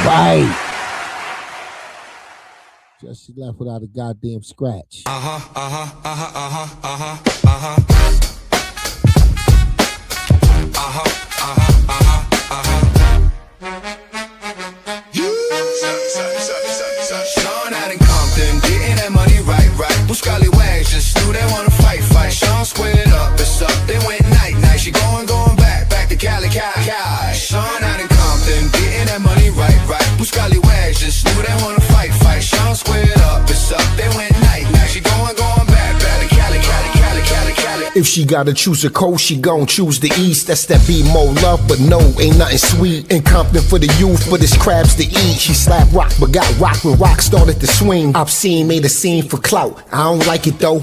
Speaker 1: Right. Just she left without a goddamn scratch.
Speaker 23: Sean out in Compton, getting that money right. Blue scallywags just knew they wanna fight. Sean squared up, it's up, they went night. She going back to Cali. Sean out in Compton, getting that money right. Blue scallywags just knew they wanna fight. Sean squared up, it's up, they went night. She going back to Cali.
Speaker 24: If she gotta choose a coast, she gon' choose the east. That's that be more love, but no, ain't nothing sweet. In Compton for the youth, but it's crabs to eat. She slapped rock, but got rock when rock started to swing. Obscene made a scene for clout. I don't like it though.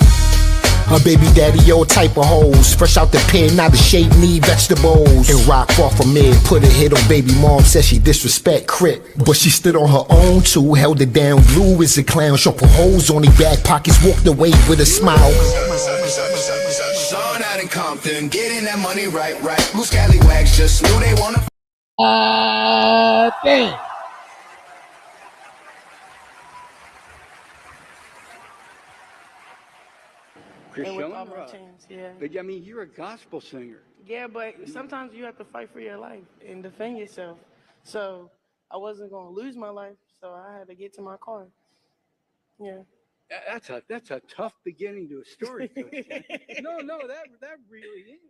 Speaker 24: Her baby daddy, all type of hoes. Fresh out the pen, now the shape need vegetables. And rock far from mid, put a hit on baby mom, said she disrespect Crit. But she stood on her own too, held it down. Blue as a clown, showed for holes on his back pockets, walked away with a smile.
Speaker 23: Sean out in Compton, getting that money right. Blue scallywags just knew they wanna.
Speaker 1: Damn.
Speaker 22: And with all my chains, yeah.
Speaker 21: But I mean, you're a gospel singer.
Speaker 22: Yeah, but sometimes you have to fight for your life and defend yourself. So I wasn't gonna lose my life, so I had to get to my car. Yeah.
Speaker 21: That's a tough beginning to a story, Coach. No, that really is.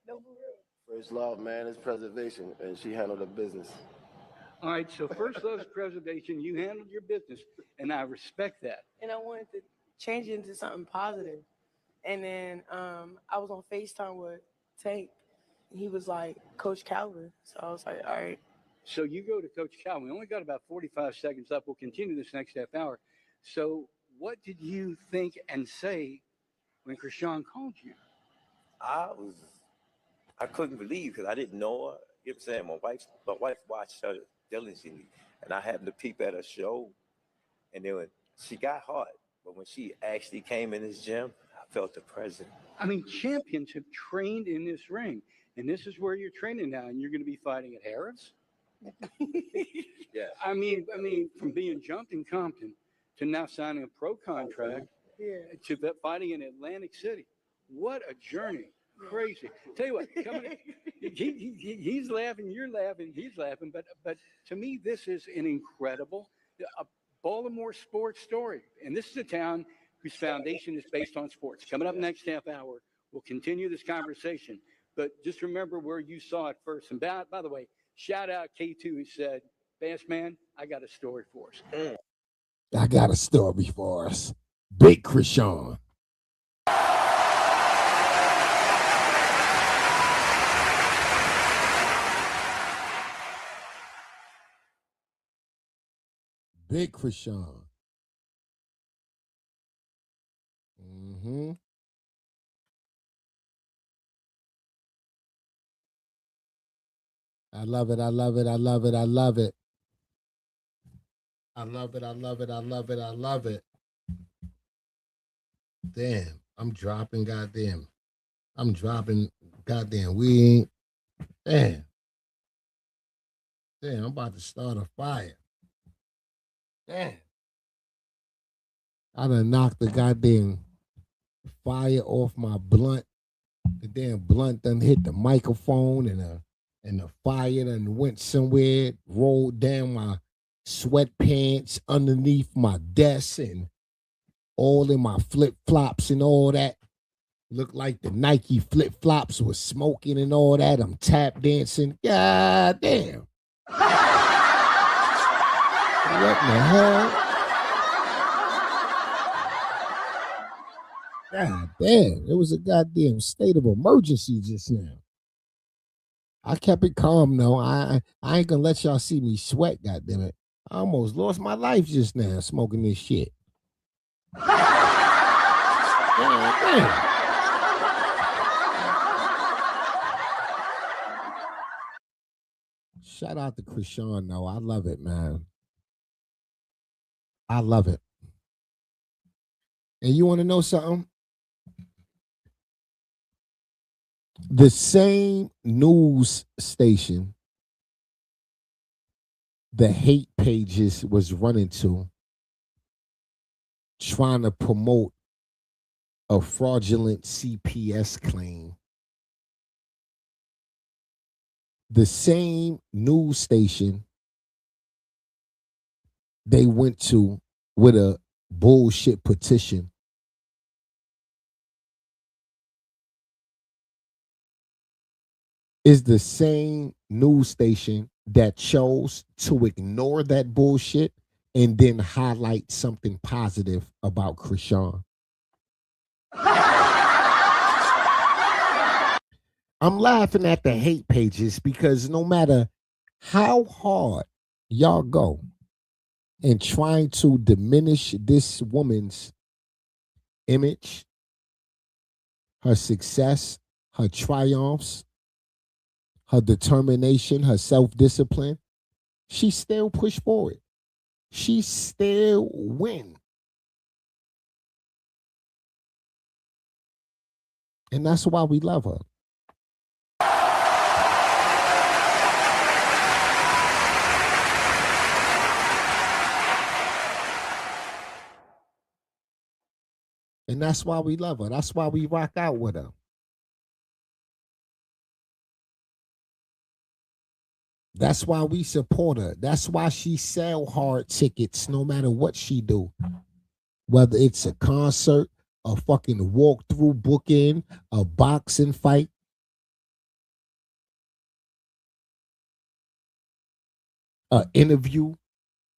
Speaker 21: No, for real.
Speaker 25: First love, man, is preservation, and she handled her business.
Speaker 21: All right, so first love's preservation, you handled your business, and I respect that.
Speaker 22: And I wanted to change it into something positive. And then I was on FaceTime with Tank, and he was like, Coach Calvin. So I was like, all right.
Speaker 21: So you go to Coach Cal. We only got about 45 seconds up. We'll continue this next half hour. So what did you think and say when Krishan called you?
Speaker 26: I couldn't believe because I didn't know her. You know what I'm saying? My wife watched her diligently, and I happened to peep at her show, and then when she got hot, but when she actually came in this gym, I felt the presence.
Speaker 21: I mean, champions have trained in this ring, and this is where you're training now, and you're going to be fighting at Harris?
Speaker 26: Yeah.
Speaker 21: I mean, from being jumped in Compton to now signing a pro contract to fighting in Atlantic City. What a journey. Crazy. Tell you what, he's laughing, you're laughing, he's laughing, but to me, this is an incredible, Baltimore sports story. And this is a town whose foundation is based on sports. Coming up next half hour, we'll continue this conversation. But just remember where you saw it first. And by the way, shout out K2 who said, Bass Man, I got a story for us.
Speaker 1: I got a story for us. Big Krishan. Big Krishan. Mm-hmm. I love it. I love it. I love it. I love it. I love it. I love it. I love it. I love it. Damn, I'm dropping goddamn. I'm dropping goddamn weed. Damn. Damn, I'm about to start a fire. Damn. I done knocked the goddamn fire off my blunt. The damn blunt done hit the microphone and the fire done went somewhere, rolled down my sweatpants underneath my desk and all in my flip-flops and all that. Looked like the Nike flip-flops was smoking and all that. I'm tap dancing. God damn. What the hell? God damn. It was a goddamn state of emergency just now. I kept it calm though. I ain't gonna let y'all see me sweat, goddamn it. I almost lost my life just now smoking this shit. Damn. Shout out to Krishan though. I love it, man. I love it. And you want to know something? The same news station the hate pages was running to, trying to promote a fraudulent CPS claim. The same news station they went to with a bullshit petition is the same news station that chose to ignore that bullshit and then highlight something positive about Krishan. I'm laughing at the hate pages because no matter how hard y'all go in trying to diminish this woman's image, her success, her triumphs, her determination, her self-discipline, she still pushed forward. She still win. And that's why we love her. And that's why we love her. That's why we rock out with her. That's why we support her. That's why she sell hard tickets no matter what she do. Whether it's a concert, a fucking walkthrough booking, a boxing fight. An interview,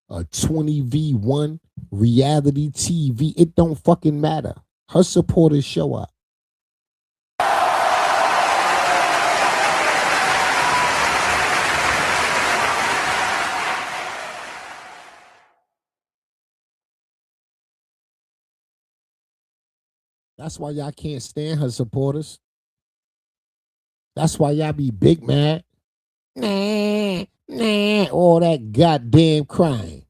Speaker 1: a 20v1, reality TV. It don't fucking matter. Her supporters show up. That's why y'all can't stand her supporters. That's why y'all be big mad. Nah, all that goddamn crying.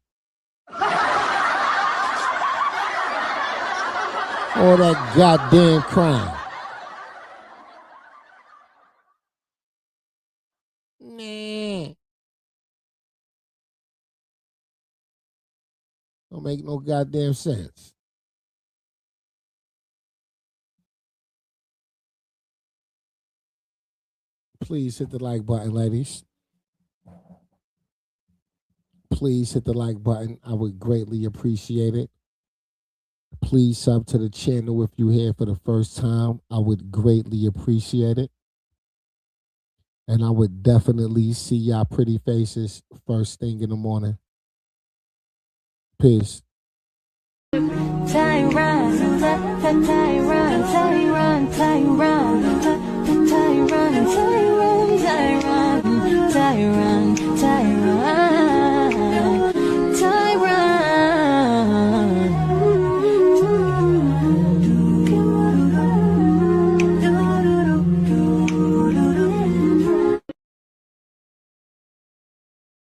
Speaker 1: All that goddamn crying. Nah. Don't make no goddamn sense. Please hit the like button, ladies. please hit the like button. I would greatly appreciate it. Please sub to the channel if you're here for the first time. I would greatly appreciate it. And I would definitely see y'all pretty faces first thing in the morning. Peace.
Speaker 2: Tyron.